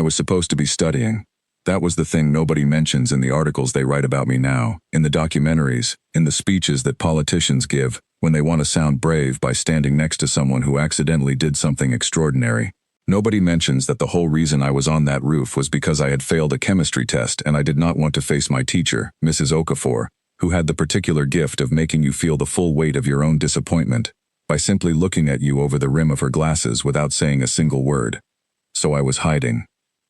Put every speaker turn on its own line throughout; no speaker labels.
I was supposed to be studying. That was the thing nobody mentions in the articles they write about me now, in the documentaries, in the speeches that politicians give when they want to sound brave by standing next to someone who accidentally did something extraordinary. Nobody mentions that the whole reason I was on that roof was because I had failed a chemistry test and I did not want to face my teacher, Mrs. Okafor, who had the particular gift of making you feel the full weight of your own disappointment by simply looking at you over the rim of her glasses without saying a single word. So I was hiding.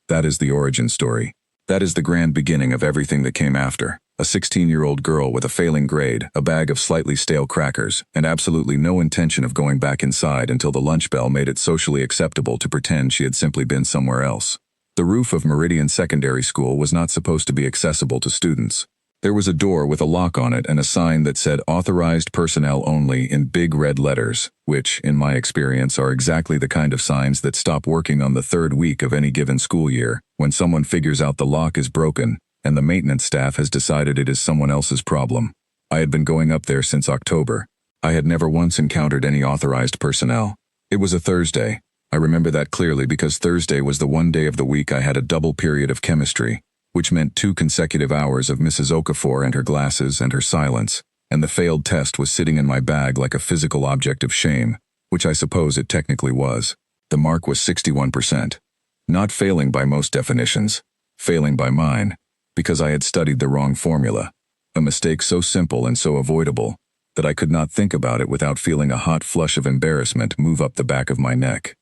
That is the origin story. That is the grand beginning of everything that came after. A 16-year-old girl with a failing grade, a bag of slightly stale crackers, and absolutely no intention of going back inside until the lunch bell made it socially acceptable to pretend she had simply been somewhere else. The roof of Meridian Secondary School was not supposed to be accessible to students. There was a door with a lock on it and a sign that said "Authorized Personnel Only" in big red letters, which, in my experience, are exactly the kind of signs that stop working on the third week of any given school year, when someone figures out the lock is broken, and the maintenance staff has decided it is someone else's problem. I had been going up there since October. I had never once encountered any authorized personnel. It was a Thursday. I remember that clearly because Thursday was the one day of the week I had a double period of chemistry, which meant 2 consecutive hours of Mrs. Okafor and her glasses and her silence, and the failed test was sitting in my bag like a physical object of shame, which I suppose it technically was. The mark was 61%. Not failing by most definitions, failing by mine, because I had studied the wrong formula, a mistake so simple and so avoidable that I could not think about it without feeling a hot flush of embarrassment move up the back of my neck.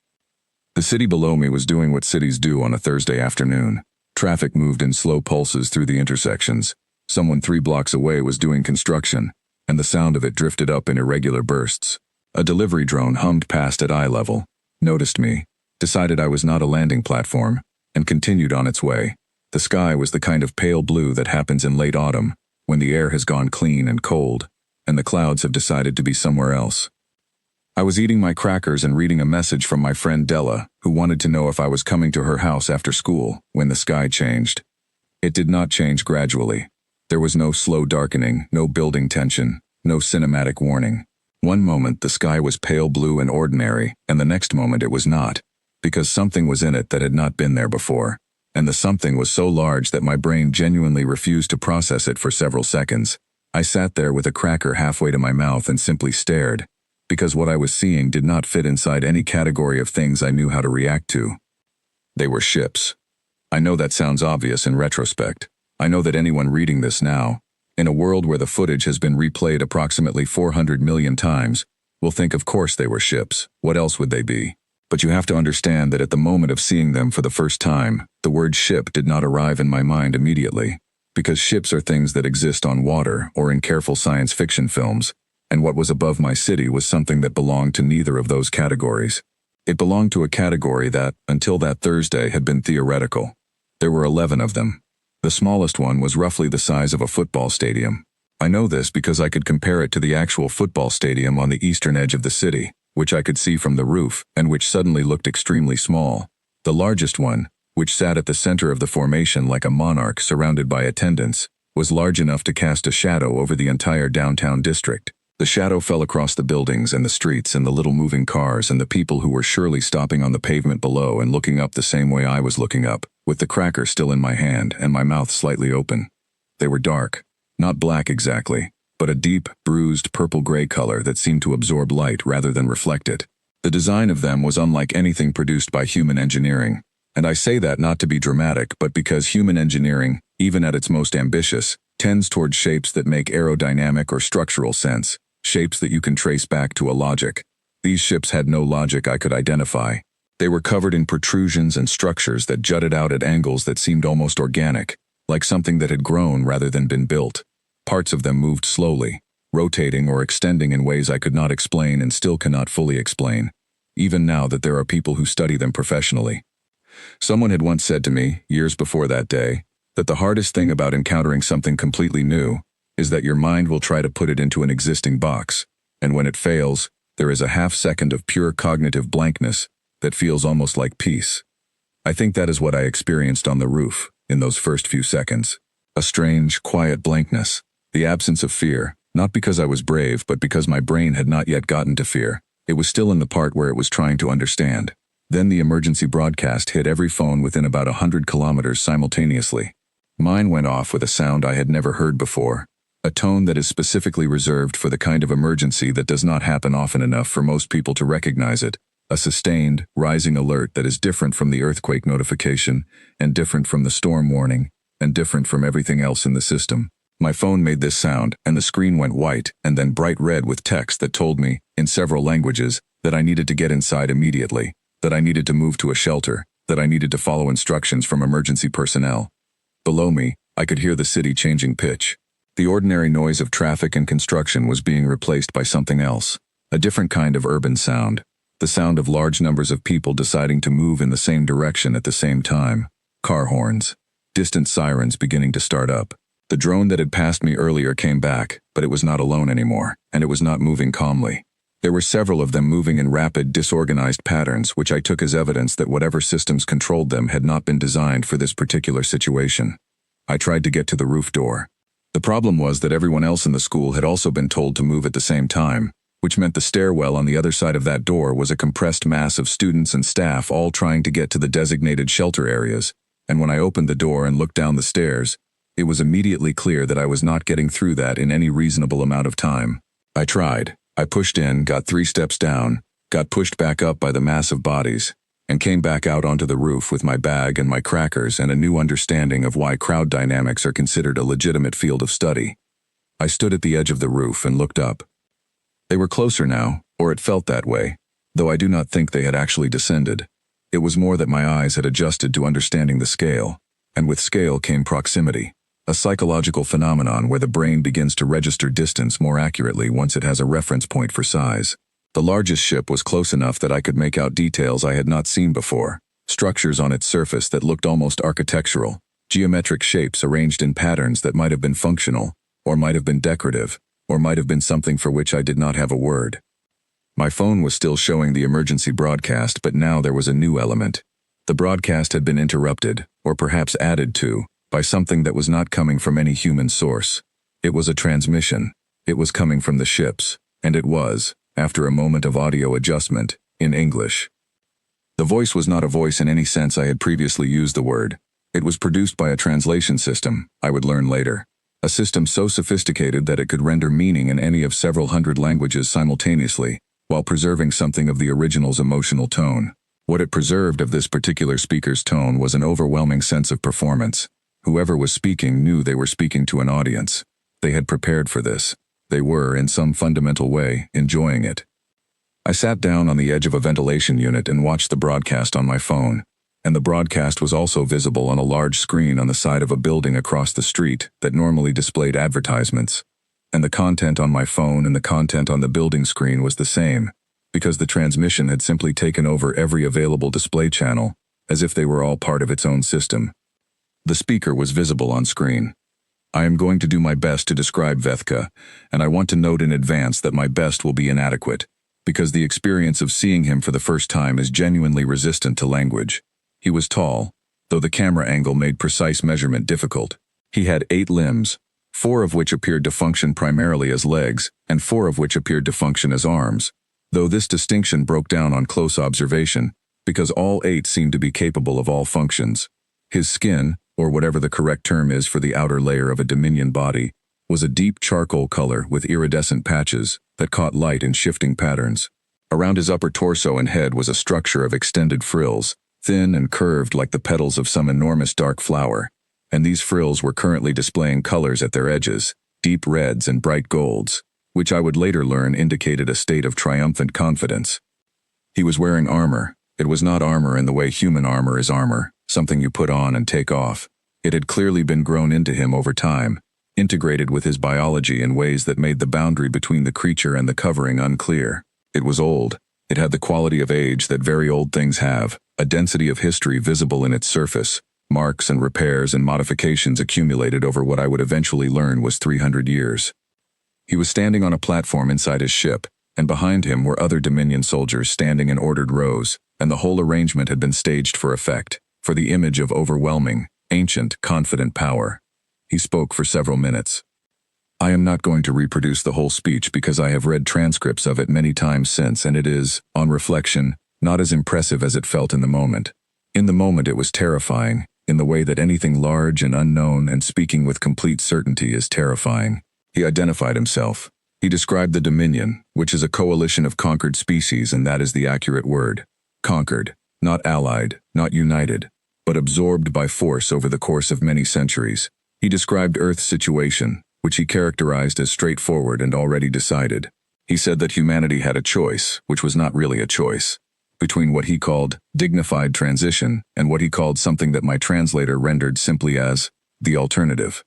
The city below me was doing what cities do on a Thursday afternoon. Traffic moved in slow pulses through the intersections. Someone 3 blocks away was doing construction, and the sound of it drifted up in irregular bursts. A delivery drone hummed past at eye level, noticed me, decided I was not a landing platform, and continued on its way. The sky was the kind of pale blue that happens in late autumn, when the air has gone clean and cold, and the clouds have decided to be somewhere else. I was eating my crackers and reading a message from my friend Della, who wanted to know if I was coming to her house after school, when the sky changed. It did not change gradually. There was no slow darkening, no building tension, no cinematic warning. One moment the sky was pale blue and ordinary, and the next moment it was not, because something was in it that had not been there before, and the something was so large that my brain genuinely refused to process it for several seconds. I sat there with a cracker halfway to my mouth and simply stared, because what I was seeing did not fit inside any category of things I knew how to react to. They were ships. I know that sounds obvious in retrospect. I know that anyone reading this now, in a world where the footage has been replayed approximately 400 million times, will think of course they were ships. What else would they be? But you have to understand that at the moment of seeing them for the first time, the word ship did not arrive in my mind immediately, because ships are things that exist on water or in careful science fiction films, and what was above my city was something that belonged to neither of those categories. It belonged to a category that, until that Thursday, had been theoretical. There were 11 of them. The smallest one was roughly the size of a football stadium. I know this because I could compare it to the actual football stadium on the eastern edge of the city, which I could see from the roof, and which suddenly looked extremely small. The largest one, which sat at the center of the formation like a monarch surrounded by attendants, was large enough to cast a shadow over the entire downtown district. The shadow fell across the buildings and the streets and the little moving cars and the people who were surely stopping on the pavement below and looking up the same way I was looking up, with the cracker still in my hand and my mouth slightly open. They were dark, not black exactly, but a deep, bruised purple-gray color that seemed to absorb light rather than reflect it. The design of them was unlike anything produced by human engineering, and I say that not to be dramatic but because human engineering, even at its most ambitious, tends toward shapes that make aerodynamic or structural sense. Shapes that you can trace back to a logic. These ships had no logic I could identify. They were covered in protrusions and structures that jutted out at angles that seemed almost organic, like something that had grown rather than been built. Parts of them moved slowly, rotating or extending in ways I could not explain and still cannot fully explain, even now that there are people who study them professionally. Someone had once said to me, years before that day, that the hardest thing about encountering something completely new is that your mind will try to put it into an existing box, and when it fails, there is a half-second of pure cognitive blankness that feels almost like peace. I think that is what I experienced on the roof in those first few seconds. A strange, quiet blankness, the absence of fear, not because I was brave but because my brain had not yet gotten to fear. It was still in the part where it was trying to understand. Then the emergency broadcast hit every phone within about 100 kilometers simultaneously. Mine went off with a sound I had never heard before, a tone that is specifically reserved for the kind of emergency that does not happen often enough for most people to recognize it, a sustained, rising alert that is different from the earthquake notification, and different from the storm warning, and different from everything else in the system. My phone made this sound, and the screen went white and then bright red with text that told me, in several languages, that I needed to get inside immediately, that I needed to move to a shelter, that I needed to follow instructions from emergency personnel. Below me, I could hear the city changing pitch. The ordinary noise of traffic and construction was being replaced by something else, a different kind of urban sound, the sound of large numbers of people deciding to move in the same direction at the same time, car horns, distant sirens beginning to start up. The drone that had passed me earlier came back, but it was not alone anymore, and it was not moving calmly. There were several of them moving in rapid, disorganized patterns, which I took as evidence that whatever systems controlled them had not been designed for this particular situation. I tried to get to the roof door. The problem was that everyone else in the school had also been told to move at the same time, which meant the stairwell on the other side of that door was a compressed mass of students and staff all trying to get to the designated shelter areas, and when I opened the door and looked down the stairs, it was immediately clear that I was not getting through that in any reasonable amount of time. I tried. I pushed in, got 3 steps down, got pushed back up by the mass of bodies, and came back out onto the roof with my bag and my crackers and a new understanding of why crowd dynamics are considered a legitimate field of study. I stood at the edge of the roof and looked up. They were closer now, or it felt that way, though I do not think they had actually descended. It was more that my eyes had adjusted to understanding the scale, and with scale came proximity, a psychological phenomenon where the brain begins to register distance more accurately once it has a reference point for size. The largest ship was close enough that I could make out details I had not seen before, structures on its surface that looked almost architectural, geometric shapes arranged in patterns that might have been functional, or might have been decorative, or might have been something for which I did not have a word. My phone was still showing the emergency broadcast, but now there was a new element. The broadcast had been interrupted, or perhaps added to, by something that was not coming from any human source. It was a transmission. It was coming from the ships, and it was, after a moment of audio adjustment, in English. The voice was not a voice in any sense I had previously used the word. It was produced by a translation system, I would learn later. A system so sophisticated that it could render meaning in any of several hundred languages simultaneously, while preserving something of the original's emotional tone. What it preserved of this particular speaker's tone was an overwhelming sense of performance. Whoever was speaking knew they were speaking to an audience. They had prepared for this. They were, in some fundamental way, enjoying it. I sat down on the edge of a ventilation unit and watched the broadcast on my phone, and the broadcast was also visible on a large screen on the side of a building across the street that normally displayed advertisements. And the content on my phone and the content on the building screen was the same, because the transmission had simply taken over every available display channel, as if they were all part of its own system. The speaker was visible on screen. I am going to do my best to describe Vethka, and I want to note in advance that my best will be inadequate, because the experience of seeing him for the first time is genuinely resistant to language. He was tall, though the camera angle made precise measurement difficult. He had 8 limbs, 4 of which appeared to function primarily as legs, and 4 of which appeared to function as arms, though this distinction broke down on close observation, because all 8 seemed to be capable of all functions. His skin, or whatever the correct term is for the outer layer of a Dominion body, was a deep charcoal color with iridescent patches that caught light in shifting patterns. Around his upper torso and head was a structure of extended frills, thin and curved like the petals of some enormous dark flower, and these frills were currently displaying colors at their edges, deep reds and bright golds, which I would later learn indicated a state of triumphant confidence. He was wearing armor. It was not armor in the way human armor is armor, something you put on and take off. It had clearly been grown into him over time, integrated with his biology in ways that made the boundary between the creature and the covering unclear. It was old. It had the quality of age that very old things have, a density of history visible in its surface, marks and repairs and modifications accumulated over what I would eventually learn was 300 years. He was standing on a platform inside his ship, and behind him were other Dominion soldiers standing in ordered rows, and the whole arrangement had been staged for effect, for the image of overwhelming, ancient, confident power. He spoke for several minutes. I am not going to reproduce the whole speech because I have read transcripts of it many times since, and it is, on reflection, not as impressive as it felt in the moment. In the moment it was terrifying, in the way that anything large and unknown and speaking with complete certainty is terrifying. He identified himself. He described the Dominion, which is a coalition of conquered species, and that is the accurate word. Conquered, not allied, not united, but absorbed by force over the course of many centuries. He described Earth's situation, which he characterized as straightforward and already decided. He said that humanity had a choice, which was not really a choice, between what he called dignified transition and what he called something that my translator rendered simply as the alternative.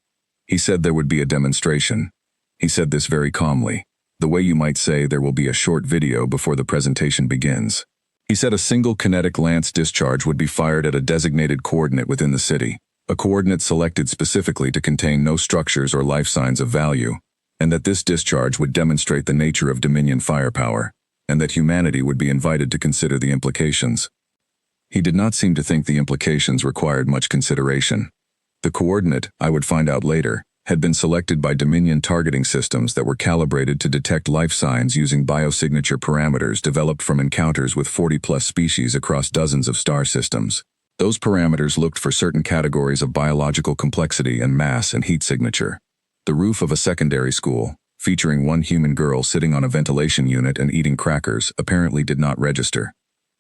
He said there would be a demonstration. He said this very calmly, the way you might say there will be a short video before the presentation begins. He said a single kinetic lance discharge would be fired at a designated coordinate within the city, a coordinate selected specifically to contain no structures or life signs of value, and that this discharge would demonstrate the nature of Dominion firepower, and that humanity would be invited to consider the implications. He did not seem to think the implications required much consideration. The coordinate, I would find out later, had been selected by Dominion targeting systems that were calibrated to detect life signs using biosignature parameters developed from encounters with 40-plus species across dozens of star systems. Those parameters looked for certain categories of biological complexity and mass and heat signature. The roof of a secondary school, featuring one human girl sitting on a ventilation unit and eating crackers, apparently did not register.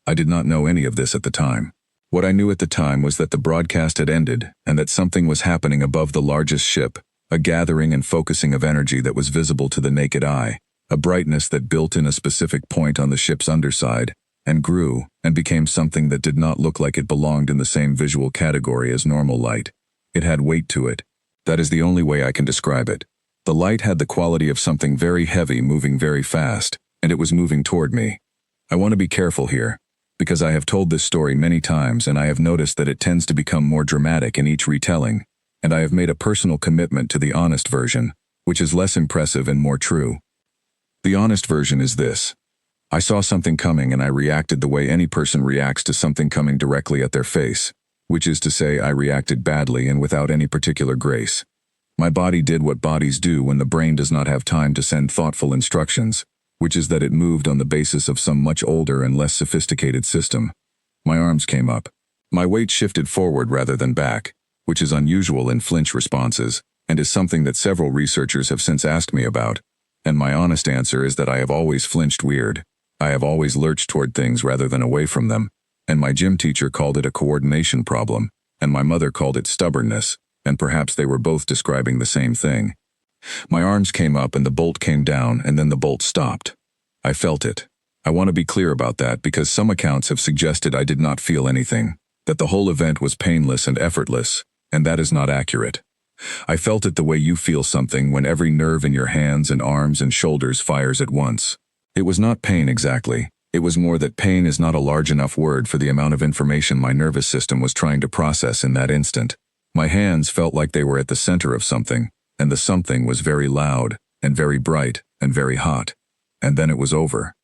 I did not know any of this at the time. What I knew at the time was that the broadcast had ended and that something was happening above the largest ship, a gathering and focusing of energy that was visible to the naked eye, a brightness that built in a specific point on the ship's underside, and grew and became something that did not look like it belonged in the same visual category as normal light. It had weight to it. That is the only way I can describe it. The light had the quality of something very heavy moving very fast, and it was moving toward me. I want to be careful here, because I have told this story many times and I have noticed that it tends to become more dramatic in each retelling, and I have made a personal commitment to the honest version, which is less impressive and more true. The honest version is this. I saw something coming and I reacted the way any person reacts to something coming directly at their face, which is to say I reacted badly and without any particular grace. My body did what bodies do when the brain does not have time to send thoughtful instructions, which is that it moved on the basis of some much older and less sophisticated system. My arms came up. My weight shifted forward rather than back, which is unusual in flinch responses, and is something that several researchers have since asked me about, and my honest answer is that I have always flinched weird. I have always lurched toward things rather than away from them, and my gym teacher called it a coordination problem, and my mother called it stubbornness, and perhaps they were both describing the same thing. My arms came up and the bolt came down and then the bolt stopped. I felt it. I want to be clear about that because some accounts have suggested I did not feel anything, that the whole event was painless and effortless, and that is not accurate. I felt it the way you feel something when every nerve in your hands and arms and shoulders fires at once. It was not pain exactly. It was more that pain is not a large enough word for the amount of information my nervous system was trying to process in that instant. My hands felt like they were at the center of something, and the something was very loud, and very bright, and very hot. And then it was over.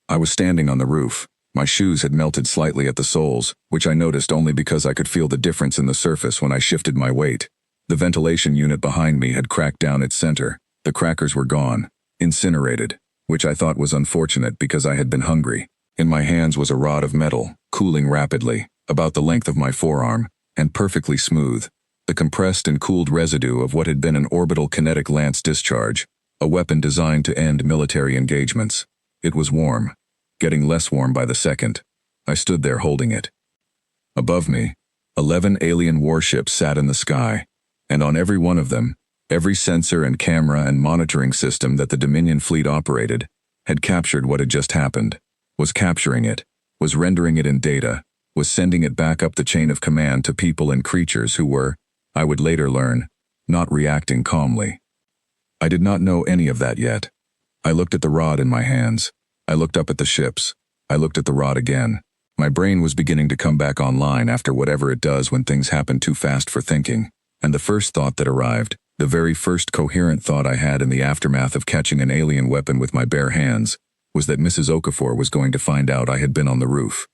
I was standing on the roof. My shoes had melted slightly at the soles, which I noticed only because I could feel the difference in the surface when I shifted my weight. The ventilation unit behind me had cracked down its center. The crackers were gone, incinerated, which I thought was unfortunate because I had been hungry. In my hands was a rod of metal, cooling rapidly, about the length of my forearm, and perfectly smooth, the compressed and cooled residue of what had been an orbital kinetic lance discharge, a weapon designed to end military engagements. It was warm, getting less warm by the second. I stood there holding it. Above me, 11 alien warships sat in the sky, and on every one of them, every sensor and camera and monitoring system that the Dominion fleet operated had captured what had just happened, was capturing it, was rendering it in data, was sending it back up the chain of command to people and creatures who were, I would later learn, not reacting calmly. I did not know any of that yet. I looked at the rod in my hands. I looked up at the ships. I looked at the rod again. My brain was beginning to come back online after whatever it does when things happen too fast for thinking, and the first thought that arrived, the very first coherent thought I had in the aftermath of catching an alien weapon with my bare hands, was that Mrs. Okafor was going to find out I had been on the roof.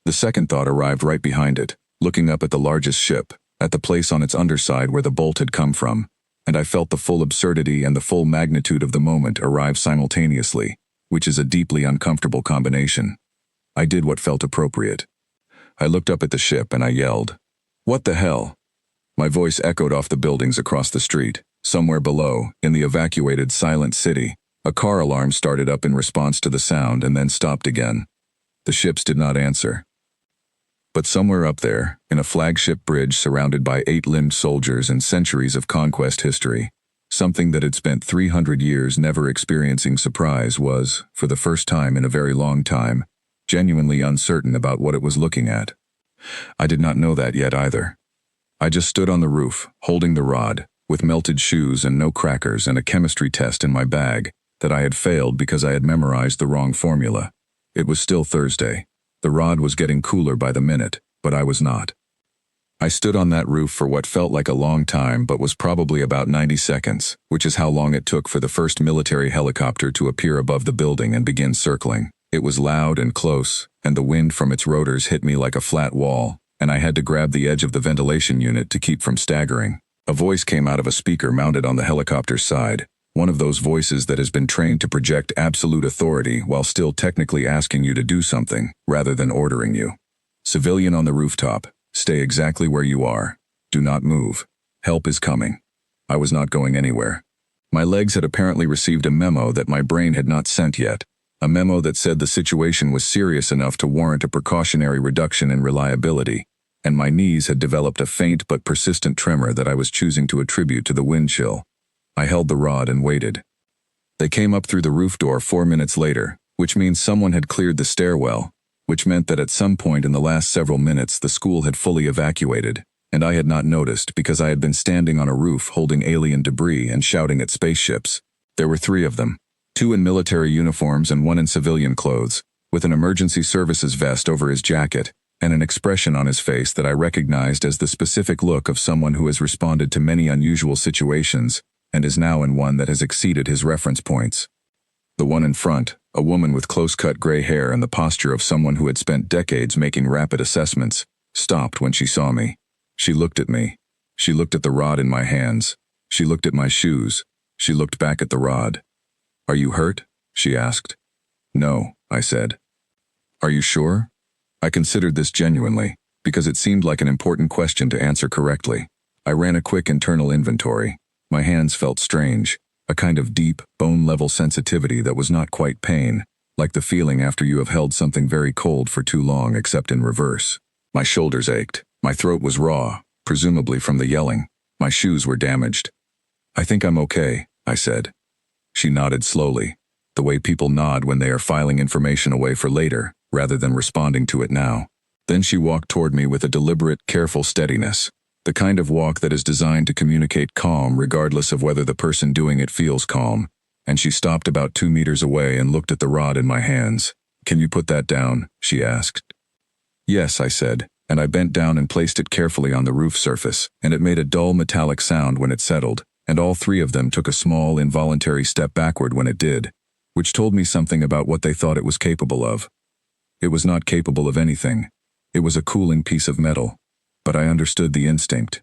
The second thought arrived right behind it, looking up at the largest ship, at the place on its underside where the bolt had come from, and I felt the full absurdity and the full magnitude of the moment arrive simultaneously, which is a deeply uncomfortable combination. I did what felt appropriate. I looked up at the ship and I yelled, "What the hell?" My voice echoed off the buildings across the street. Somewhere below, in the evacuated silent city, a car alarm started up in response to the sound and then stopped again. The ships did not answer. But somewhere up there, in a flagship bridge surrounded by 8-limbed soldiers and centuries of conquest history, something that had spent 300 years never experiencing surprise was, for the first time in a very long time, genuinely uncertain about what it was looking at. I did not know that yet either. I just stood on the roof, holding the rod, with melted shoes and no crackers and a chemistry test in my bag that I had failed because I had memorized the wrong formula. It was still Thursday. The rod was getting cooler by the minute, but I was not. I stood on that roof for what felt like a long time but was probably about 90 seconds, which is how long it took for the first military helicopter to appear above the building and begin circling. It was loud and close, and the wind from its rotors hit me like a flat wall, and I had to grab the edge of the ventilation unit to keep from staggering. A voice came out of a speaker mounted on the helicopter's side, one of those voices that has been trained to project absolute authority while still technically asking you to do something, rather than ordering you. "Civilian on the rooftop, stay exactly where you are. Do not move. Help is coming." I was not going anywhere. My legs had apparently received a memo that my brain had not sent yet, a memo that said the situation was serious enough to warrant a precautionary reduction in reliability, and my knees had developed a faint but persistent tremor that I was choosing to attribute to the wind chill. I held the rod and waited. They came up through the roof door 4 minutes later, which means someone had cleared the stairwell, which meant that at some point in the last several minutes the school had fully evacuated, and I had not noticed because I had been standing on a roof holding alien debris and shouting at spaceships. There were 3 of them, 2 in military uniforms and 1 in civilian clothes, with an emergency services vest over his jacket, and an expression on his face that I recognized as the specific look of someone who has responded to many unusual situations and is now in one that has exceeded his reference points. The one in front, a woman with close-cut gray hair and the posture of someone who had spent decades making rapid assessments, stopped when she saw me. She looked at me. She looked at the rod in my hands. She looked at my shoes. She looked back at the rod. "Are you hurt?" she asked. "No," I said. "Are you sure?" I considered this genuinely, because it seemed like an important question to answer correctly. I ran a quick internal inventory. My hands felt strange, a kind of deep, bone-level sensitivity that was not quite pain, like the feeling after you have held something very cold for too long except in reverse. My shoulders ached. My throat was raw, presumably from the yelling. My shoes were damaged. "I think I'm okay," I said. She nodded slowly, the way people nod when they are filing information away for later, rather than responding to it now. Then she walked toward me with a deliberate, careful steadiness. The kind of walk that is designed to communicate calm regardless of whether the person doing it feels calm, and she stopped about 2 meters away and looked at the rod in my hands. "Can you put that down?" she asked. "Yes," I said, and I bent down and placed it carefully on the roof surface, and it made a dull metallic sound when it settled, and all 3 of them took a small, involuntary step backward when it did, which told me something about what they thought it was capable of. It was not capable of anything. It was a cooling piece of metal. But I understood the instinct.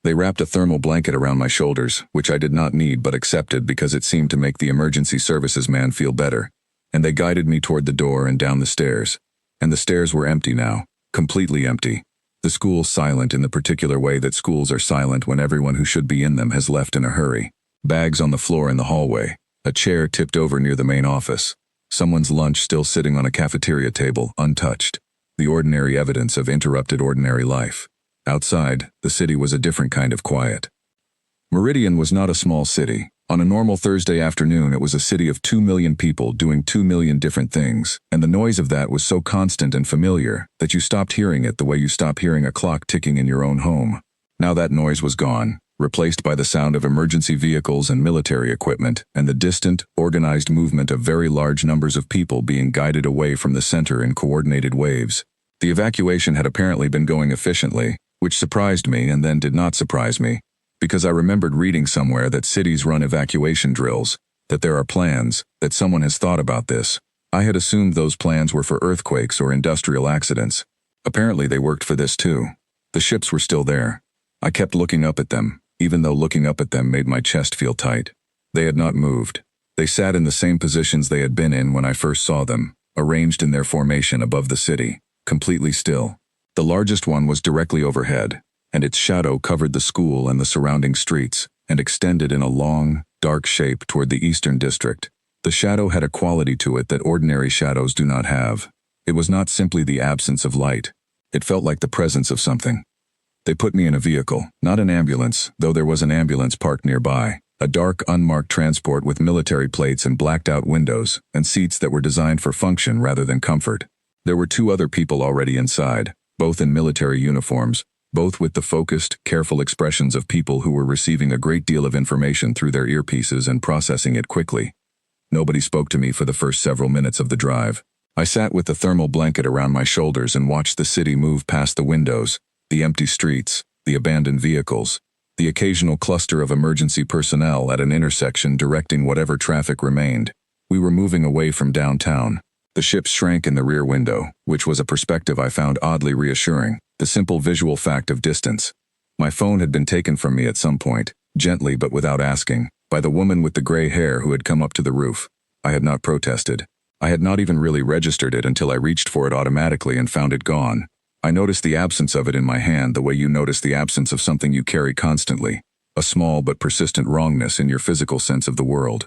They wrapped a thermal blanket around my shoulders, which I did not need but accepted because it seemed to make the emergency services man feel better, and they guided me toward the door and down the stairs. And the stairs were empty now, completely empty. The school silent in the particular way that schools are silent when everyone who should be in them has left in a hurry. Bags on the floor in the hallway, a chair tipped over near the main office, someone's lunch still sitting on a cafeteria table, untouched. The ordinary evidence of interrupted ordinary life. Outside, the city was a different kind of quiet. Meridian was not a small city. On a normal Thursday afternoon, it was a city of 2 million people doing 2 million different things, and the noise of that was so constant and familiar that you stopped hearing it the way you stop hearing a clock ticking in your own home. Now that noise was gone, replaced by the sound of emergency vehicles and military equipment, and the distant, organized movement of very large numbers of people being guided away from the center in coordinated waves. The evacuation had apparently been going efficiently, which surprised me and then did not surprise me, because I remembered reading somewhere that cities run evacuation drills, that there are plans, that someone has thought about this. I had assumed those plans were for earthquakes or industrial accidents. Apparently they worked for this too. The ships were still there. I kept looking up at them, even though looking up at them made my chest feel tight. They had not moved. They sat in the same positions they had been in when I first saw them, arranged in their formation above the city, completely still. The largest one was directly overhead, and its shadow covered the school and the surrounding streets, and extended in a long, dark shape toward the eastern district. The shadow had a quality to it that ordinary shadows do not have. It was not simply the absence of light. It felt like the presence of something. They put me in a vehicle, not an ambulance, though there was an ambulance parked nearby, a dark, unmarked transport with military plates and blacked-out windows, and seats that were designed for function rather than comfort. There were 2 other people already inside, both in military uniforms, both with the focused, careful expressions of people who were receiving a great deal of information through their earpieces and processing it quickly. Nobody spoke to me for the first several minutes of the drive. I sat with the thermal blanket around my shoulders and watched the city move past the windows, the empty streets, the abandoned vehicles, the occasional cluster of emergency personnel at an intersection directing whatever traffic remained. We were moving away from downtown. The ships shrank in the rear window, which was a perspective I found oddly reassuring, the simple visual fact of distance. My phone had been taken from me at some point, gently but without asking, by the woman with the gray hair who had come up to the roof. I had not protested. I had not even really registered it until I reached for it automatically and found it gone. I noticed the absence of it in my hand the way you notice the absence of something you carry constantly, a small but persistent wrongness in your physical sense of the world.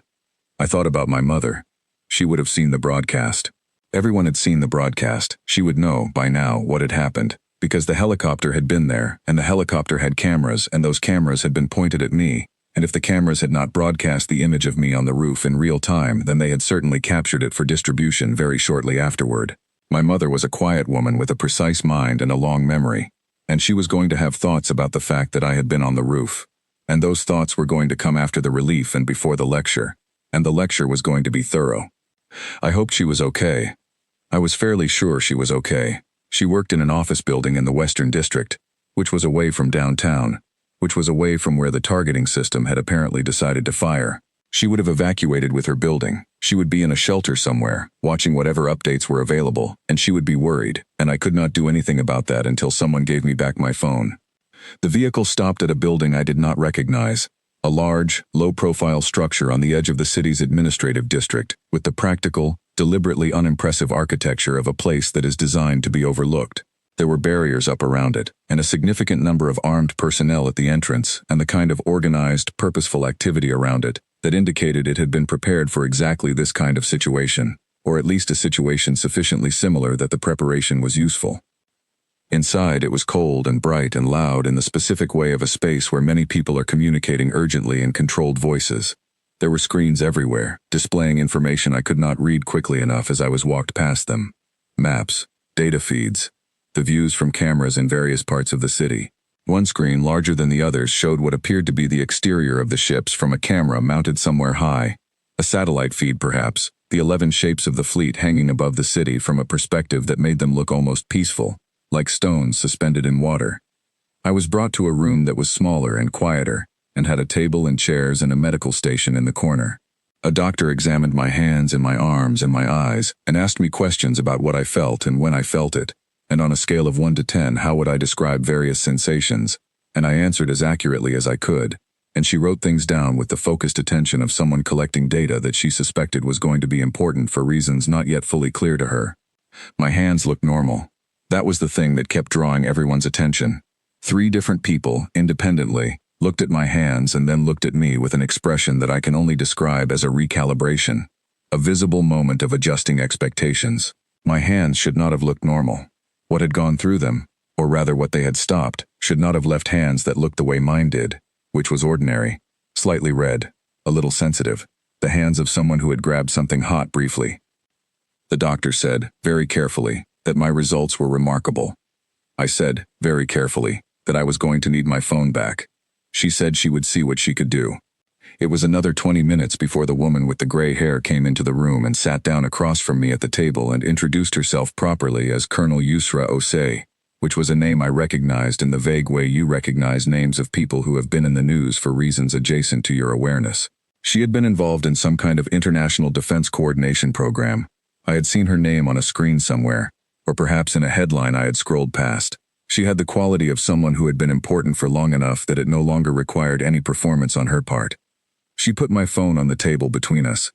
I thought about my mother. She would have seen the broadcast. Everyone had seen the broadcast. She would know, by now, what had happened, because the helicopter had been there, and the helicopter had cameras, and those cameras had been pointed at me, and if the cameras had not broadcast the image of me on the roof in real time, then they had certainly captured it for distribution very shortly afterward. My mother was a quiet woman with a precise mind and a long memory, and she was going to have thoughts about the fact that I had been on the roof, and those thoughts were going to come after the relief and before the lecture, and the lecture was going to be thorough. I hoped she was okay. I was fairly sure she was okay. She worked in an office building in the Western District, which was away from downtown, which was away from where the targeting system had apparently decided to fire. She would have evacuated with her building. She would be in a shelter somewhere, watching whatever updates were available, and she would be worried, and I could not do anything about that until someone gave me back my phone. The vehicle stopped at a building I did not recognize, a large, low-profile structure on the edge of the city's administrative district, with the practical, deliberately unimpressive architecture of a place that is designed to be overlooked. There were barriers up around it, and a significant number of armed personnel at the entrance, and the kind of organized, purposeful activity around it that indicated it had been prepared for exactly this kind of situation, or at least a situation sufficiently similar that the preparation was useful. Inside, it was cold and bright and loud in the specific way of a space where many people are communicating urgently in controlled voices. There were screens everywhere, displaying information I could not read quickly enough as I was walked past them. Maps, data feeds, the views from cameras in various parts of the city. One screen, larger than the others, showed what appeared to be the exterior of the ships from a camera mounted somewhere high. A satellite feed, perhaps, the 11 shapes of the fleet hanging above the city from a perspective that made them look almost peaceful, like stones suspended in water. I was brought to a room that was smaller and quieter, and had a table and chairs and a medical station in the corner. A doctor examined my hands and my arms and my eyes, and asked me questions about what I felt and when I felt it, and on a scale of 1 to 10 how would I describe various sensations, and I answered as accurately as I could, and she wrote things down with the focused attention of someone collecting data that she suspected was going to be important for reasons not yet fully clear to her. My hands looked normal. That was the thing that kept drawing everyone's attention. 3 different people, independently, looked at my hands and then looked at me with an expression that I can only describe as a recalibration, a visible moment of adjusting expectations. My hands should not have looked normal. What had gone through them, or rather what they had stopped, should not have left hands that looked the way mine did, which was ordinary, slightly red, a little sensitive, the hands of someone who had grabbed something hot briefly. The doctor said, very carefully, that my results were remarkable. I said, very carefully, that I was going to need my phone back. She said she would see what she could do. It was another 20 minutes before the woman with the gray hair came into the room and sat down across from me at the table and introduced herself properly as Colonel Yusra Osei, which was a name I recognized in the vague way you recognize names of people who have been in the news for reasons adjacent to your awareness. She had been involved in some kind of international defense coordination program. I had seen her name on a screen somewhere, or perhaps in a headline I had scrolled past. She had the quality of someone who had been important for long enough that it no longer required any performance on her part. She put my phone on the table between us.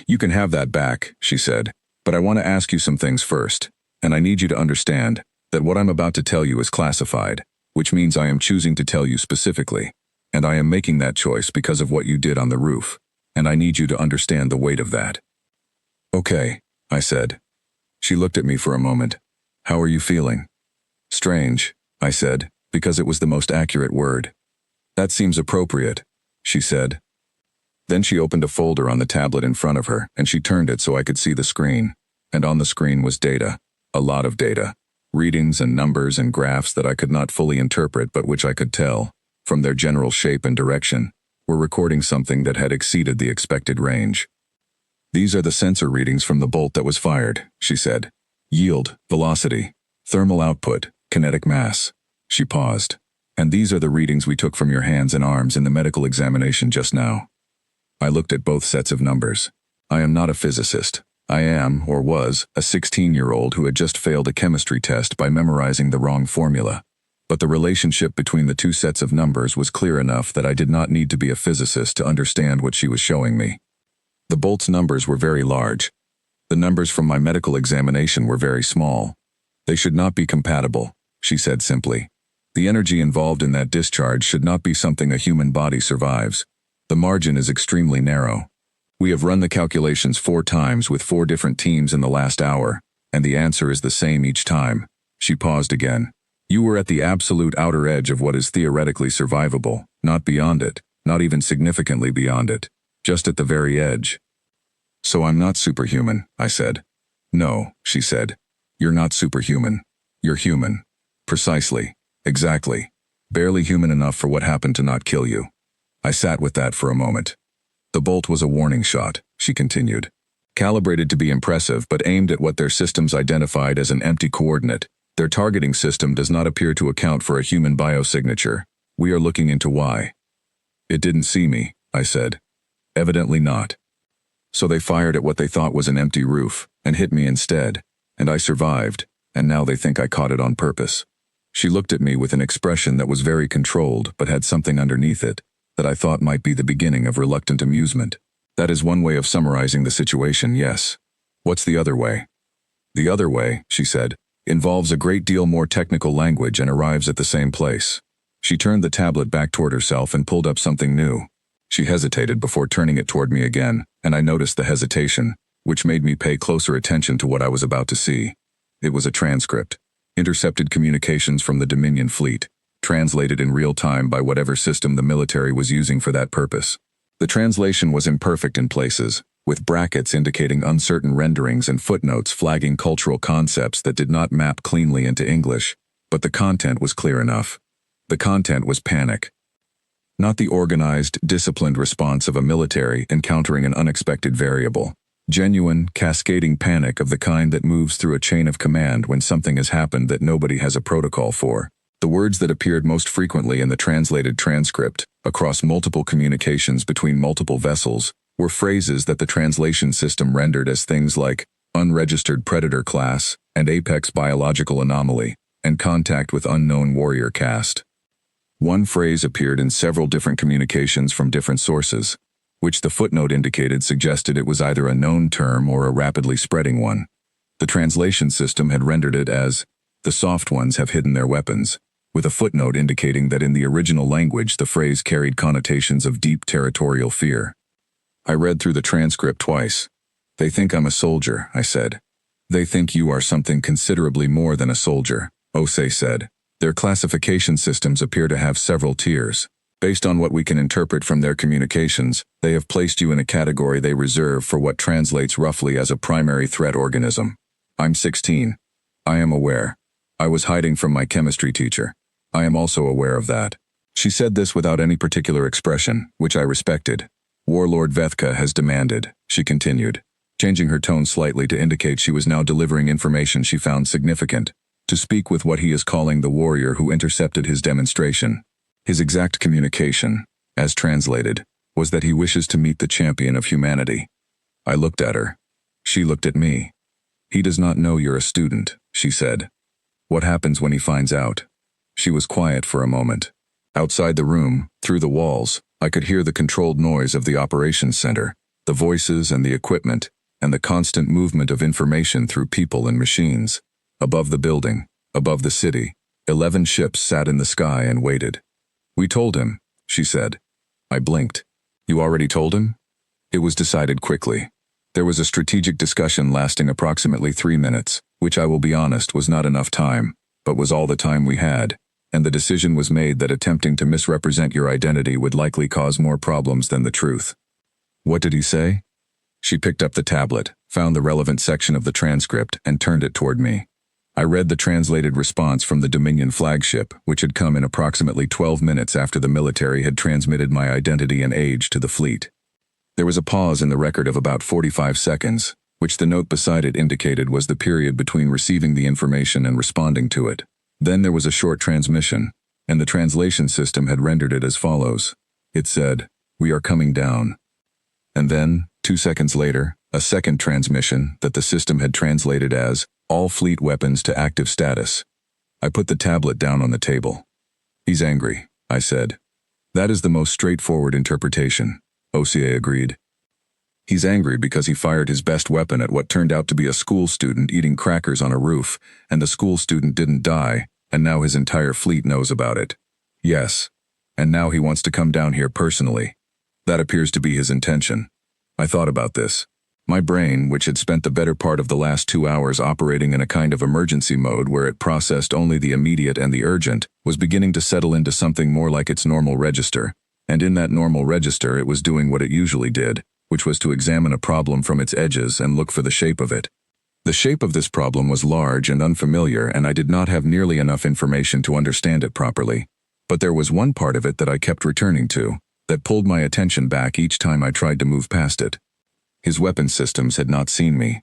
"You can have that back," she said, "but But I want to ask you some things first, and I need you to understand that what I'm about to tell you is classified, which means I am choosing to tell you specifically, and I am making that choice because of what you did on the roof, and I need you to understand the weight of that. Okay, I said. She looked at me for a moment. How are you feeling? Strange, I said, because it was the most accurate word. That seems appropriate, she said. Then she opened a folder on the tablet in front of her, and she turned it so I could see the screen. And on the screen was data, a lot of data, readings and numbers and graphs that I could not fully interpret but which I could tell, from their general shape and direction, were recording something that had exceeded the expected range. These are the sensor readings from the bolt that was fired, she said. Yield, velocity, thermal output, kinetic mass. She paused. And these are the readings we took from your hands and arms in the medical examination just now. I looked at both sets of numbers. I am not a physicist. I am, or was, a 16-year-old who had just failed a chemistry test by memorizing the wrong formula. But the relationship between the two sets of numbers was clear enough that I did not need to be a physicist to understand what she was showing me. The bolt's numbers were very large. The numbers from my medical examination were very small. They should not be compatible, she said simply. The energy involved in that discharge should not be something a human body survives. The margin is extremely narrow. We have run the calculations 4 times with 4 different teams in the last hour, and the answer is the same each time. She paused again. You were at the absolute outer edge of what is theoretically survivable, not beyond it, not even significantly beyond it, just at the very edge. So I'm not superhuman, I said. No, she said. You're not superhuman. You're human. Precisely. Exactly. Barely human enough for what happened to not kill you. I sat with that for a moment. The bolt was a warning shot, she continued. Calibrated to be impressive but aimed at what their systems identified as an empty coordinate. Their targeting system does not appear to account for a human biosignature. We are looking into why. It didn't see me, I said. Evidently not. So they fired at what they thought was an empty roof, and hit me instead, and I survived, and now they think I caught it on purpose. She looked at me with an expression that was very controlled but had something underneath it that I thought might be the beginning of reluctant amusement. That is one way of summarizing the situation, yes. What's the other way? The other way, she said, involves a great deal more technical language and arrives at the same place. She turned the tablet back toward herself and pulled up something new. She hesitated before turning it toward me again, and I noticed the hesitation, which made me pay closer attention to what I was about to see. It was a transcript. Intercepted communications from the Dominion fleet, translated in real time by whatever system the military was using for that purpose. The translation was imperfect in places, with brackets indicating uncertain renderings and footnotes flagging cultural concepts that did not map cleanly into English, but the content was clear enough. The content was panic. Not the organized, disciplined response of a military encountering an unexpected variable. Genuine, cascading panic of the kind that moves through a chain of command when something has happened that nobody has a protocol for. The words that appeared most frequently in the translated transcript, across multiple communications between multiple vessels, were phrases that the translation system rendered as things like unregistered predator class and apex biological anomaly, and contact with unknown warrior caste. One phrase appeared in several different communications from different sources, which the footnote indicated suggested it was either a known term or a rapidly spreading one. The translation system had rendered it as, "The soft ones have hidden their weapons," with a footnote indicating that in the original language the phrase carried connotations of deep territorial fear. I read through the transcript twice. "They think I'm a soldier," I said. "They think you are something considerably more than a soldier," Osei said. "Their classification systems appear to have several tiers. Based on what we can interpret from their communications, they have placed you in a category they reserve for what translates roughly as a primary threat organism. I'm 16. I am aware. I was hiding from my chemistry teacher. I am also aware of that." She said this without any particular expression, which I respected. "Warlord Vethka has demanded," she continued, changing her tone slightly to indicate she was now delivering information she found significant, "to speak with what he is calling the warrior who intercepted his demonstration. His exact communication, as translated, was that he wishes to meet the champion of humanity." I looked at her. She looked at me. "He does not know you're a student," she said. "What happens when he finds out?" She was quiet for a moment. Outside the room, through the walls, I could hear the controlled noise of the operations center, the voices and the equipment, and the constant movement of information through people and machines. Above the building, above the city, 11 ships sat in the sky and waited. "We told him," she said. I blinked. "You already told him?" It was decided quickly. There was a strategic discussion lasting approximately 3 minutes, which I will be honest was not enough time, but was all the time we had, and the decision was made that attempting to misrepresent your identity would likely cause more problems than the truth. "What did he say?" She picked up the tablet, found the relevant section of the transcript, and turned it toward me. I read the translated response from the Dominion flagship, which had come in approximately 12 minutes after the military had transmitted my identity and age to the fleet. There was a pause in the record of about 45 seconds, which the note beside it indicated was the period between receiving the information and responding to it. Then there was a short transmission, and the translation system had rendered it as follows. It said, "We are coming down." And then, 2 seconds later, a second transmission that the system had translated as, "All fleet weapons to active status." I put the tablet down on the table. "He's angry," I said. "That is the most straightforward interpretation," OCA agreed. "He's angry because he fired his best weapon at what turned out to be a school student eating crackers on a roof, and the school student didn't die, and now his entire fleet knows about it. Yes. And now he wants to come down here personally. That appears to be his intention." I thought about this. My brain, which had spent the better part of the last 2 hours operating in a kind of emergency mode where it processed only the immediate and the urgent, was beginning to settle into something more like its normal register. And in that normal register it was doing what it usually did, which was to examine a problem from its edges and look for the shape of it. The shape of this problem was large and unfamiliar, and I did not have nearly enough information to understand it properly. But there was one part of it that I kept returning to, that pulled my attention back each time I tried to move past it. His weapon systems had not seen me.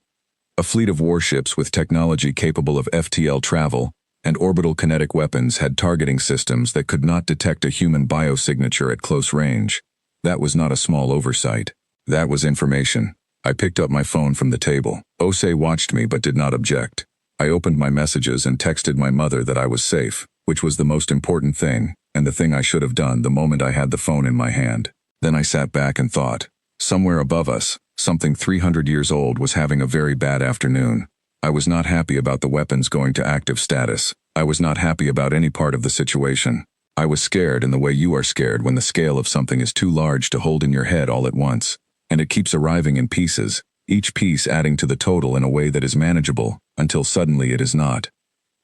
A fleet of warships with technology capable of FTL travel and orbital kinetic weapons had targeting systems that could not detect a human biosignature at close range. That was not a small oversight. That was information. I picked up my phone from the table. Osei watched me but did not object. I opened my messages and texted my mother that I was safe, which was the most important thing, and the thing I should have done the moment I had the phone in my hand. Then I sat back and thought. Somewhere above us, something 300 years old was having a very bad afternoon. I was not happy about the weapons going to active status. I was not happy about any part of the situation. I was scared in the way you are scared when the scale of something is too large to hold in your head all at once, and it keeps arriving in pieces, each piece adding to the total in a way that is manageable, until suddenly it is not.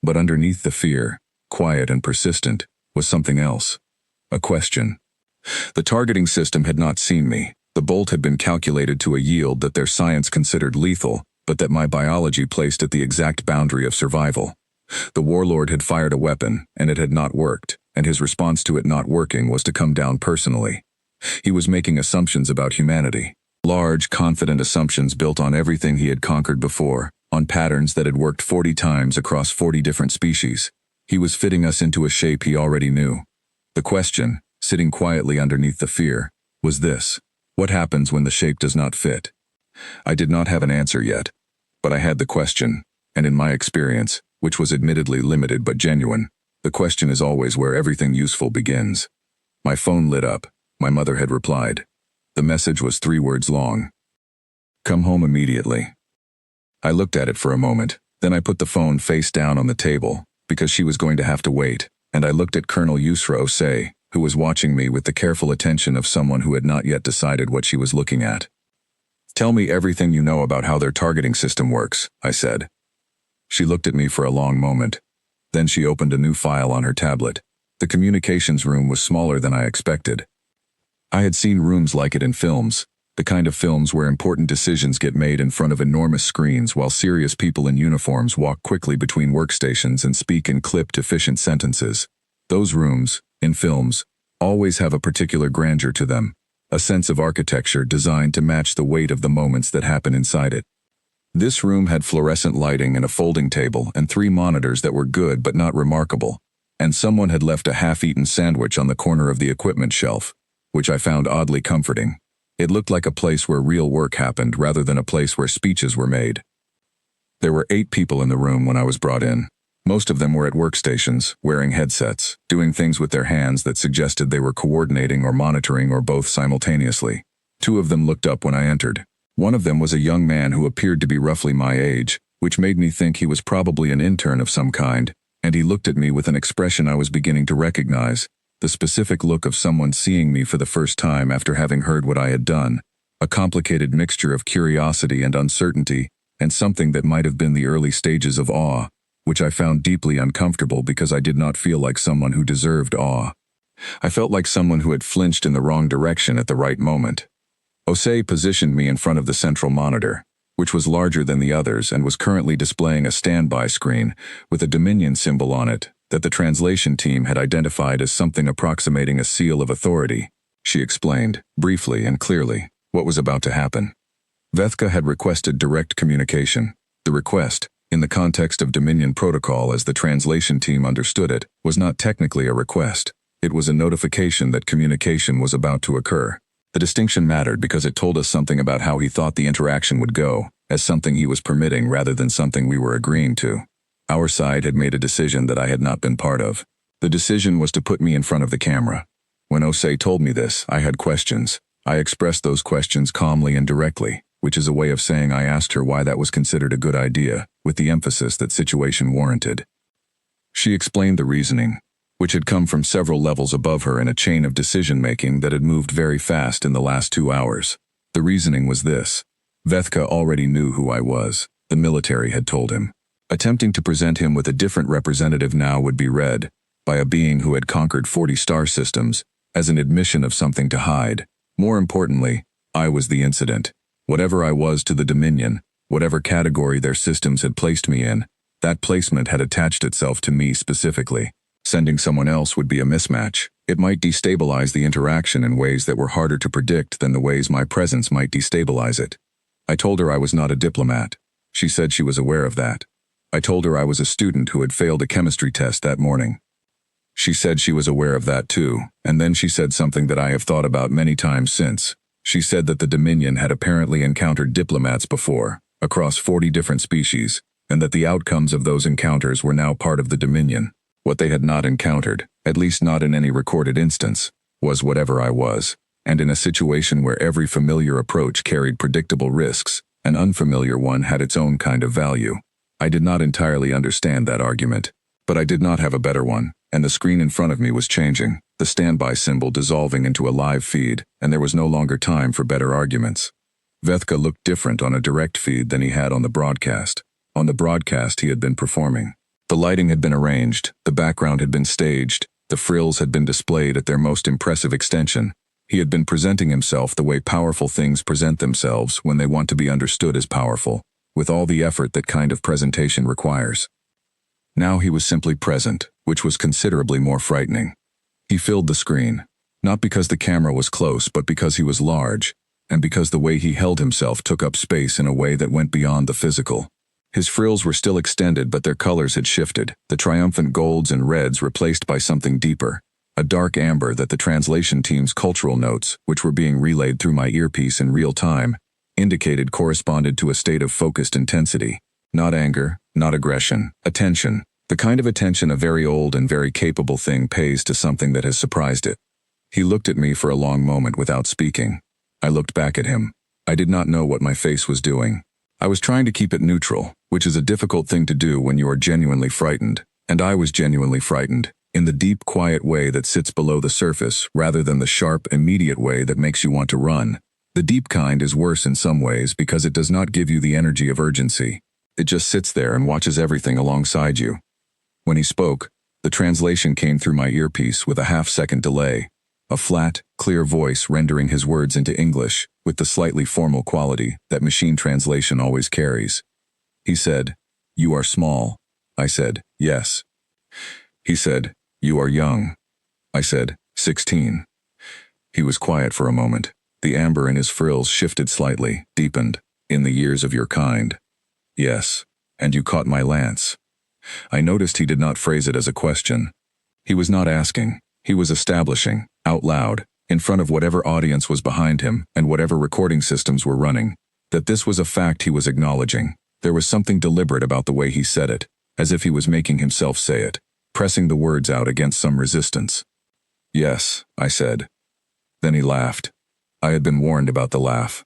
But underneath the fear, quiet and persistent, was something else. A question. The targeting system had not seen me. The bolt had been calculated to a yield that their science considered lethal, but that my biology placed at the exact boundary of survival. The Warlord had fired a weapon, and it had not worked, and his response to it not working was to come down personally. He was making assumptions about humanity. Large, confident assumptions built on everything he had conquered before, on patterns that had worked 40 times across 40 different species. He was fitting us into a shape he already knew. The question, sitting quietly underneath the fear, was this. What happens when the shape does not fit? I did not have an answer yet, but I had the question, and in my experience, which was admittedly limited but genuine, the question is always where everything useful begins. My phone lit up. My mother had replied. The message was 3 words long. "Come home immediately." I looked at it for a moment, then I put the phone face down on the table, because she was going to have to wait, and I looked at Colonel Yusra Osei, who was watching me with the careful attention of someone who had not yet decided what she was looking at. "Tell me everything you know about how their targeting system works," I said. She looked at me for a long moment. Then she opened a new file on her tablet. The communications room was smaller than I expected. I had seen rooms like it in films, the kind of films where important decisions get made in front of enormous screens while serious people in uniforms walk quickly between workstations and speak in clipped, efficient sentences. Those rooms, in films, always have a particular grandeur to them, a sense of architecture designed to match the weight of the moments that happen inside it. This room had fluorescent lighting and a folding table and 3 monitors that were good but not remarkable, and someone had left a half-eaten sandwich on the corner of the equipment shelf, which I found oddly comforting. It looked like a place where real work happened rather than a place where speeches were made. There were 8 people in the room when I was brought in. Most of them were at workstations, wearing headsets, doing things with their hands that suggested they were coordinating or monitoring or both simultaneously. 2 of them looked up when I entered. One of them was a young man who appeared to be roughly my age, which made me think he was probably an intern of some kind, and he looked at me with an expression I was beginning to recognize, the specific look of someone seeing me for the first time after having heard what I had done, a complicated mixture of curiosity and uncertainty, and something that might have been the early stages of awe, which I found deeply uncomfortable because I did not feel like someone who deserved awe. I felt like someone who had flinched in the wrong direction at the right moment. Osei positioned me in front of the central monitor, which was larger than the others and was currently displaying a standby screen with a Dominion symbol on it that the translation team had identified as something approximating a seal of authority. She explained, briefly and clearly, what was about to happen. Vethka had requested direct communication. The request, in the context of Dominion protocol as the translation team understood it, was not technically a request. It was a notification that communication was about to occur. The distinction mattered because it told us something about how he thought the interaction would go, as something he was permitting rather than something we were agreeing to. Our side had made a decision that I had not been part of. The decision was to put me in front of the camera. When Osei told me this, I had questions. I expressed those questions calmly and directly, which is a way of saying I asked her why that was considered a good idea, with the emphasis that situation warranted. She explained the reasoning, which had come from several levels above her in a chain of decision-making that had moved very fast in the last 2 hours. The reasoning was this. Vethka already knew who I was. The military had told him. Attempting to present him with a different representative now would be read, by a being who had conquered 40 star systems, as an admission of something to hide. More importantly, I was the incident. Whatever I was to the Dominion, whatever category their systems had placed me in, that placement had attached itself to me specifically. Sending someone else would be a mismatch. It might destabilize the interaction in ways that were harder to predict than the ways my presence might destabilize it. I told her I was not a diplomat. She said she was aware of that. I told her I was a student who had failed a chemistry test that morning. She said she was aware of that too, and then she said something that I have thought about many times since. She said that the Dominion had apparently encountered diplomats before, across 40 different species, and that the outcomes of those encounters were now part of the Dominion. What they had not encountered, at least not in any recorded instance, was whatever I was, and in a situation where every familiar approach carried predictable risks, an unfamiliar one had its own kind of value. I did not entirely understand that argument, but I did not have a better one, and the screen in front of me was changing, the standby symbol dissolving into a live feed, and there was no longer time for better arguments. Vethka looked different on a direct feed than he had on the broadcast. On the broadcast he had been performing. The lighting had been arranged, the background had been staged, the frills had been displayed at their most impressive extension. He had been presenting himself the way powerful things present themselves when they want to be understood as powerful, with all the effort that kind of presentation requires. Now he was simply present, which was considerably more frightening. He filled the screen, not because the camera was close but because he was large, and because the way he held himself took up space in a way that went beyond the physical. His frills were still extended, but their colors had shifted, the triumphant golds and reds replaced by something deeper, a dark amber that the translation team's cultural notes, which were being relayed through my earpiece in real time, indicated corresponded to a state of focused intensity. Not anger, not aggression, attention, the kind of attention a very old and very capable thing pays to something that has surprised it. He looked at me for a long moment without speaking. I looked back at him. I did not know what my face was doing. I was trying to keep it neutral, which is a difficult thing to do when you are genuinely frightened, and I was genuinely frightened, in the deep, quiet way that sits below the surface rather than the sharp, immediate way that makes you want to run. The deep kind is worse in some ways because it does not give you the energy of urgency. It just sits there and watches everything alongside you. When he spoke, the translation came through my earpiece with a half-second delay, a flat, clear voice rendering his words into English with the slightly formal quality that machine translation always carries. He said, "You are small." I said, "Yes." He said, "You are young." I said, 16. He was quiet for a moment. The amber in his frills shifted slightly, deepened. "In the years of your kind." "Yes. And you caught my lance." I noticed he did not phrase it as a question. He was not asking. He was establishing, out loud, in front of whatever audience was behind him and whatever recording systems were running, that this was a fact he was acknowledging. There was something deliberate about the way he said it, as if he was making himself say it, pressing the words out against some resistance. "Yes," I said. Then he laughed. I had been warned about the laugh.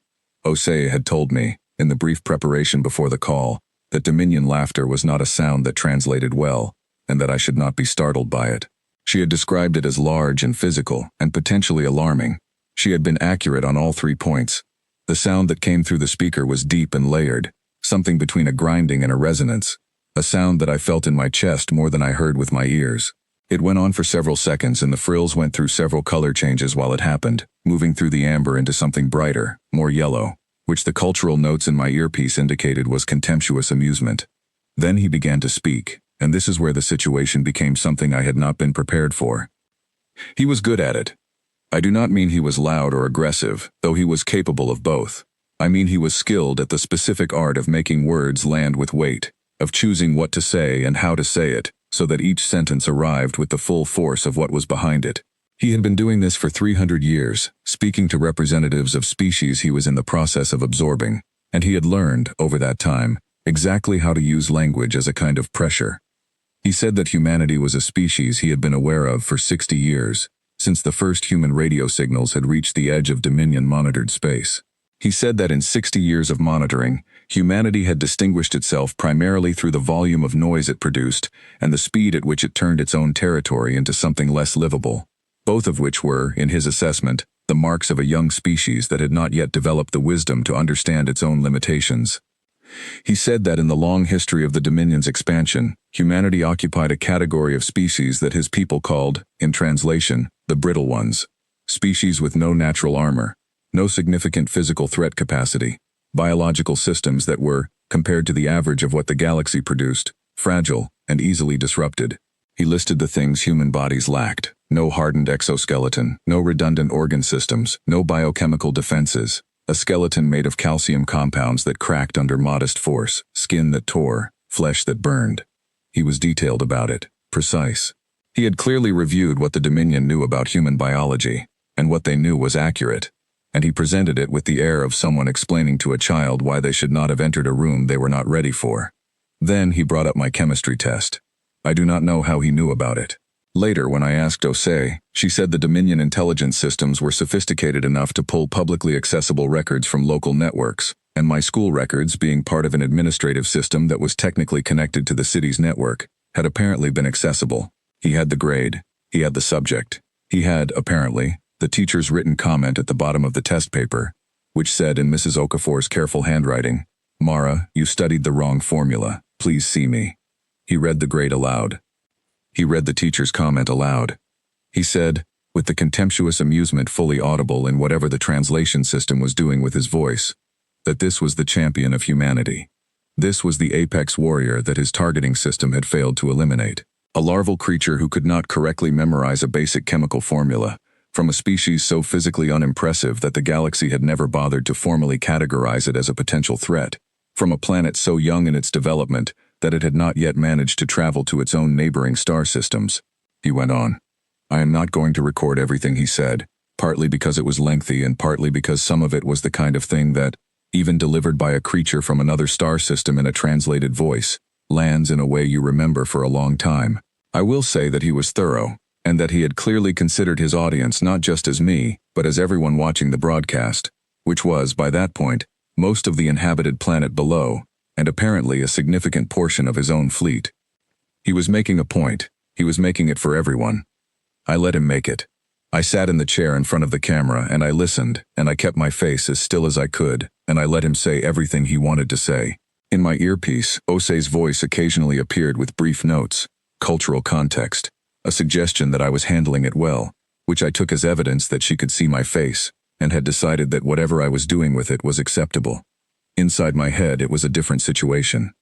Osei had told me, in the brief preparation before the call, that Dominion laughter was not a sound that translated well, and that I should not be startled by it. She had described it as large and physical, and potentially alarming. She had been accurate on all 3 points. The sound that came through the speaker was deep and layered, something between a grinding and a resonance, a sound that I felt in my chest more than I heard with my ears. It went on for several seconds, and the frills went through several color changes while it happened, moving through the amber into something brighter, more yellow, which the cultural notes in my earpiece indicated was contemptuous amusement. Then he began to speak, and this is where the situation became something I had not been prepared for. He was good at it. I do not mean he was loud or aggressive, though he was capable of both. I mean he was skilled at the specific art of making words land with weight, of choosing what to say and how to say it, so that each sentence arrived with the full force of what was behind it. He had been doing this for 300 years, speaking to representatives of species he was in the process of absorbing, and he had learned, over that time, exactly how to use language as a kind of pressure. He said that humanity was a species he had been aware of for 60 years, since the first human radio signals had reached the edge of Dominion-monitored space. He said that in 60 years of monitoring, humanity had distinguished itself primarily through the volume of noise it produced and the speed at which it turned its own territory into something less livable, both of which were, in his assessment, the marks of a young species that had not yet developed the wisdom to understand its own limitations. He said that in the long history of the Dominion's expansion, humanity occupied a category of species that his people called, in translation, the brittle ones, species with no natural armor, no significant physical threat capacity, biological systems that were, compared to the average of what the galaxy produced, fragile and easily disrupted. He listed the things human bodies lacked: no hardened exoskeleton, no redundant organ systems, no biochemical defenses, a skeleton made of calcium compounds that cracked under modest force, skin that tore, flesh that burned. He was detailed about it, precise. He had clearly reviewed what the Dominion knew about human biology, and what they knew was accurate, and he presented it with the air of someone explaining to a child why they should not have entered a room they were not ready for. Then he brought up my chemistry test. I do not know how he knew about it. Later, when I asked Osei, she said the Dominion intelligence systems were sophisticated enough to pull publicly accessible records from local networks, and my school records, being part of an administrative system that was technically connected to the city's network, had apparently been accessible. He had the grade. He had the subject. He had, apparently, the teacher's written comment at the bottom of the test paper, which said in Mrs. Okafor's careful handwriting, "Mara, you studied the wrong formula. Please see me." He read the grade aloud. He read the teacher's comment aloud. He said, with the contemptuous amusement fully audible in whatever the translation system was doing with his voice, that this was the champion of humanity. This was the apex warrior that his targeting system had failed to eliminate. A larval creature who could not correctly memorize a basic chemical formula, from a species so physically unimpressive that the galaxy had never bothered to formally categorize it as a potential threat, from a planet so young in its development that it had not yet managed to travel to its own neighboring star systems. He went on. I am not going to record everything he said, partly because it was lengthy and partly because some of it was the kind of thing that, even delivered by a creature from another star system in a translated voice, lands in a way you remember for a long time. I will say that he was thorough, and that he had clearly considered his audience not just as me, but as everyone watching the broadcast, which was, by that point, most of the inhabited planet below, and apparently a significant portion of his own fleet. He was making a point. He was making it for everyone. I let him make it. I sat in the chair in front of the camera, and I listened, and I kept my face as still as I could, and I let him say everything he wanted to say. In my earpiece, Osei's voice occasionally appeared with brief notes, cultural context, a suggestion that I was handling it well, which I took as evidence that she could see my face, and had decided that whatever I was doing with it was acceptable. Inside my head, it was a different situation.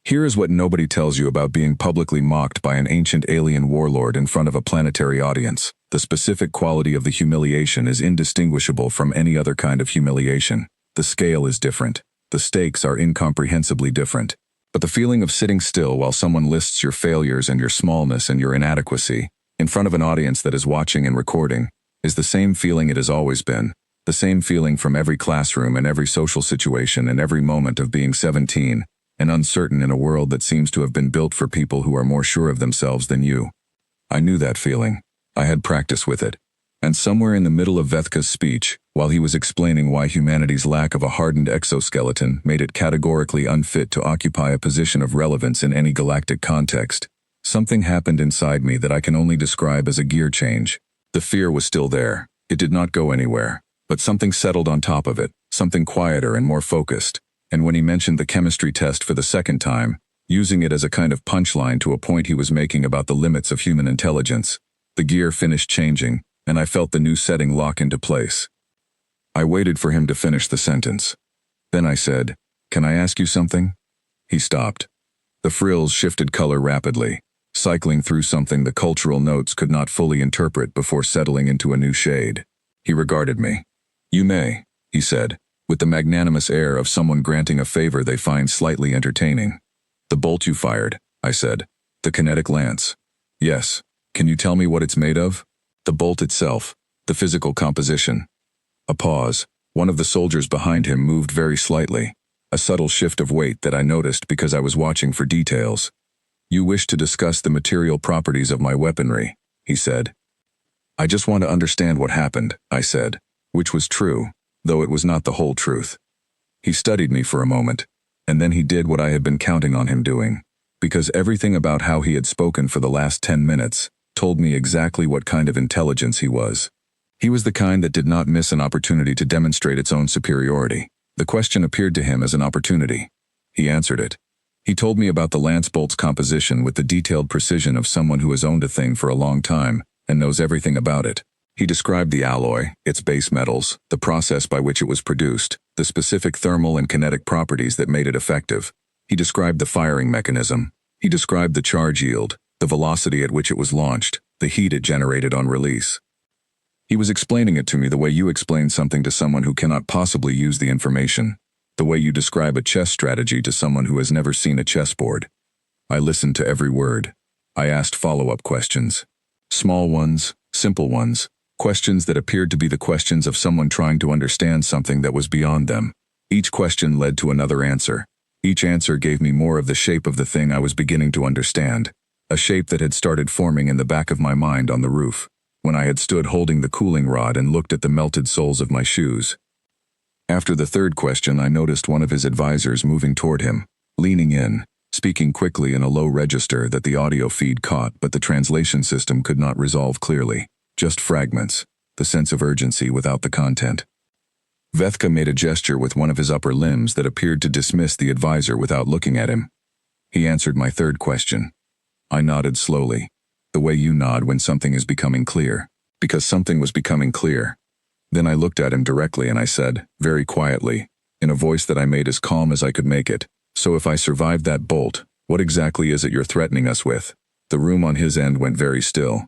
Here is what nobody tells you about being publicly mocked by an ancient alien warlord in front of a planetary audience. The specific quality of the humiliation is indistinguishable from any other kind of humiliation. The scale is different. The stakes are incomprehensibly different. But the feeling of sitting still while someone lists your failures and your smallness and your inadequacy, in front of an audience that is watching and recording, is the same feeling it has always been. The same feeling from every classroom and every social situation and every moment of being 17, and uncertain in a world that seems to have been built for people who are more sure of themselves than you. I knew that feeling. I had practice with it. And somewhere in the middle of Vethka's speech, while he was explaining why humanity's lack of a hardened exoskeleton made it categorically unfit to occupy a position of relevance in any galactic context, something happened inside me that I can only describe as a gear change. The fear was still there. It did not go anywhere. But something settled on top of it, something quieter and more focused. And when he mentioned the chemistry test for the second time, using it as a kind of punchline to a point he was making about the limits of human intelligence, the gear finished changing, and I felt the new setting lock into place. I waited for him to finish the sentence. Then I said, "Can I ask you something?" He stopped. The frills shifted color rapidly, cycling through something the cultural notes could not fully interpret before settling into a new shade. He regarded me. "You may," he said, with the magnanimous air of someone granting a favor they find slightly entertaining. "The bolt you fired," I said. "The kinetic lance." "Yes. Can you tell me what it's made of?" "The bolt itself. The physical composition." A pause. One of the soldiers behind him moved very slightly, a subtle shift of weight that I noticed because I was watching for details. "You wish to discuss the material properties of my weaponry," he said. "I just want to understand what happened," I said, which was true, though it was not the whole truth. He studied me for a moment, and then he did what I had been counting on him doing, because everything about how he had spoken for the last 10 minutes told me exactly what kind of intelligence he was. He was the kind that did not miss an opportunity to demonstrate its own superiority. The question appeared to him as an opportunity. He answered it. He told me about the lance bolt's composition with the detailed precision of someone who has owned a thing for a long time and knows everything about it. He described the alloy, its base metals, the process by which it was produced, the specific thermal and kinetic properties that made it effective. He described the firing mechanism. He described the charge yield, the velocity at which it was launched, the heat it generated on release. He was explaining it to me the way you explain something to someone who cannot possibly use the information, the way you describe a chess strategy to someone who has never seen a chessboard. I listened to every word. I asked follow-up questions. Small ones, simple ones, questions that appeared to be the questions of someone trying to understand something that was beyond them. Each question led to another answer. Each answer gave me more of the shape of the thing I was beginning to understand, a shape that had started forming in the back of my mind on the roof, when I had stood holding the cooling rod and looked at the melted soles of my shoes. After the third question, I noticed one of his advisors moving toward him, leaning in, speaking quickly in a low register that the audio feed caught but the translation system could not resolve clearly. Just fragments, the sense of urgency without the content. Vethka made a gesture with one of his upper limbs that appeared to dismiss the advisor without looking at him. He answered my third question. I nodded slowly, the way you nod when something is becoming clear, because something was becoming clear. Then I looked at him directly and I said, very quietly, in a voice that I made as calm as I could make it, "So if I survived that bolt, what exactly is it you're threatening us with?" The room on his end went very still.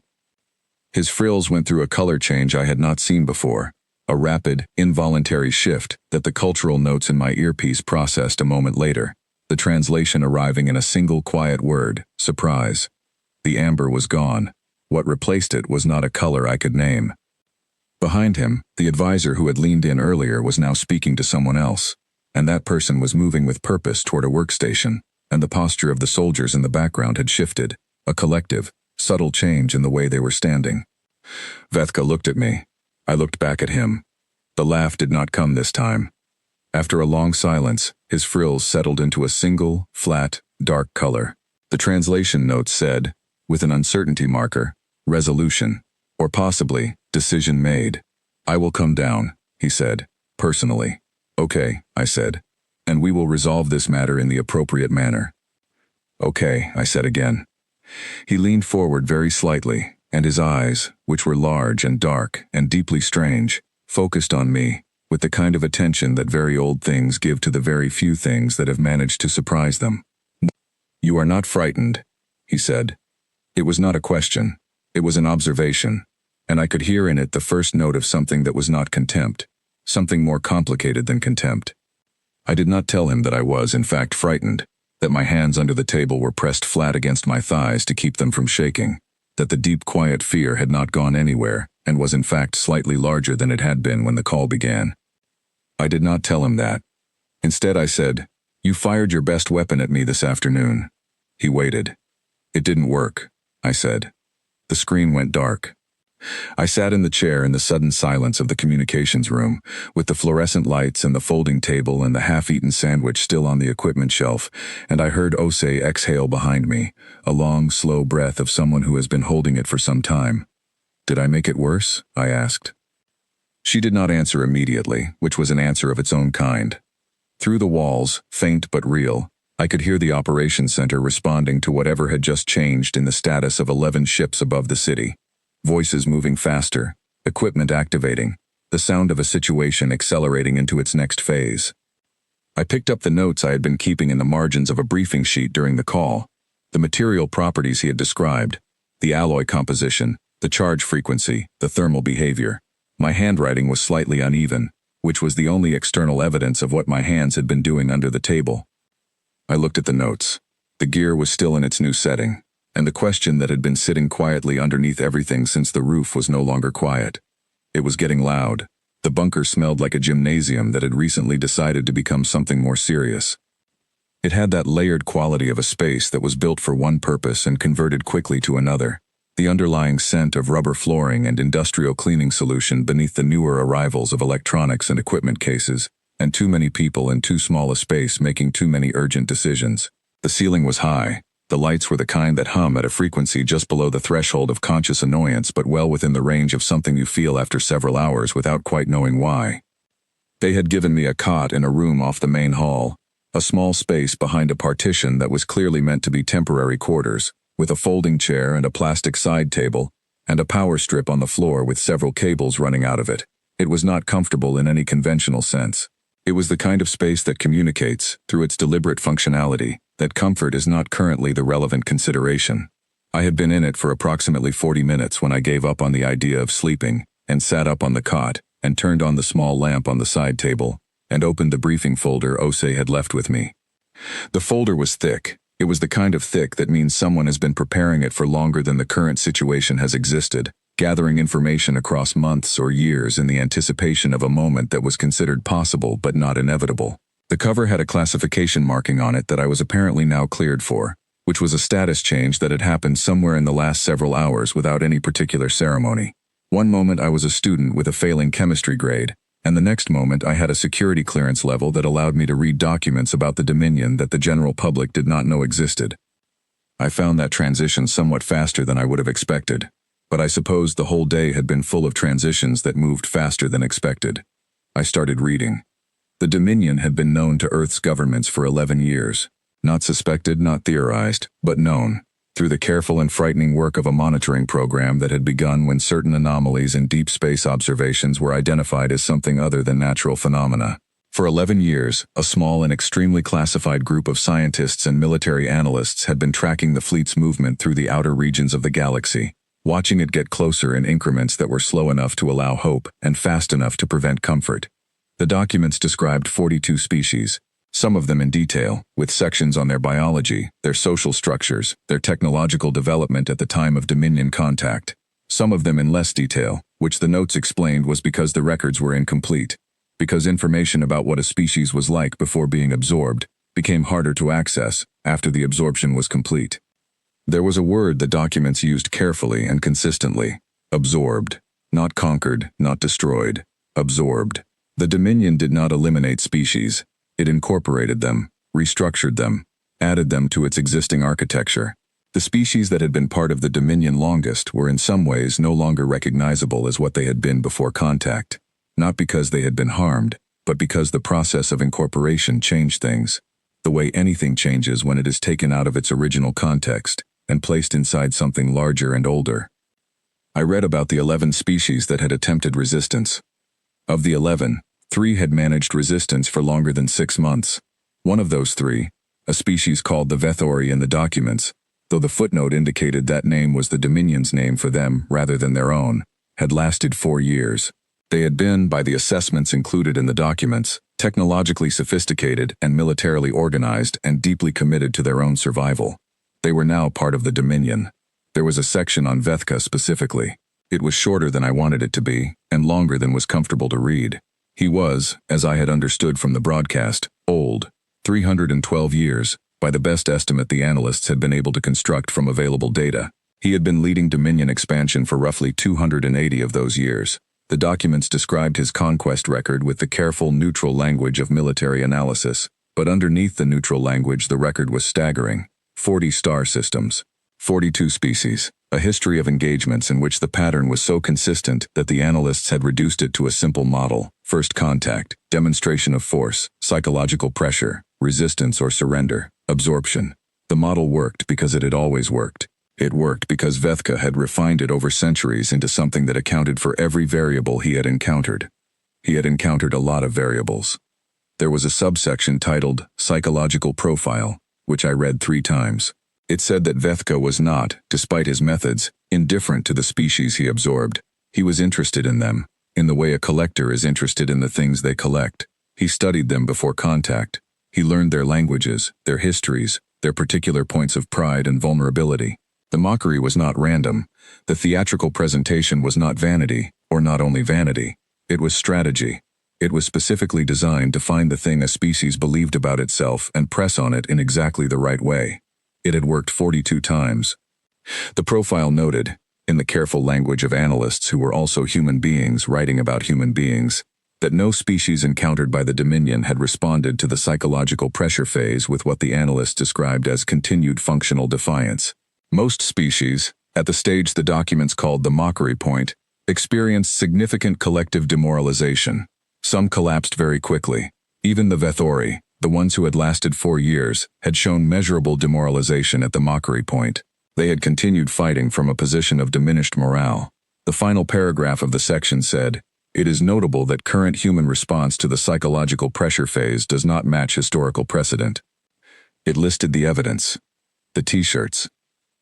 His frills went through a color change I had not seen before, a rapid, involuntary shift that the cultural notes in my earpiece processed a moment later, the translation arriving in a single quiet word, surprise. The amber was gone. What replaced it was not a color I could name. Behind him, the advisor who had leaned in earlier was now speaking to someone else, and that person was moving with purpose toward a workstation, and the posture of the soldiers in the background had shifted, a collective, subtle change in the way they were standing. Vethka looked at me. I looked back at him. The laugh did not come this time. After a long silence, his frills settled into a single, flat, dark color. The translation notes said, with an uncertainty marker, resolution, or possibly, decision made. "I will come down," he said, personally. "Okay," I said, "and we will resolve this matter in the appropriate manner." "Okay," I said again. He leaned forward very slightly, and his eyes, which were large and dark and deeply strange, focused on me, with the kind of attention that very old things give to the very few things that have managed to surprise them. "You are not frightened," he said. It was not a question. It was an observation, and I could hear in it the first note of something that was not contempt, something more complicated than contempt. I did not tell him that I was, in fact, frightened, that my hands under the table were pressed flat against my thighs to keep them from shaking, that the deep quiet fear had not gone anywhere and was in fact slightly larger than it had been when the call began. I did not tell him that. Instead I said, "You fired your best weapon at me this afternoon." He waited. "It didn't work," I said. The screen went dark. I sat in the chair in the sudden silence of the communications room, with the fluorescent lights and the folding table and the half-eaten sandwich still on the equipment shelf, and I heard Ose exhale behind me, a long, slow breath of someone who has been holding it for some time. "Did I make it worse?" I asked. She did not answer immediately, which was an answer of its own kind. Through the walls, faint but real, I could hear the operations center responding to whatever had just changed in the status of 11 ships above the city. Voices moving faster, equipment activating, the sound of a situation accelerating into its next phase. I picked up the notes I had been keeping in the margins of a briefing sheet during the call, the material properties he had described, the alloy composition, the charge frequency, the thermal behavior. My handwriting was slightly uneven, which was the only external evidence of what my hands had been doing under the table. I looked at the notes. The gear was still in its new setting, and the question that had been sitting quietly underneath everything since the roof was no longer quiet. It was getting loud. The bunker smelled like a gymnasium that had recently decided to become something more serious. It had that layered quality of a space that was built for one purpose and converted quickly to another. The underlying scent of rubber flooring and industrial cleaning solution beneath the newer arrivals of electronics and equipment cases, and too many people in too small a space making too many urgent decisions. The ceiling was high. The lights were the kind that hum at a frequency just below the threshold of conscious annoyance but well within the range of something you feel after several hours without quite knowing why. They had given me a cot in a room off the main hall, a small space behind a partition that was clearly meant to be temporary quarters, with a folding chair and a plastic side table, and a power strip on the floor with several cables running out of it. It was not comfortable in any conventional sense. It was the kind of space that communicates, through its deliberate functionality, that comfort is not currently the relevant consideration. I had been in it for approximately 40 minutes when I gave up on the idea of sleeping, and sat up on the cot, and turned on the small lamp on the side table, and opened the briefing folder Ose had left with me. The folder was thick. It was the kind of thick that means someone has been preparing it for longer than the current situation has existed, gathering information across months or years in the anticipation of a moment that was considered possible but not inevitable. The cover had a classification marking on it that I was apparently now cleared for, which was a status change that had happened somewhere in the last several hours without any particular ceremony. One moment I was a student with a failing chemistry grade, and the next moment I had a security clearance level that allowed me to read documents about the Dominion that the general public did not know existed. I found that transition somewhat faster than I would have expected, but I suppose the whole day had been full of transitions that moved faster than expected. I started reading. The Dominion had been known to Earth's governments for 11 years. Not suspected, not theorized, but known, through the careful and frightening work of a monitoring program that had begun when certain anomalies in deep space observations were identified as something other than natural phenomena. For 11 years, a small and extremely classified group of scientists and military analysts had been tracking the fleet's movement through the outer regions of the galaxy, watching it get closer in increments that were slow enough to allow hope and fast enough to prevent comfort. The documents described 42 species, some of them in detail, with sections on their biology, their social structures, their technological development at the time of Dominion contact. Some of them in less detail, which the notes explained was because the records were incomplete, because information about what a species was like before being absorbed became harder to access after the absorption was complete. There was a word the documents used carefully and consistently: absorbed. Not conquered, not destroyed. Absorbed. The Dominion did not eliminate species. It incorporated them, restructured them, added them to its existing architecture. The species that had been part of the Dominion longest were in some ways no longer recognizable as what they had been before contact, not because they had been harmed, but because the process of incorporation changed things, the way anything changes when it is taken out of its original context and placed inside something larger and older. I read about the 11 species that had attempted resistance. Of the 11, 3 had managed resistance for longer than 6 months. One of those 3, a species called the Vethori in the documents, though the footnote indicated that name was the Dominion's name for them rather than their own, had lasted 4 years. They had been, by the assessments included in the documents, technologically sophisticated and militarily organized and deeply committed to their own survival. They were now part of the Dominion. There was a section on Vethka specifically. It was shorter than I wanted it to be, and longer than was comfortable to read. He was, as I had understood from the broadcast, old, 312 years, by the best estimate the analysts had been able to construct from available data. He had been leading Dominion expansion for roughly 280 of those years. The documents described his conquest record with the careful, neutral language of military analysis. But underneath the neutral language, the record was staggering. 40 star systems. 42 species. A history of engagements in which the pattern was so consistent that the analysts had reduced it to a simple model: first contact, demonstration of force, psychological pressure, resistance or surrender, absorption. The model worked because it had always worked. It worked because Vethka had refined it over centuries into something that accounted for every variable he had encountered. He had encountered a lot of variables. There was a subsection titled Psychological Profile, which I read 3 times. It said that Vethka was not, despite his methods, indifferent to the species he absorbed. He was interested in them, in the way a collector is interested in the things they collect. He studied them before contact. He learned their languages, their histories, their particular points of pride and vulnerability. The mockery was not random. The theatrical presentation was not vanity, or not only vanity. It was strategy. It was specifically designed to find the thing a species believed about itself and press on it in exactly the right way. It had worked 42 times. The profile noted, in the careful language of analysts who were also human beings writing about human beings, that no species encountered by the Dominion had responded to the psychological pressure phase with what the analysts described as continued functional defiance. Most species, at the stage the documents called the mockery point, experienced significant collective demoralization. Some collapsed very quickly. Even the Vethori, the ones who had lasted 4 years, had shown measurable demoralization at the mockery point. They had continued fighting from a position of diminished morale. The final paragraph of the section said, "It is notable that current human response to the psychological pressure phase does not match historical precedent." It listed the evidence. The t-shirts.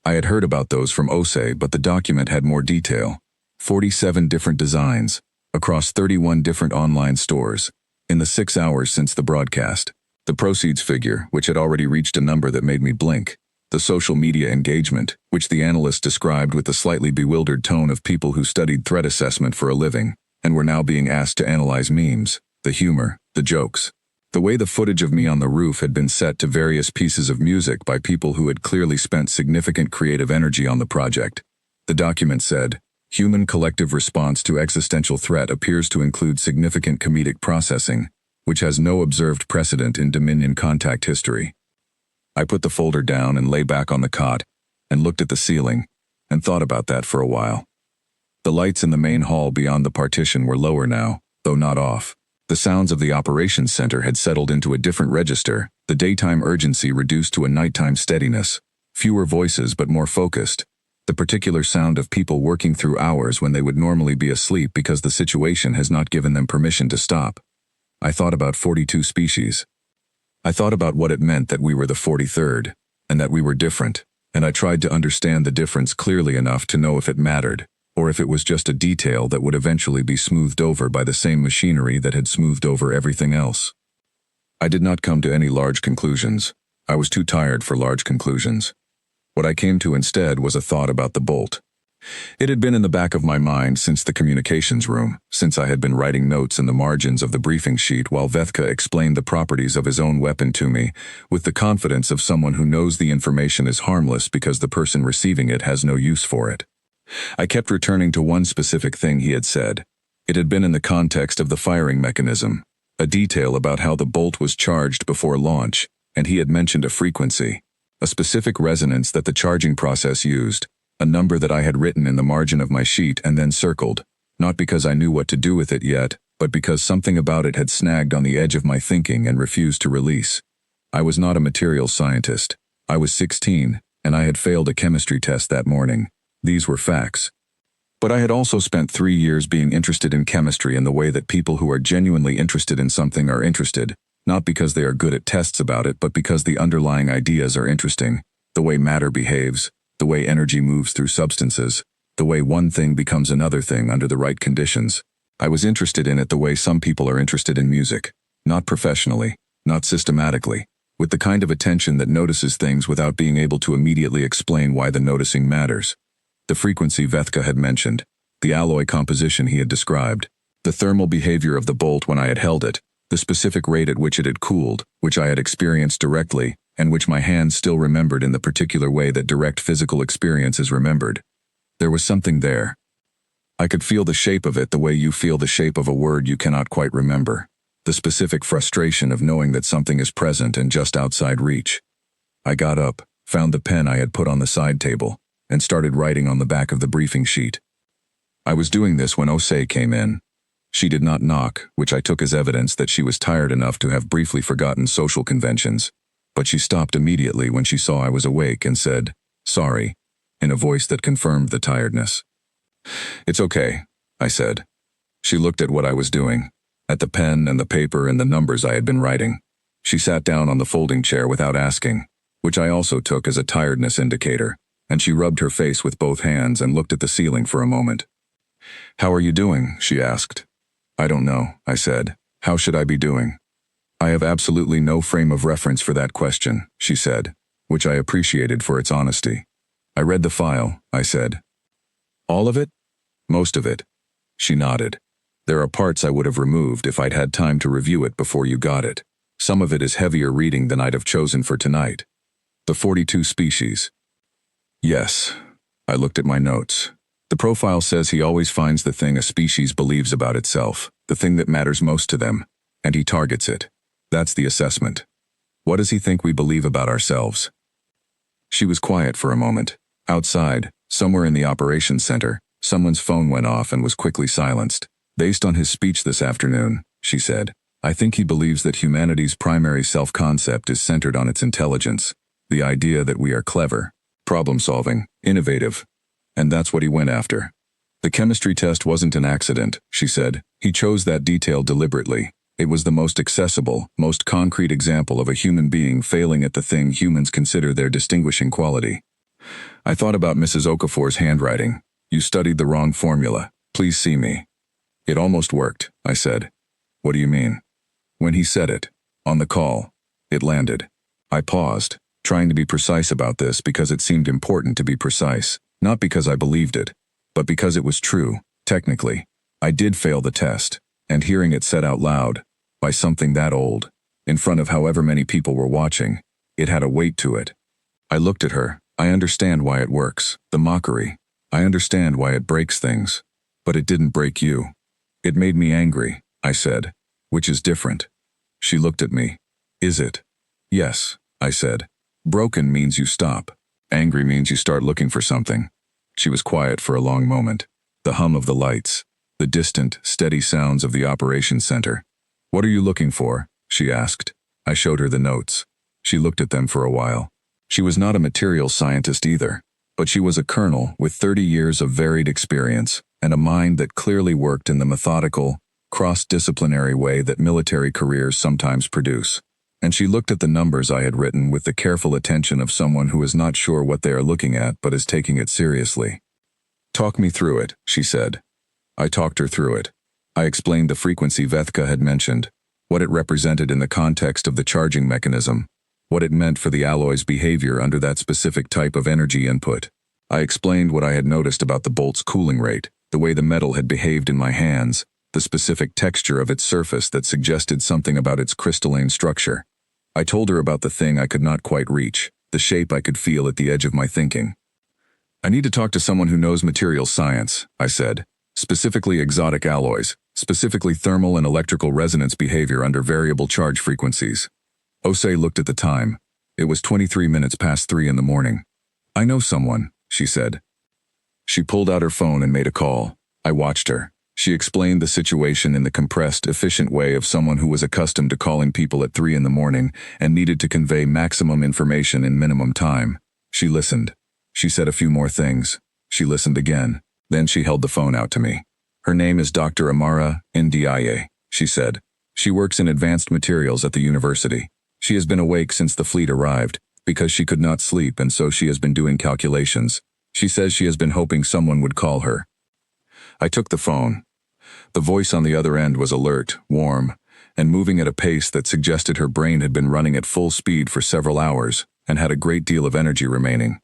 I had heard about those from Ose, but the document had more detail. 47 different designs, across 31 different online stores, in the 6 hours since the broadcast. The proceeds figure, which had already reached a number that made me blink. The social media engagement, which the analyst described with the slightly bewildered tone of people who studied threat assessment for a living, and were now being asked to analyze memes, the humor, the jokes. The way the footage of me on the roof had been set to various pieces of music by people who had clearly spent significant creative energy on the project. The document said, "Human collective response to existential threat appears to include significant comedic processing, which has no observed precedent in Dominion contact history." I put the folder down and lay back on the cot, and looked at the ceiling, and thought about that for a while. The lights in the main hall beyond the partition were lower now, though not off. The sounds of the operations center had settled into a different register, the daytime urgency reduced to a nighttime steadiness. Fewer voices but more focused. The particular sound of people working through hours when they would normally be asleep because the situation has not given them permission to stop. I thought about 42 species. I thought about what it meant that we were the 43rd, and that we were different, and I tried to understand the difference clearly enough to know if it mattered, or if it was just a detail that would eventually be smoothed over by the same machinery that had smoothed over everything else. I did not come to any large conclusions. I was too tired for large conclusions. What I came to instead was a thought about the bolt. It had been in the back of my mind since the communications room, since I had been writing notes in the margins of the briefing sheet while Vethka explained the properties of his own weapon to me, with the confidence of someone who knows the information is harmless because the person receiving it has no use for it. I kept returning to one specific thing he had said. It had been in the context of the firing mechanism, a detail about how the bolt was charged before launch, and he had mentioned a frequency, a specific resonance that the charging process used, a number that I had written in the margin of my sheet and then circled, not because I knew what to do with it yet, but because something about it had snagged on the edge of my thinking and refused to release. I was not a materials scientist. I was 16, and I had failed a chemistry test that morning. These were facts. But I had also spent 3 years being interested in chemistry in the way that people who are genuinely interested in something are interested, not because they are good at tests about it, but because the underlying ideas are interesting, the way matter behaves, the way energy moves through substances, the way one thing becomes another thing under the right conditions. I was interested in it the way some people are interested in music, not professionally, not systematically, with the kind of attention that notices things without being able to immediately explain why the noticing matters. The frequency Vethka had mentioned, the alloy composition he had described, the thermal behavior of the bolt when I had held it, the specific rate at which it had cooled, which I had experienced directly, and which my hands still remembered in the particular way that direct physical experience is remembered. There was something there. I could feel the shape of it the way you feel the shape of a word you cannot quite remember, the specific frustration of knowing that something is present and just outside reach. I got up, found the pen I had put on the side table, and started writing on the back of the briefing sheet. I was doing this when Osei came in. She did not knock, which I took as evidence that she was tired enough to have briefly forgotten social conventions, but she stopped immediately when she saw I was awake and said, "Sorry," in a voice that confirmed the tiredness. "It's okay," I said. She looked at what I was doing, at the pen and the paper and the numbers I had been writing. She sat down on the folding chair without asking, which I also took as a tiredness indicator, and she rubbed her face with both hands and looked at the ceiling for a moment. "How are you doing?" she asked. "I don't know," I said. "How should I be doing?" "I have absolutely no frame of reference for that question," she said, which I appreciated for its honesty. "I read the file," I said. "All of it?" "Most of it." She nodded. "There are parts I would have removed if I'd had time to review it before you got it. Some of it is heavier reading than I'd have chosen for tonight." "The 42 species." "Yes." I looked at my notes. "The profile says he always finds the thing a species believes about itself, the thing that matters most to them, and he targets it. That's the assessment. What does he think we believe about ourselves?" She was quiet for a moment. Outside, somewhere in the operations center, someone's phone went off and was quickly silenced. "Based on his speech this afternoon," she said, "I think he believes that humanity's primary self-concept is centered on its intelligence, the idea that we are clever, problem-solving, innovative. And that's what he went after. The chemistry test wasn't an accident," she said. "He chose that detail deliberately. It was the most accessible, most concrete example of a human being failing at the thing humans consider their distinguishing quality." I thought about Mrs. Okafor's handwriting. "You studied the wrong formula. Please see me." "It almost worked," I said. "What do you mean?" "When he said it, on the call, it landed." I paused, trying to be precise about this because it seemed important to be precise, not because I believed it, but because it was true, technically. I did fail the test, and hearing it said out loud, by something that old, in front of however many people were watching, it had a weight to it. I looked at her. "I understand why it works, the mockery. I understand why it breaks things. But it didn't break you. It made me angry," I said, "which is different." She looked at me. "Is it?" "Yes," I said. "Broken means you stop. Angry means you start looking for something." She was quiet for a long moment. The hum of the lights, the distant, steady sounds of the operations center. "What are you looking for?" she asked. I showed her the notes. She looked at them for a while. She was not a materials scientist either, but she was a colonel with 30 years of varied experience and a mind that clearly worked in the methodical, cross-disciplinary way that military careers sometimes produce. And she looked at the numbers I had written with the careful attention of someone who is not sure what they are looking at but is taking it seriously. "Talk me through it," she said. I talked her through it. I explained the frequency Vethka had mentioned, what it represented in the context of the charging mechanism, what it meant for the alloy's behavior under that specific type of energy input. I explained what I had noticed about the bolt's cooling rate, the way the metal had behaved in my hands, the specific texture of its surface that suggested something about its crystalline structure. I told her about the thing I could not quite reach, the shape I could feel at the edge of my thinking. "I need to talk to someone who knows materials science," I said, "specifically exotic alloys, specifically thermal and electrical resonance behavior under variable charge frequencies." Osei looked at the time. It was 23 minutes past 3 in the morning. "I know someone," she said. She pulled out her phone and made a call. I watched her. She explained the situation in the compressed, efficient way of someone who was accustomed to calling people at 3 in the morning and needed to convey maximum information in minimum time. She listened. She said a few more things. She listened again. Then she held the phone out to me. "Her name is Dr. Amara Ndiaye," she said. "She works in advanced materials at the university. She has been awake since the fleet arrived, because she could not sleep and so she has been doing calculations. She says she has been hoping someone would call her." I took the phone. The voice on the other end was alert, warm, and moving at a pace that suggested her brain had been running at full speed for several hours and had a great deal of energy remaining.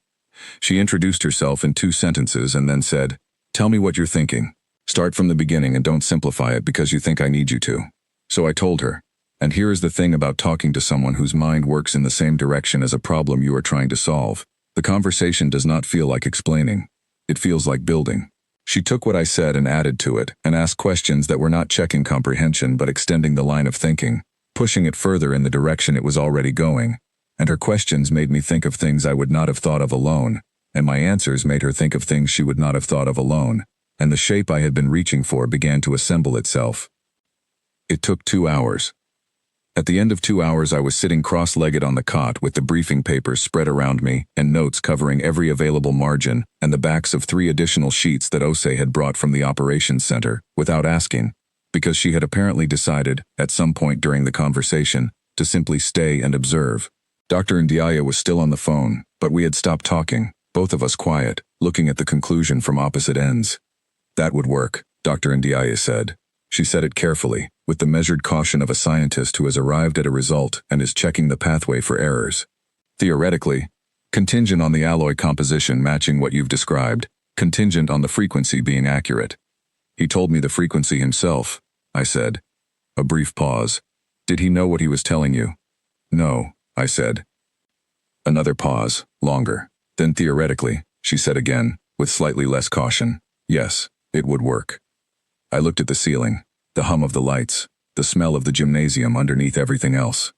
She introduced herself in 2 sentences and then said, "Tell me what you're thinking. Start from the beginning and don't simplify it because you think I need you to." So I told her. And here is the thing about talking to someone whose mind works in the same direction as a problem you are trying to solve. The conversation does not feel like explaining. It feels like building. She took what I said and added to it, and asked questions that were not checking comprehension but extending the line of thinking, pushing it further in the direction it was already going. And her questions made me think of things I would not have thought of alone, and my answers made her think of things she would not have thought of alone, and the shape I had been reaching for began to assemble itself. It took 2 hours. At the end of 2 hours I was sitting cross-legged on the cot with the briefing papers spread around me and notes covering every available margin and the backs of 3 additional sheets that Ose had brought from the operations center, without asking, because she had apparently decided, at some point during the conversation, to simply stay and observe. Dr. Ndiaye was still on the phone, but we had stopped talking, both of us quiet, looking at the conclusion from opposite ends. That would work, Dr. Ndiaye said. She said it carefully, with the measured caution of a scientist who has arrived at a result and is checking the pathway for errors. Theoretically, contingent on the alloy composition matching what you've described, contingent on the frequency being accurate. He told me the frequency himself, I said. A brief pause. Did he know what he was telling you? No, I said. Another pause, longer. Then theoretically, she said again, with slightly less caution. Yes, it would work. I looked at the ceiling, the hum of the lights, the smell of the gymnasium underneath everything else.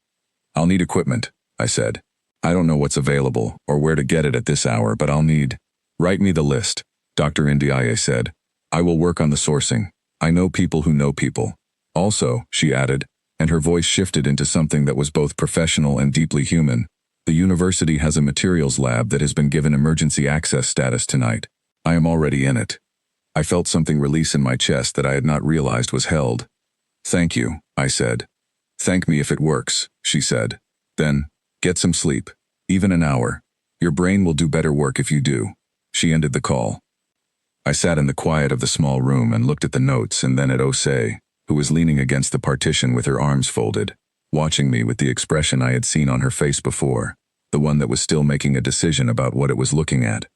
I'll need equipment, I said. I don't know what's available or where to get it at this hour, but I'll need. Write me the list, Dr. Ndiaye said. I will work on the sourcing. I know people who know people. Also, she added, and her voice shifted into something that was both professional and deeply human. The university has a materials lab that has been given emergency access status tonight. I am already in it. I felt something release in my chest that I had not realized was held. Thank you, I said. Thank me if it works, she said. Then, get some sleep. Even an hour. Your brain will do better work if you do. She ended the call. I sat in the quiet of the small room and looked at the notes and then at Ose, who was leaning against the partition with her arms folded, watching me with the expression I had seen on her face before, the one that was still making a decision about what it was looking at.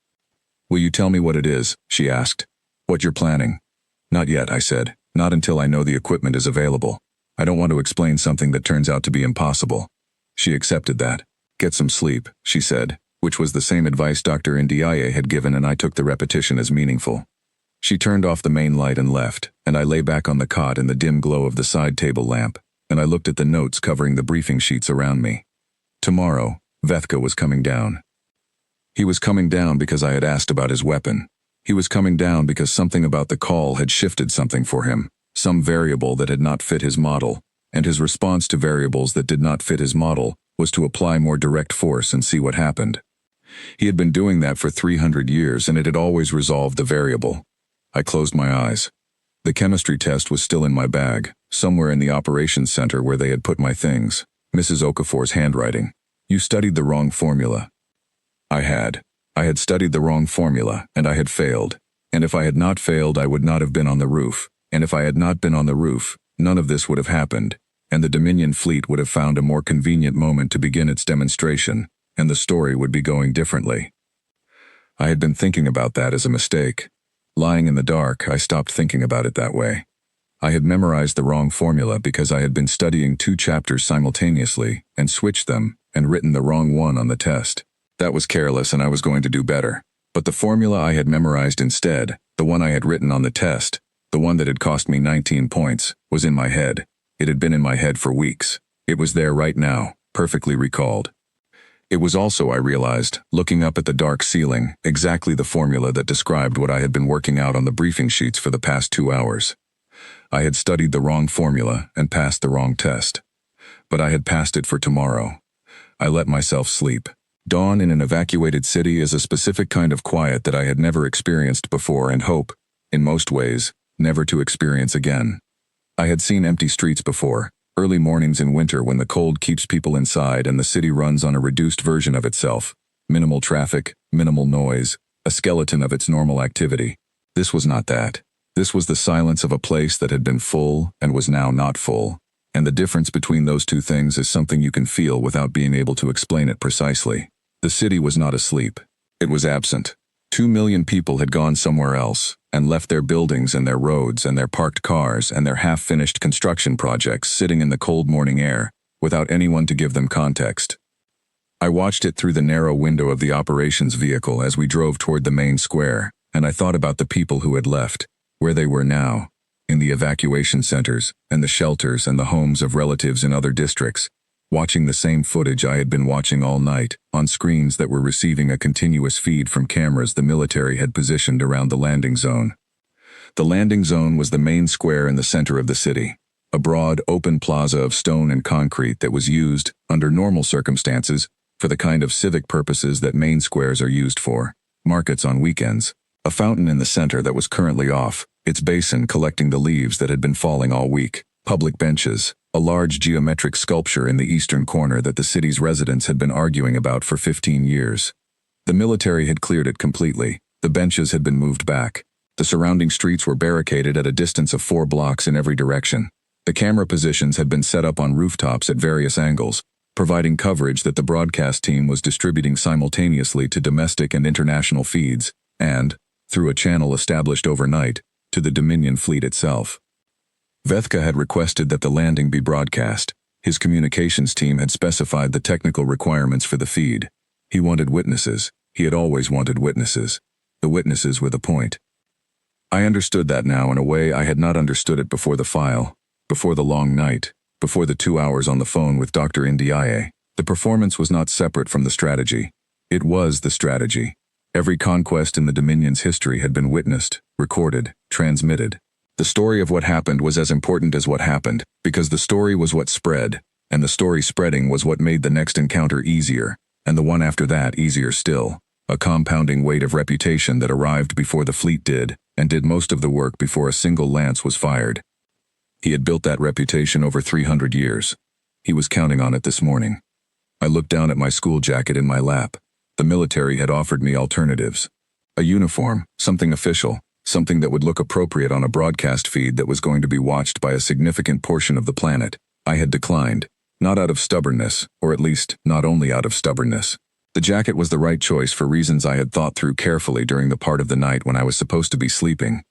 Will you tell me what it is? She asked. What you're planning? Not yet, I said. Not until I know the equipment is available. I don't want to explain something that turns out to be impossible. She accepted that. Get some sleep, she said, which was the same advice Dr. Ndiaye had given, and I took the repetition as meaningful. She turned off the main light and left, and I lay back on the cot in the dim glow of the side table lamp, and I looked at the notes covering the briefing sheets around me. Tomorrow, Vethka was coming down. He was coming down because I had asked about his weapon. He was coming down because something about the call had shifted something for him, some variable that had not fit his model, and his response to variables that did not fit his model was to apply more direct force and see what happened. He had been doing that for 300 years, and it had always resolved the variable. I closed my eyes. The chemistry test was still in my bag, somewhere in the operations center where they had put my things. Mrs. Okafor's handwriting. You studied the wrong formula. I had studied the wrong formula, and I had failed. And if I had not failed, I would not have been on the roof. And if I had not been on the roof, none of this would have happened. And the Dominion fleet would have found a more convenient moment to begin its demonstration, and the story would be going differently. I had been thinking about that as a mistake. Lying in the dark, I stopped thinking about it that way. I had memorized the wrong formula because I had been studying 2 chapters simultaneously and switched them and written the wrong one on the test. That was careless, and I was going to do better. But the formula I had memorized instead, the one I had written on the test, the one that had cost me 19 points, was in my head. It had been in my head for weeks. It was there right now, perfectly recalled. It was also, I realized, looking up at the dark ceiling, exactly the formula that described what I had been working out on the briefing sheets for the past 2 hours. I had studied the wrong formula and passed the wrong test. But I had passed it for tomorrow. I let myself sleep. Dawn in an evacuated city is a specific kind of quiet that I had never experienced before and hope, in most ways, never to experience again. I had seen empty streets before, early mornings in winter when the cold keeps people inside and the city runs on a reduced version of itself. Minimal traffic, minimal noise, a skeleton of its normal activity. This was not that. This was the silence of a place that had been full and was now not full. And the difference between those two things is something you can feel without being able to explain it precisely. The city was not asleep. It was absent. 2 million people had gone somewhere else, and left their buildings and their roads and their parked cars and their half-finished construction projects sitting in the cold morning air, without anyone to give them context. I watched it through the narrow window of the operations vehicle as we drove toward the main square, and I thought about the people who had left, where they were now, in the evacuation centers, and the shelters and the homes of relatives in other districts, watching the same footage I had been watching all night, on screens that were receiving a continuous feed from cameras the military had positioned around the landing zone. The landing zone was the main square in the center of the city, a broad, open plaza of stone and concrete that was used, under normal circumstances, for the kind of civic purposes that main squares are used for, markets on weekends. A fountain in the center that was currently off, its basin collecting the leaves that had been falling all week, public benches, a large geometric sculpture in the eastern corner that the city's residents had been arguing about for 15 years. The military had cleared it completely. The benches had been moved back. The surrounding streets were barricaded at a distance of 4 blocks in every direction. The camera positions had been set up on rooftops at various angles, providing coverage that the broadcast team was distributing simultaneously to domestic and international feeds, and, through a channel established overnight, to the Dominion fleet itself. Vethka had requested that the landing be broadcast. His communications team had specified the technical requirements for the feed. He wanted witnesses. He had always wanted witnesses. The witnesses were the point. I understood that now in a way I had not understood it before the file, before the long night, before the 2 hours on the phone with Dr. Ndiaye. The performance was not separate from the strategy. It was the strategy. Every conquest in the Dominion's history had been witnessed, recorded, transmitted. The story of what happened was as important as what happened, because the story was what spread, and the story spreading was what made the next encounter easier, and the one after that easier still, a compounding weight of reputation that arrived before the fleet did, and did most of the work before a single lance was fired. He had built that reputation over 300 years. He was counting on it this morning. I looked down at my school jacket in my lap. The military had offered me alternatives. A uniform, something official, something that would look appropriate on a broadcast feed that was going to be watched by a significant portion of the planet. I had declined, not out of stubbornness, or at least not only out of stubbornness. The jacket was the right choice for reasons I had thought through carefully during the part of the night when I was supposed to be sleeping.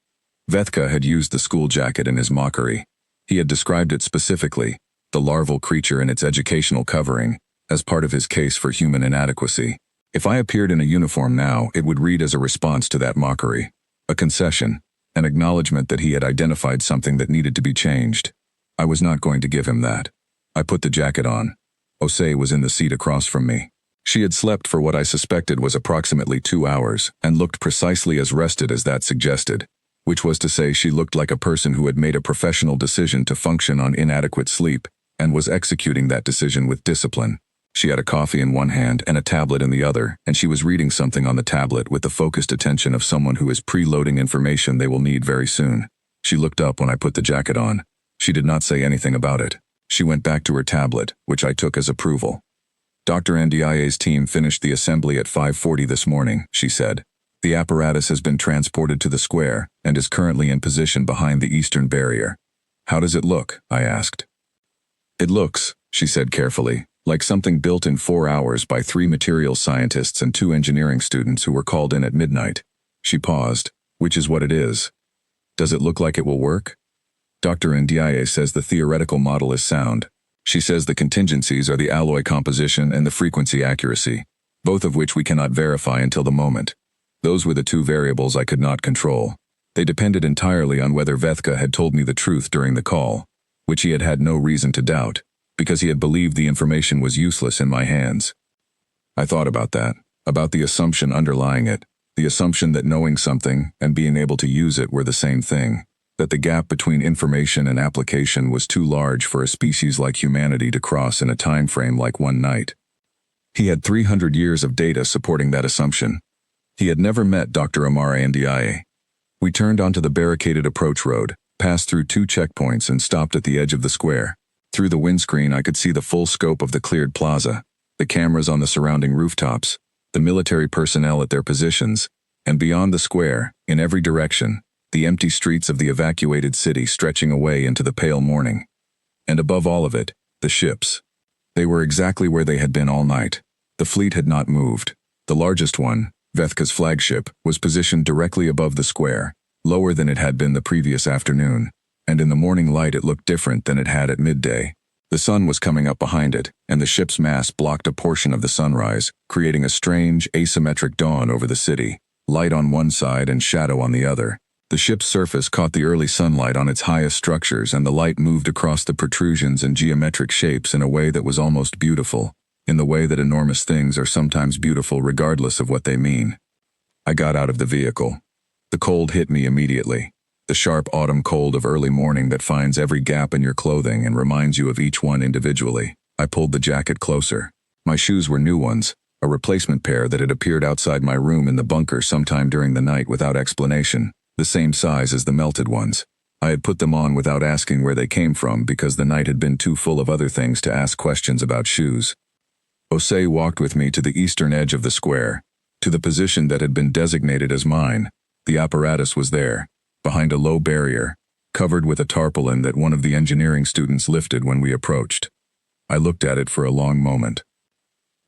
Vethka had used the school jacket in his mockery. He had described it specifically, the larval creature in its educational covering, as part of his case for human inadequacy. If I appeared in a uniform now, it would read as a response to that mockery. A concession, an acknowledgement that he had identified something that needed to be changed. I was not going to give him that. I put the jacket on. Osei was in the seat across from me. She had slept for what I suspected was approximately 2 hours, and looked precisely as rested as that suggested, which was to say she looked like a person who had made a professional decision to function on inadequate sleep, and was executing that decision with discipline. She had a coffee in one hand and a tablet in the other, and she was reading something on the tablet with the focused attention of someone who is preloading information they will need very soon. She looked up when I put the jacket on. She did not say anything about it. She went back to her tablet, which I took as approval. Dr. Ndiaye's team finished the assembly at 5:40 this morning, she said. The apparatus has been transported to the square, and is currently in position behind the eastern barrier. How does it look? I asked. It looks, she said carefully, like something built in 4 hours by 3 materials scientists and 2 engineering students who were called in at midnight. She paused, which is what it is. Does it look like it will work? Dr. Ndiaye says the theoretical model is sound. She says the contingencies are the alloy composition and the frequency accuracy, both of which we cannot verify until the moment. Those were the 2 variables I could not control. They depended entirely on whether Vethka had told me the truth during the call, which he had had no reason to doubt, because he had believed the information was useless in my hands. I thought about that, about the assumption underlying it, the assumption that knowing something and being able to use it were the same thing, that the gap between information and application was too large for a species like humanity to cross in a time frame like one night. He had 300 years of data supporting that assumption. He had never met Dr. Amara Ndiaye. We turned onto the barricaded approach road, passed through 2 checkpoints and stopped at the edge of the square. Through the windscreen I could see the full scope of the cleared plaza, the cameras on the surrounding rooftops, the military personnel at their positions, and beyond the square, in every direction, the empty streets of the evacuated city stretching away into the pale morning. And above all of it, the ships. They were exactly where they had been all night. The fleet had not moved. The largest one, Vethka's flagship, was positioned directly above the square, lower than it had been the previous afternoon, and in the morning light it looked different than it had at midday. The sun was coming up behind it, and the ship's mast blocked a portion of the sunrise, creating a strange, asymmetric dawn over the city, light on one side and shadow on the other. The ship's surface caught the early sunlight on its highest structures, and the light moved across the protrusions and geometric shapes in a way that was almost beautiful, in the way that enormous things are sometimes beautiful regardless of what they mean. I got out of the vehicle. The cold hit me immediately. The sharp autumn cold of early morning that finds every gap in your clothing and reminds you of each one individually. I pulled the jacket closer. My shoes were new ones, a replacement pair that had appeared outside my room in the bunker sometime during the night without explanation, the same size as the melted ones. I had put them on without asking where they came from because the night had been too full of other things to ask questions about shoes. Osei walked with me to the eastern edge of the square, to the position that had been designated as mine. The apparatus was there, behind a low barrier, covered with a tarpaulin that one of the engineering students lifted when we approached. I looked at it for a long moment.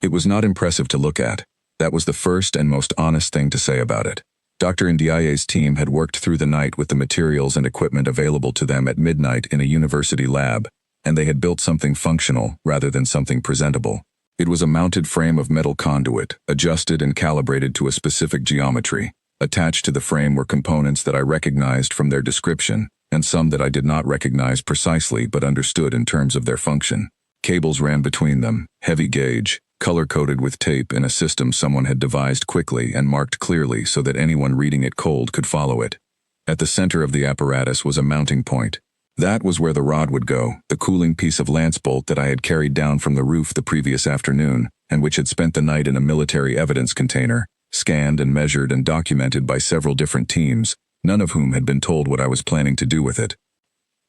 It was not impressive to look at. That was the first and most honest thing to say about it. Dr. Ndiaye's team had worked through the night with the materials and equipment available to them at midnight in a university lab, and they had built something functional rather than something presentable. It was a mounted frame of metal conduit, adjusted and calibrated to a specific geometry. Attached to the frame were components that I recognized from their description, and some that I did not recognize precisely but understood in terms of their function. Cables ran between them, heavy gauge, color-coded with tape in a system someone had devised quickly and marked clearly so that anyone reading it cold could follow it. At the center of the apparatus was a mounting point. That was where the rod would go, the cooling piece of lance bolt that I had carried down from the roof the previous afternoon, and which had spent the night in a military evidence container, scanned and measured and documented by several different teams, none of whom had been told what I was planning to do with it.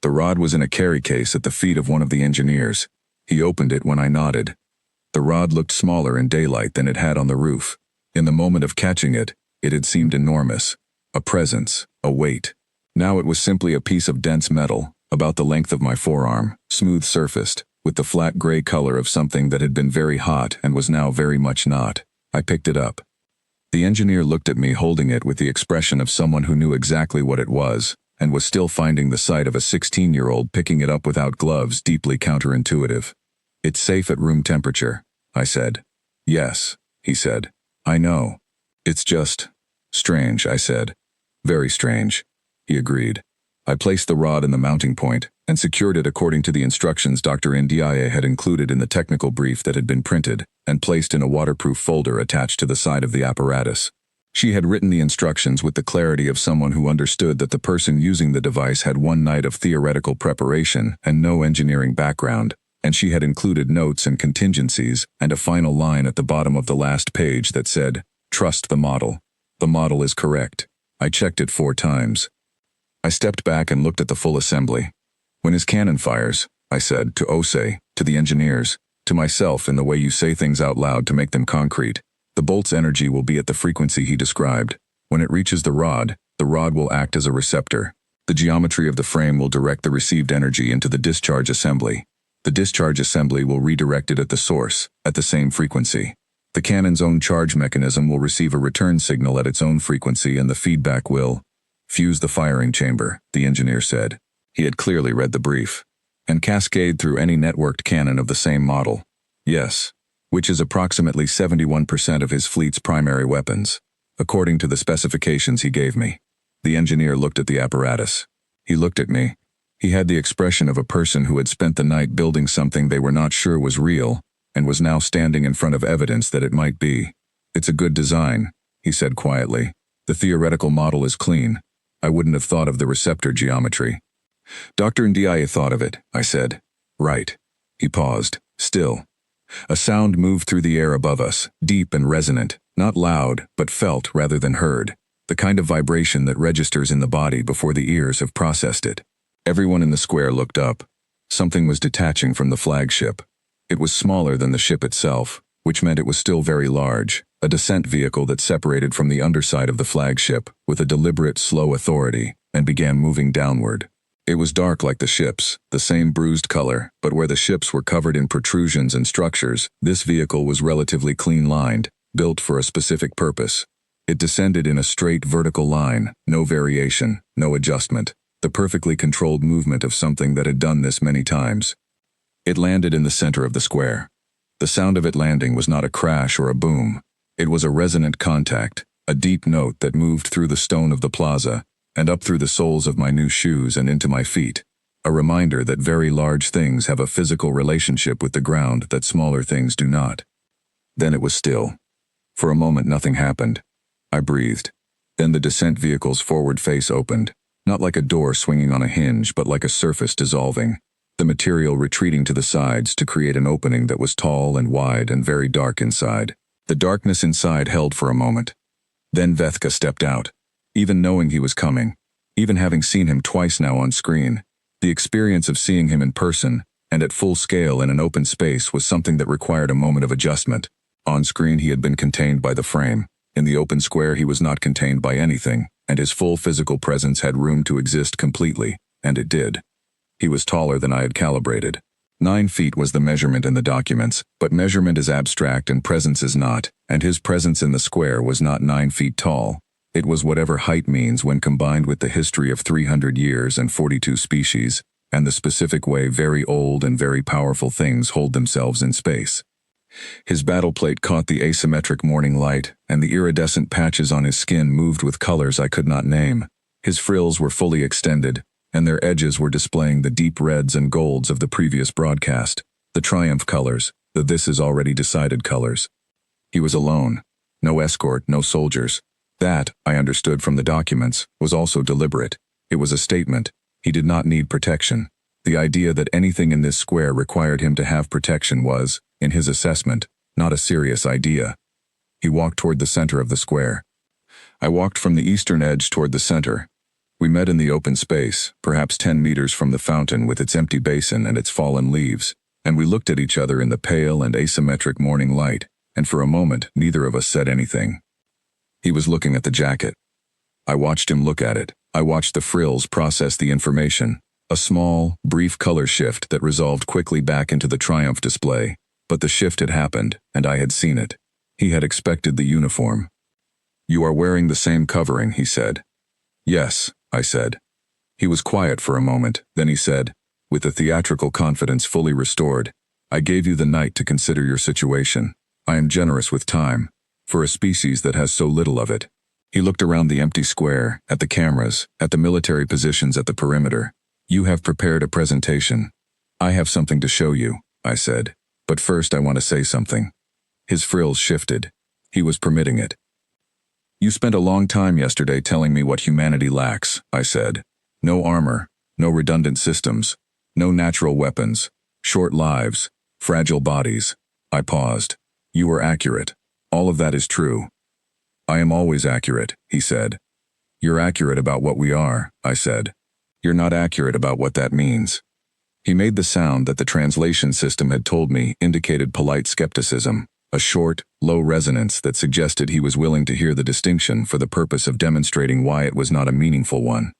The rod was in a carry case at the feet of one of the engineers. He opened it when I nodded. The rod looked smaller in daylight than it had on the roof. In the moment of catching it, it had seemed enormous. A presence, a weight. Now it was simply a piece of dense metal, about the length of my forearm, smooth-surfaced, with the flat gray color of something that had been very hot and was now very much not. I picked it up. The engineer looked at me holding it with the expression of someone who knew exactly what it was, and was still finding the sight of a 16-year-old picking it up without gloves deeply counterintuitive. "It's safe at room temperature," I said. "Yes," he said. "I know. It's just strange," I said. "Very strange," he agreed. I placed the rod in the mounting point and secured it according to the instructions Dr. Ndiaye had included in the technical brief that had been printed and placed in a waterproof folder attached to the side of the apparatus. She had written the instructions with the clarity of someone who understood that the person using the device had one night of theoretical preparation and no engineering background, and she had included notes and contingencies and a final line at the bottom of the last page that said, "Trust the model. The model is correct." I checked it 4 times. I stepped back and looked at the full assembly. "When his cannon fires," I said, to Osei, to the engineers, to myself in the way you say things out loud to make them concrete, "the bolt's energy will be at the frequency he described. When it reaches the rod will act as a receptor. The geometry of the frame will direct the received energy into the discharge assembly. The discharge assembly will redirect it at the source, at the same frequency. The cannon's own charge mechanism will receive a return signal at its own frequency, and the feedback will fuse the firing chamber," the engineer said. He had clearly read the brief. "And cascade through any networked cannon of the same model." "Yes, which is approximately 71% of his fleet's primary weapons, according to the specifications he gave me." The engineer looked at the apparatus. He looked at me. He had the expression of a person who had spent the night building something they were not sure was real, and was now standing in front of evidence that it might be. "It's a good design," he said quietly. "The theoretical model is clean. I wouldn't have thought of the receptor geometry." "Dr. Ndiaye thought of it," I said. "Right." He paused. "Still." A sound moved through the air above us, deep and resonant, not loud, but felt rather than heard, the kind of vibration that registers in the body before the ears have processed it. Everyone in the square looked up. Something was detaching from the flagship. It was smaller than the ship itself, which meant it was still very large, a descent vehicle that separated from the underside of the flagship with a deliberate, slow authority, and began moving downward. It was dark like the ships, the same bruised color, but where the ships were covered in protrusions and structures, this vehicle was relatively clean-lined, built for a specific purpose. It descended in a straight vertical line, no variation, no adjustment, the perfectly controlled movement of something that had done this many times. It landed in the center of the square. The sound of it landing was not a crash or a boom. It was a resonant contact, a deep note that moved through the stone of the plaza, and up through the soles of my new shoes and into my feet. A reminder that very large things have a physical relationship with the ground that smaller things do not. Then it was still. For a moment nothing happened. I breathed. Then the descent vehicle's forward face opened, not like a door swinging on a hinge but like a surface dissolving, the material retreating to the sides to create an opening that was tall and wide and very dark inside. The darkness inside held for a moment. Then Vethka stepped out. Even knowing he was coming, even having seen him twice now on screen, the experience of seeing him in person and at full scale in an open space was something that required a moment of adjustment. On screen he had been contained by the frame. In the open square he was not contained by anything, and his full physical presence had room to exist completely, and it did. He was taller than I had calibrated. 9 feet was the measurement in the documents, but measurement is abstract and presence is not, and his presence in the square was not 9 feet tall. It was whatever height means when combined with the history of 300 years and 42 species, and the specific way very old and very powerful things hold themselves in space. His battle plate caught the asymmetric morning light, and the iridescent patches on his skin moved with colors I could not name. His frills were fully extended, and their edges were displaying the deep reds and golds of the previous broadcast, the triumph colors, the this is already decided colors. He was alone. No escort, no soldiers. That, I understood from the documents, was also deliberate. It was a statement. He did not need protection. The idea that anything in this square required him to have protection was, in his assessment, not a serious idea. He walked toward the center of the square. I walked from the eastern edge toward the center. We met in the open space, perhaps 10 meters from the fountain with its empty basin and its fallen leaves, and we looked at each other in the pale and asymmetric morning light, and for a moment neither of us said anything. He was looking at the jacket. I watched him look at it. I watched the frills process the information, a small, brief color shift that resolved quickly back into the triumph display, but the shift had happened, and I had seen it. He had expected the uniform. "You are wearing the same covering," he said. "Yes," I said. He was quiet for a moment, then he said, with the theatrical confidence fully restored, "I gave you the night to consider your situation. I am generous with time, for a species that has so little of it." He looked around the empty square, at the cameras, at the military positions at the perimeter. "You have prepared a presentation. I have something to show you," I said. "But first I want to say something." His frills shifted. He was permitting it. "You spent a long time yesterday telling me what humanity lacks," I said. "No armor, no redundant systems, no natural weapons, short lives, fragile bodies." I paused. "You were accurate. All of that is true." "I am always accurate," he said. "You're accurate about what we are," I said. "You're not accurate about what that means." He made the sound that the translation system had told me indicated polite skepticism, a short, low resonance that suggested he was willing to hear the distinction for the purpose of demonstrating why it was not a meaningful one.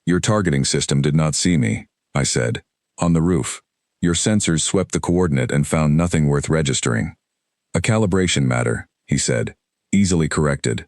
"Your targeting system did not see me," I said. "On the roof. Your sensors swept the coordinate and found nothing worth registering." "A calibration matter," he said. "Easily corrected.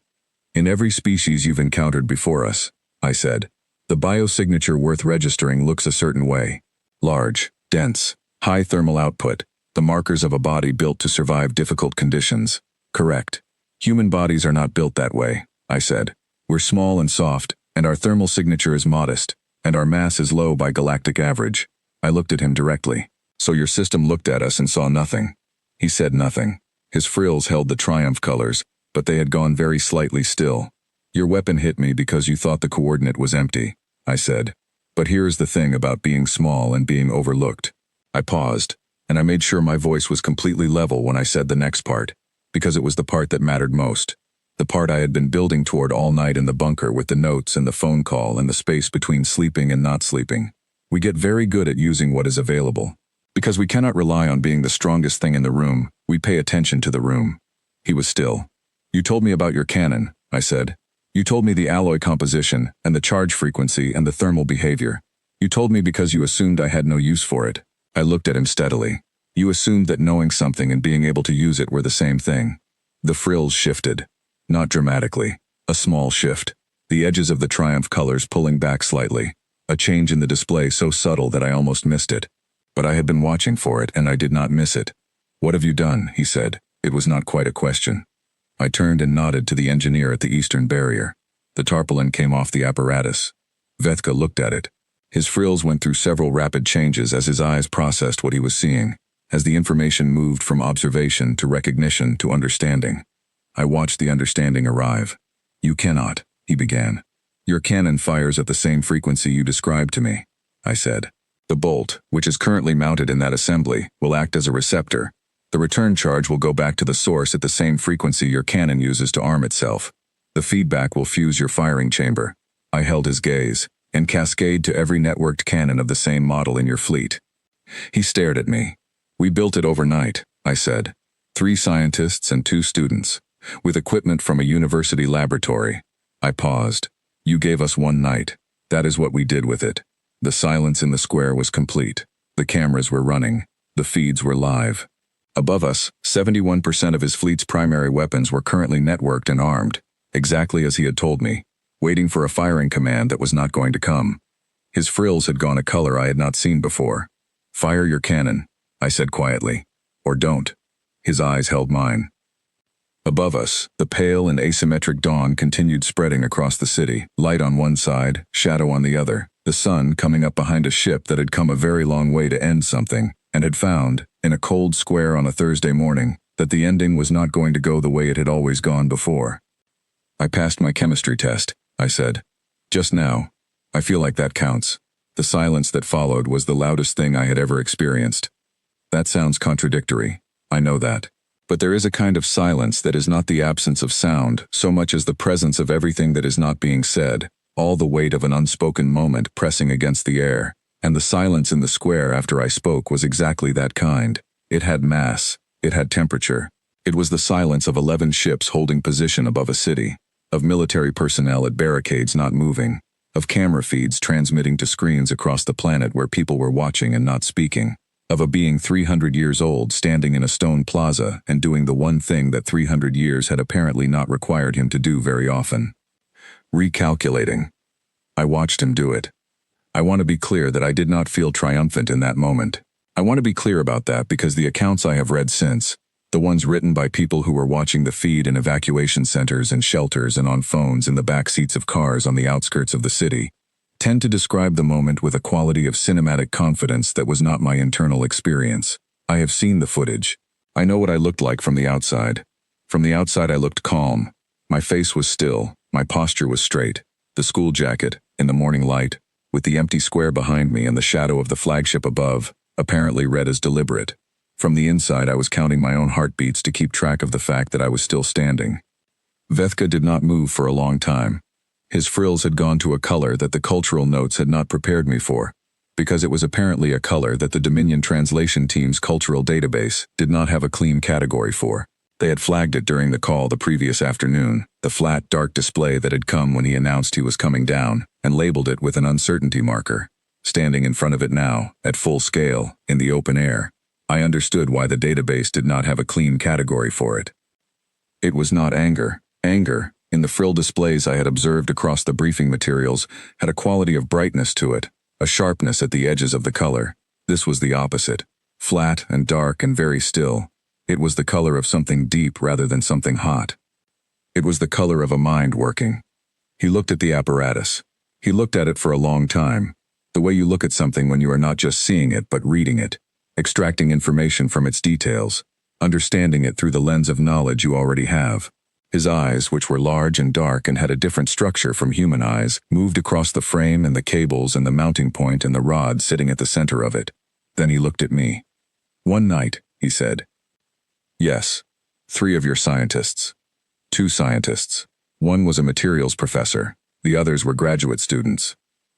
In every species you've encountered before us," I said, "the biosignature worth registering looks a certain way. Large, dense, high thermal output, the markers of a body built to survive difficult conditions. Correct. Human bodies are not built that way," I said. "We're small and soft, and our thermal signature is modest, and our mass is low by galactic average." I looked at him directly. "So your system looked at us and saw nothing?" He said nothing. His frills held the triumph colors, but they had gone very slightly still. "Your weapon hit me because you thought the coordinate was empty," I said. "But here is the thing about being small and being overlooked." I paused, and I made sure my voice was completely level when I said the next part, because it was the part that mattered most. The part I had been building toward all night in the bunker with the notes and the phone call and the space between sleeping and not sleeping. We get very good at using what is available. Because we cannot rely on being the strongest thing in the room, we pay attention to the room. He was still. "You told me about your cannon," I said. "You told me the alloy composition and the charge frequency and the thermal behavior. You told me because you assumed I had no use for it." I looked at him steadily. "You assumed that knowing something and being able to use it were the same thing." The frills shifted. Not dramatically. A small shift. The edges of the triumph colors pulling back slightly. A change in the display so subtle that I almost missed it. But I had been watching for it, and I did not miss it. "What have you done?" he said. It was not quite a question. I turned and nodded to the engineer at the eastern barrier. The tarpaulin came off the apparatus. Vethka looked at it. His frills went through several rapid changes as his eyes processed what he was seeing, as the information moved from observation to recognition to understanding. I watched the understanding arrive. "You cannot," he began. "Your cannon fires at the same frequency you described to me," I said. "The bolt, which is currently mounted in that assembly, will act as a receptor. The return charge will go back to the source at the same frequency your cannon uses to arm itself. The feedback will fuse your firing chamber." I held his gaze. "And cascade to every networked cannon of the same model in your fleet." He stared at me. "We built it overnight," I said. 3 scientists and 2 students, with equipment from a university laboratory. I paused. "You gave us 1 night. That is what we did with it." The silence in the square was complete. The cameras were running. The feeds were live. Above us, 71% of his fleet's primary weapons were currently networked and armed, exactly as he had told me, waiting for a firing command that was not going to come. His frills had gone a color I had not seen before. "Fire your cannon," I said quietly. "Or don't." His eyes held mine. Above us, the pale and asymmetric dawn continued spreading across the city, light on one side, shadow on the other, the sun coming up behind a ship that had come a very long way to end something, and had found, in a cold square on a Thursday morning, that the ending was not going to go the way it had always gone before. "I passed my chemistry test," I said. "Just now. I feel like that counts." The silence that followed was the loudest thing I had ever experienced. That sounds contradictory. I know that. But there is a kind of silence that is not the absence of sound so much as the presence of everything that is not being said, all the weight of an unspoken moment pressing against the air. And the silence in the square after I spoke was exactly that kind. It had mass. It had temperature. It was the silence of 11 ships holding position above a city, of military personnel at barricades not moving, of camera feeds transmitting to screens across the planet where people were watching and not speaking, of a being 300 years old standing in a stone plaza and doing the one thing that 300 years had apparently not required him to do very often. Recalculating. I watched him do it. I want to be clear that I did not feel triumphant in that moment. I want to be clear about that because the accounts I have read since, the ones written by people who were watching the feed in evacuation centers and shelters and on phones in the back seats of cars on the outskirts of the city, tend to describe the moment with a quality of cinematic confidence that was not my internal experience. I have seen the footage. I know what I looked like from the outside. From the outside I looked calm. My face was still, my posture was straight. The school jacket, in the morning light, with the empty square behind me and the shadow of the flagship above, apparently read as deliberate. From the inside I was counting my own heartbeats to keep track of the fact that I was still standing. Vethka did not move for a long time. His frills had gone to a color that the cultural notes had not prepared me for, because it was apparently a color that the Dominion translation team's cultural database did not have a clean category for. They had flagged it during the call the previous afternoon, the flat, dark display that had come when he announced he was coming down, and labeled it with an uncertainty marker. Standing in front of it now, at full scale, in the open air, I understood why the database did not have a clean category for it. It was not anger. Anger, in the frill displays I had observed across the briefing materials, had a quality of brightness to it, a sharpness at the edges of the color. This was the opposite. Flat and dark and very still. It was the color of something deep rather than something hot. It was the color of a mind working. He looked at the apparatus. He looked at it for a long time. The way you look at something when you are not just seeing it but reading it, extracting information from its details, understanding it through the lens of knowledge you already have. His eyes, which were large and dark and had a different structure from human eyes, moved across the frame and the cables and the mounting point and the rod sitting at the center of it. Then he looked at me. "One night," he said. "Yes. 3 of your scientists. 2 scientists. One was a materials professor. The others were graduate students."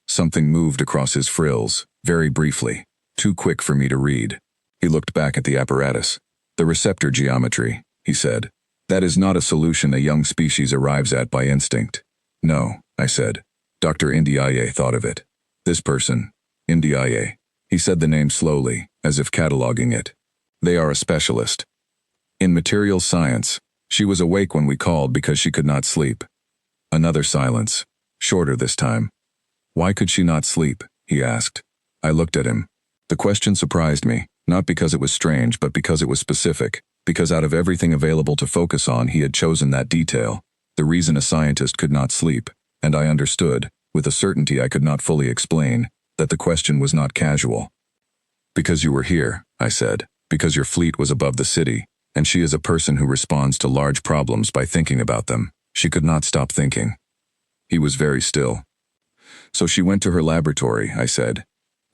Something moved across his frills, very briefly, too quick for me to read. He looked back at the apparatus. "The receptor geometry," he said. "That is not a solution a young species arrives at by instinct." "No," I said. "Dr. Ndiaye thought of it. This person, Ndiaye." He said the name slowly, as if cataloging it. "They are a specialist in materials science. She was awake when we called because she could not sleep. Another silence. Shorter this time. Why could she not sleep? He asked. I looked at him. The question surprised me, not because it was strange but because it was specific, because out of everything available to focus on he had chosen that detail, the reason a scientist could not sleep, and I understood, with a certainty I could not fully explain, that the question was not casual. Because you were here, I said, because your fleet was above the city, and she is a person who responds to large problems by thinking about them. She could not stop thinking. He was very still. So she went to her laboratory, I said,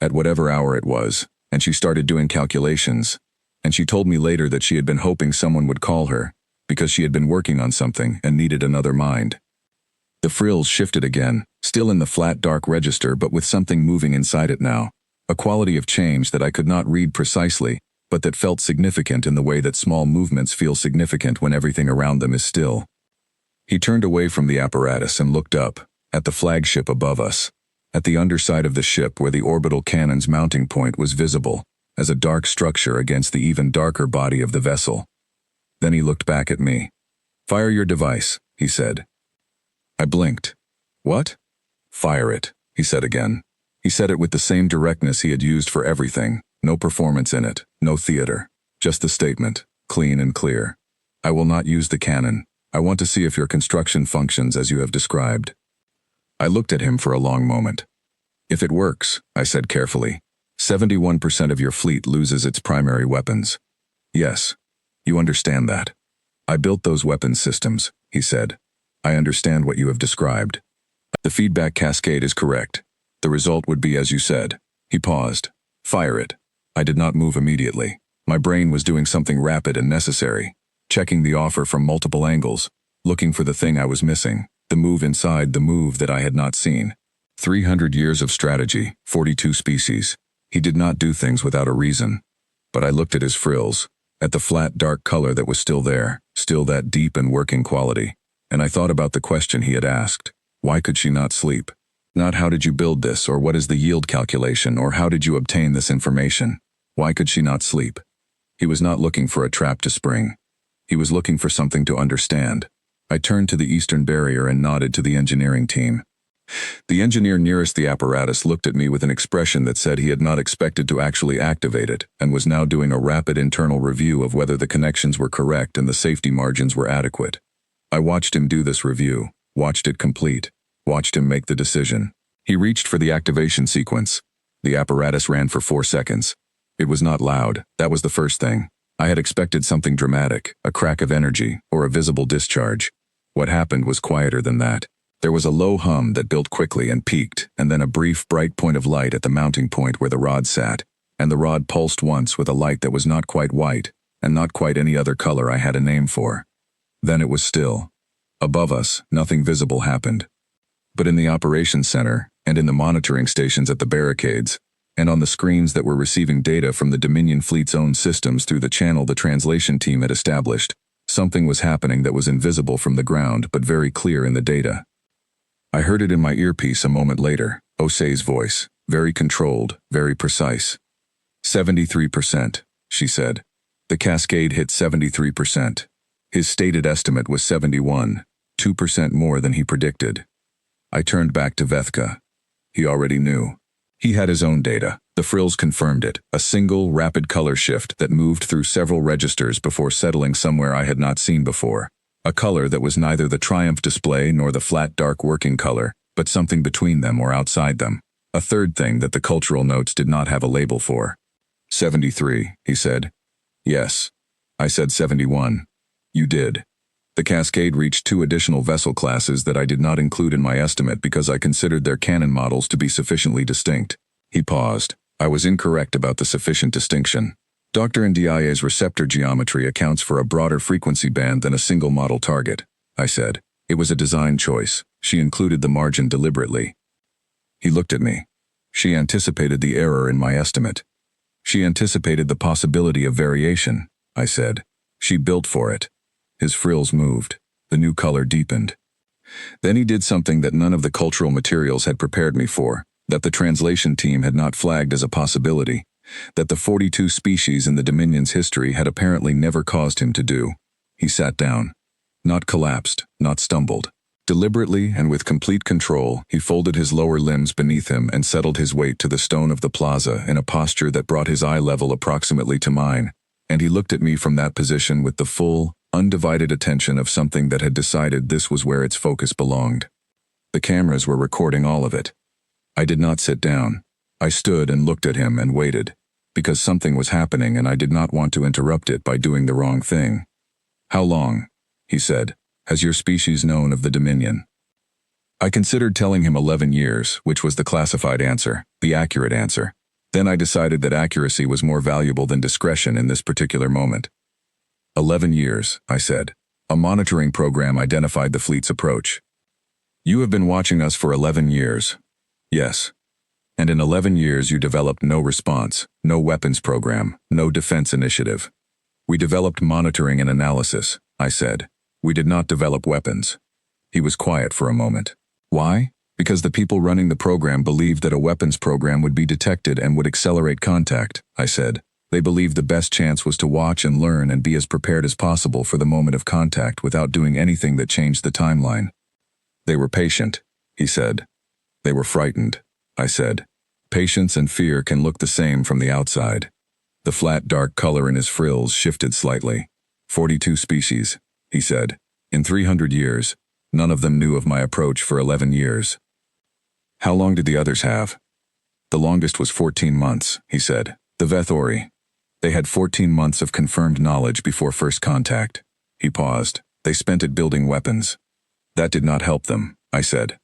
at whatever hour it was, and she started doing calculations, and she told me later that she had been hoping someone would call her, because she had been working on something and needed another mind. The frills shifted again, still in the flat dark register but with something moving inside it now, a quality of change that I could not read precisely, but that felt significant in the way that small movements feel significant when everything around them is still. He turned away from the apparatus and looked up, at the flagship above us, at the underside of the ship where the orbital cannon's mounting point was visible, as a dark structure against the even darker body of the vessel. Then he looked back at me. "Fire your device," he said. I blinked. "What?" "Fire it," he said again. He said it with the same directness he had used for everything, no performance in it, no theater, just the statement, clean and clear. "I will not use the cannon. I want to see if your construction functions as you have described." I looked at him for a long moment. "If it works," I said carefully, 71% of your fleet loses its primary weapons. "Yes. You understand that." "I built those weapons systems," he said. "I understand what you have described. The feedback cascade is correct. The result would be as you said." He paused. "Fire it." I did not move immediately. My brain was doing something rapid and necessary, checking the offer from multiple angles, looking for the thing I was missing, the move inside the move that I had not seen. 300 years of strategy, 42 species. He did not do things without a reason. But I looked at his frills, at the flat dark color that was still there, still that deep and working quality, and I thought about the question he had asked. Why could she not sleep? Not how did you build this, or what is the yield calculation, or how did you obtain this information? Why could she not sleep? He was not looking for a trap to spring. He was looking for something to understand. I turned to the eastern barrier and nodded to the engineering team. The engineer nearest the apparatus looked at me with an expression that said he had not expected to actually activate it, and was now doing a rapid internal review of whether the connections were correct and the safety margins were adequate. I watched him do this review, watched it complete, watched him make the decision. He reached for the activation sequence. The apparatus ran for 4 seconds. It was not loud, that was the first thing. I had expected something dramatic, a crack of energy, or a visible discharge. What happened was quieter than that. There was a low hum that built quickly and peaked, and then a brief, bright point of light at the mounting point where the rod sat, and the rod pulsed once with a light that was not quite white, and not quite any other color I had a name for. Then it was still. Above us, nothing visible happened. But in the operations center, and in the monitoring stations at the barricades, and on the screens that were receiving data from the Dominion fleet's own systems through the channel the translation team had established, something was happening that was invisible from the ground but very clear in the data. I heard it in my earpiece a moment later, Osei's voice, very controlled, very precise. 73%, she said. The cascade hit 73%. His stated estimate was 71, 2% more than he predicted. I turned back to Vethka. He already knew. He had his own data. The frills confirmed it, a single, rapid color shift that moved through several registers before settling somewhere I had not seen before. A color that was neither the triumph display nor the flat dark working color, but something between them or outside them. A third thing that the cultural notes did not have a label for. 73, he said. Yes. I said 71. You did. The cascade reached 2 additional vessel classes that I did not include in my estimate because I considered their cannon models to be sufficiently distinct. He paused. I was incorrect about the sufficient distinction. Dr. Ndiaye's receptor geometry accounts for a broader frequency band than a single model target, I said. It was a design choice. She included the margin deliberately. He looked at me. She anticipated the error in my estimate. She anticipated the possibility of variation, I said. She built for it. His frills moved. The new color deepened. Then he did something that none of the cultural materials had prepared me for, that the translation team had not flagged as a possibility, that the 42 species in the Dominion's history had apparently never caused him to do. He sat down. Not collapsed, not stumbled. Deliberately and with complete control, he folded his lower limbs beneath him and settled his weight to the stone of the plaza in a posture that brought his eye level approximately to mine, and he looked at me from that position with the full, undivided attention of something that had decided this was where its focus belonged. The cameras were recording all of it. I did not sit down. I stood and looked at him and waited, because something was happening and I did not want to interrupt it by doing the wrong thing. "How long," he said, "has your species known of the Dominion?" I considered telling him 11 years, which was the classified answer, the accurate answer. Then I decided that accuracy was more valuable than discretion in this particular moment. 11 years, I said. A monitoring program identified the fleet's approach. You have been watching us for 11 years. Yes. And in 11 years you developed no response, no weapons program, no defense initiative. We developed monitoring and analysis, I said. We did not develop weapons. He was quiet for a moment. Why? Because the people running the program believed that a weapons program would be detected and would accelerate contact, I said. They believed the best chance was to watch and learn and be as prepared as possible for the moment of contact without doing anything that changed the timeline. They were patient, he said. They were frightened, I said. Patience and fear can look the same from the outside. The flat dark color in his frills shifted slightly. 42 species, he said. In 300 years, none of them knew of my approach for 11 years. How long did the others have? The longest was 14 months, he said. The Vethori. They had 14 months of confirmed knowledge before first contact. He paused. They spent it building weapons. That did not help them, I said.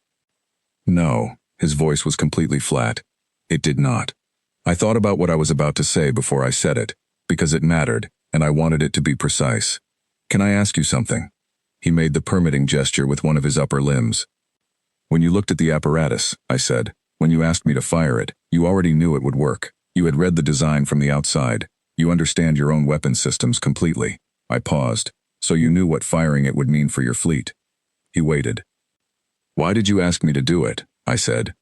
No, his voice was completely flat. It did not. I thought about what I was about to say before I said it, because it mattered, and I wanted it to be precise. Can I ask you something? He made the permitting gesture with one of his upper limbs. When you looked at the apparatus, I said, when you asked me to fire it, you already knew it would work. You had read the design from the outside. You understand your own weapon systems completely. I paused. So you knew what firing it would mean for your fleet. He waited. Why did you ask me to do it? I said.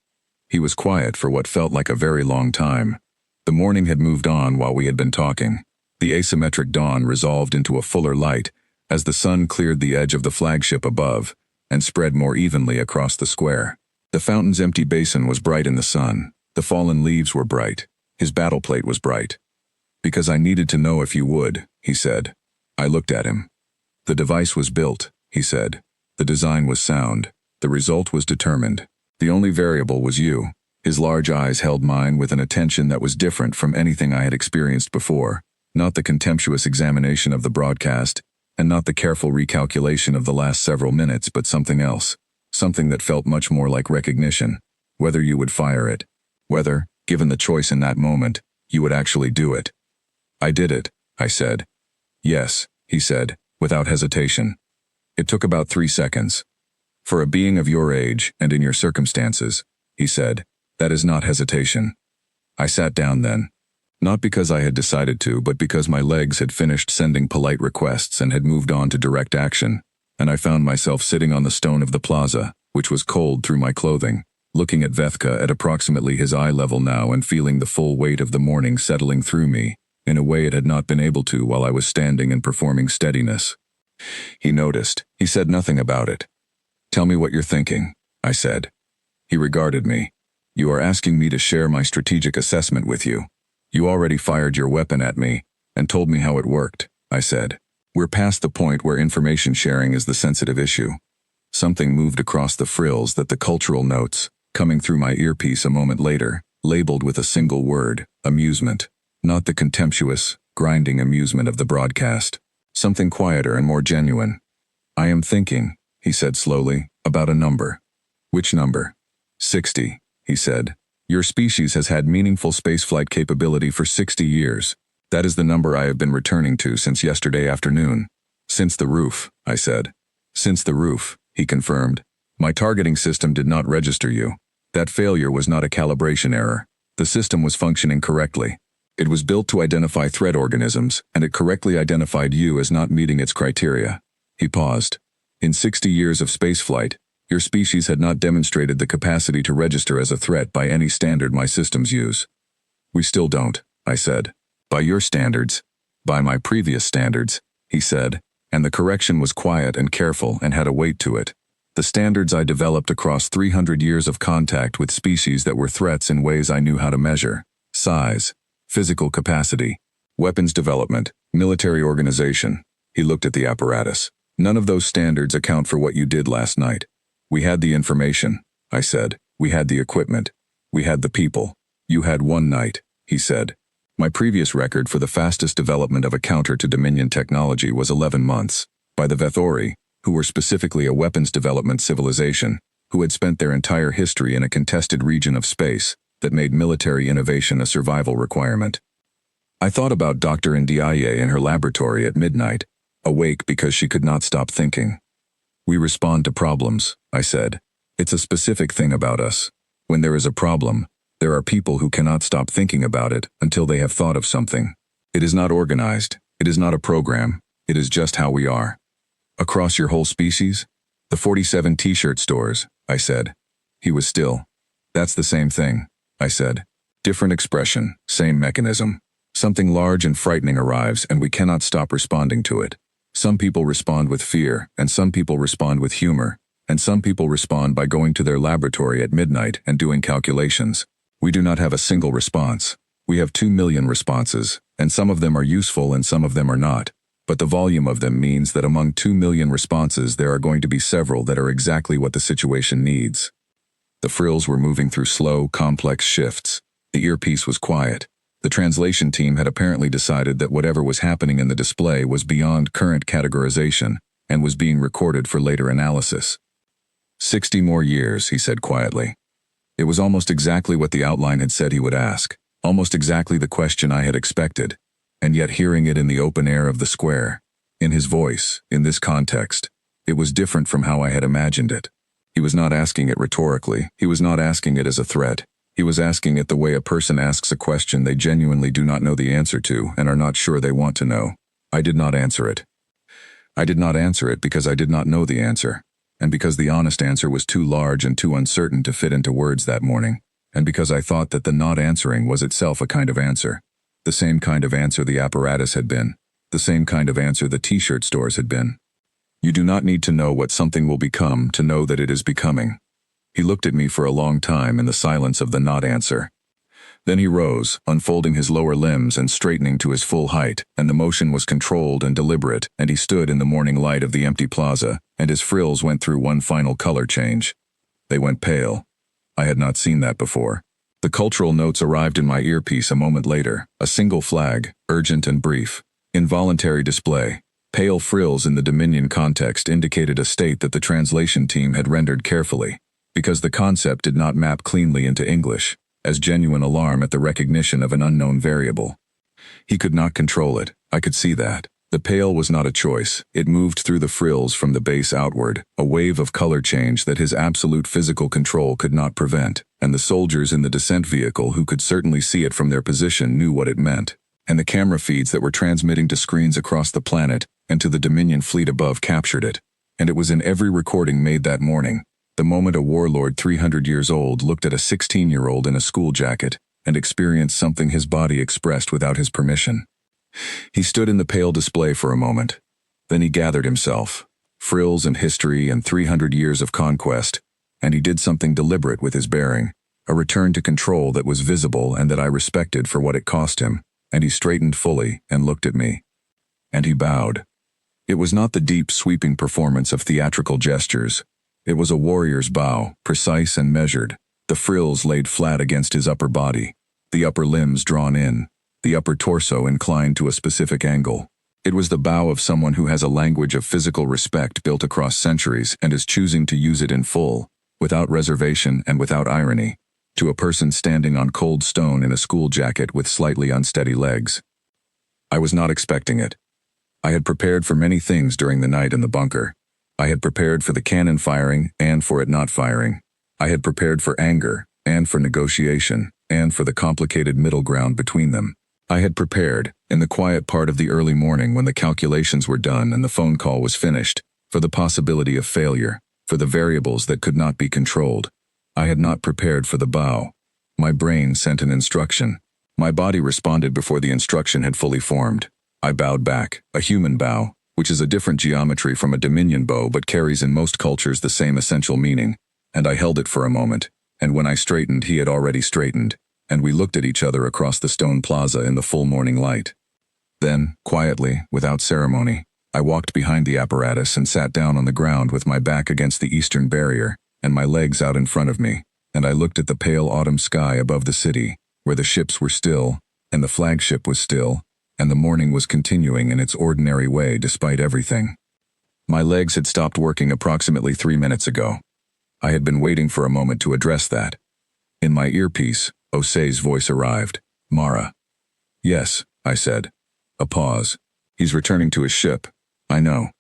He was quiet for what felt like a very long time. The morning had moved on while we had been talking. The asymmetric dawn resolved into a fuller light as the sun cleared the edge of the flagship above and spread more evenly across the square. The fountain's empty basin was bright in the sun. The fallen leaves were bright. His battle plate was bright. Because I needed to know if you would, he said. I looked at him. The device was built, he said. The design was sound. The result was determined. The only variable was you. His large eyes held mine with an attention that was different from anything I had experienced before. Not the contemptuous examination of the broadcast, and not the careful recalculation of the last several minutes, but something else. Something that felt much more like recognition. Whether you would fire it. Whether, given the choice in that moment, you would actually do it. I did it, I said. Yes, he said, without hesitation. It took about 3 seconds. For a being of your age and in your circumstances, he said, that is not hesitation. I sat down then. Not because I had decided to, but because my legs had finished sending polite requests and had moved on to direct action, and I found myself sitting on the stone of the plaza, which was cold through my clothing, looking at Vethka at approximately his eye level now and feeling the full weight of the morning settling through me, in a way it had not been able to while I was standing and performing steadiness. He noticed. He said nothing about it. Tell me what you're thinking, I said. He regarded me. You are asking me to share my strategic assessment with you. You already fired your weapon at me and told me how it worked, I said. We're past the point where information sharing is the sensitive issue. Something moved across the frills that the cultural notes, coming through my earpiece a moment later, labeled with a single word, amusement. Not the contemptuous, grinding amusement of the broadcast. Something quieter and more genuine. I am thinking, he said slowly, about a number. Which number? 60, he said. Your species has had meaningful spaceflight capability for 60 years. That is the number I have been returning to since yesterday afternoon. Since the roof, I said. Since the roof, he confirmed. My targeting system did not register you. That failure was not a calibration error. The system was functioning correctly. It was built to identify threat organisms, and it correctly identified you as not meeting its criteria. He paused. In 60 years of spaceflight, your species had not demonstrated the capacity to register as a threat by any standard my systems use. We still don't, I said. By your standards. By my previous standards, he said, and the correction was quiet and careful and had a weight to it. The standards I developed across 300 years of contact with species that were threats in ways I knew how to measure: size, physical capacity, weapons development, military organization. He looked at the apparatus. None of those standards account for what you did last night. We had the information, I said. We had the equipment. We had the people. You had one night, he said. My previous record for the fastest development of a counter to Dominion technology was 11 months, by the Vethori, who were specifically a weapons development civilization, who had spent their entire history in a contested region of space that made military innovation a survival requirement. I thought about Dr. Ndiaye in her laboratory at midnight, awake because she could not stop thinking. We respond to problems, I said. It's a specific thing about us. When there is a problem, there are people who cannot stop thinking about it until they have thought of something. It is not organized. It is not a program. It is just how we are. Across your whole species? The 47 t-shirt stores, I said. He was still. That's the same thing, I said. Different expression, same mechanism. Something large and frightening arrives and we cannot stop responding to it. Some people respond with fear, and some people respond with humor, and some people respond by going to their laboratory at midnight and doing calculations. We do not have a single response. We have 2 million responses, and some of them are useful and some of them are not. But the volume of them means that among 2 million responses there are going to be several that are exactly what the situation needs. The frills were moving through slow, complex shifts. The earpiece was quiet. The translation team had apparently decided that whatever was happening in the display was beyond current categorization and was being recorded for later analysis. 60 more years, he said quietly. It was almost exactly what the outline had said he would ask, almost exactly the question I had expected, and yet hearing it in the open air of the square, in his voice, in this context, it was different from how I had imagined it. He was not asking it rhetorically. He was not asking it as a threat. He was asking it the way a person asks a question they genuinely do not know the answer to and are not sure they want to know. I did not answer it. I did not answer it because I did not know the answer, and because the honest answer was too large and too uncertain to fit into words that morning, and because I thought that the not answering was itself a kind of answer. The same kind of answer the apparatus had been. The same kind of answer the t-shirt stores had been. You do not need to know what something will become to know that it is becoming. He looked at me for a long time in the silence of the not answer. Then he rose, unfolding his lower limbs and straightening to his full height, and the motion was controlled and deliberate, and he stood in the morning light of the empty plaza, and his frills went through one final color change. They went pale. I had not seen that before. The cultural notes arrived in my earpiece a moment later, a single flag, urgent and brief. Involuntary display. Pale frills in the Dominion context indicated a state that the translation team had rendered carefully, because the concept did not map cleanly into English, as genuine alarm at the recognition of an unknown variable. He could not control it, I could see that. The pale was not a choice, it moved through the frills from the base outward, a wave of color change that his absolute physical control could not prevent, and the soldiers in the descent vehicle who could certainly see it from their position knew what it meant, and the camera feeds that were transmitting to screens across the planet and to the Dominion fleet above captured it, and it was in every recording made that morning. The moment a warlord 300 years old looked at a 16-year-old in a school jacket and experienced something his body expressed without his permission. He stood in the pale display for a moment. Then he gathered himself, frills and history and 300 years of conquest, and he did something deliberate with his bearing, a return to control that was visible and that I respected for what it cost him, and he straightened fully and looked at me. And he bowed. It was not the deep, sweeping performance of theatrical gestures. It was a warrior's bow, precise and measured, the frills laid flat against his upper body, the upper limbs drawn in, the upper torso inclined to a specific angle. It was the bow of someone who has a language of physical respect built across centuries and is choosing to use it in full, without reservation and without irony, to a person standing on cold stone in a school jacket with slightly unsteady legs. I was not expecting it. I had prepared for many things during the night in the bunker. I had prepared for the cannon firing and for it not firing. I had prepared for anger and for negotiation and for the complicated middle ground between them. I had prepared, in the quiet part of the early morning when the calculations were done and the phone call was finished, for the possibility of failure, for the variables that could not be controlled. I had not prepared for the bow. My brain sent an instruction. My body responded before the instruction had fully formed. I bowed back, a human bow, which is a different geometry from a dominion bow but carries in most cultures the same essential meaning, and I held it for a moment, and when I straightened he had already straightened, and we looked at each other across the stone plaza in the full morning light. Then, quietly, without ceremony, I walked behind the apparatus and sat down on the ground with my back against the eastern barrier and my legs out in front of me, and I looked at the pale autumn sky above the city, where the ships were still, and the flagship was still, and the morning was continuing in its ordinary way despite everything. My legs had stopped working approximately 3 minutes ago. I had been waiting for a moment to address that. In my earpiece, Osei's voice arrived. "Mara." "Yes," I said. A pause. "He's returning to his ship." "I know."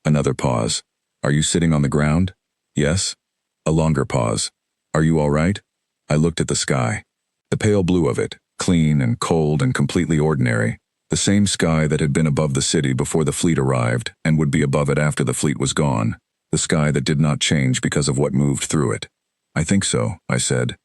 Another pause. "Are you sitting on the ground?" "Yes." A longer pause. "Are you all right?" I looked at the sky. The pale blue of it, clean and cold and completely ordinary, the same sky that had been above the city before the fleet arrived and would be above it after the fleet was gone, the sky that did not change because of what moved through it. "I think so," I said.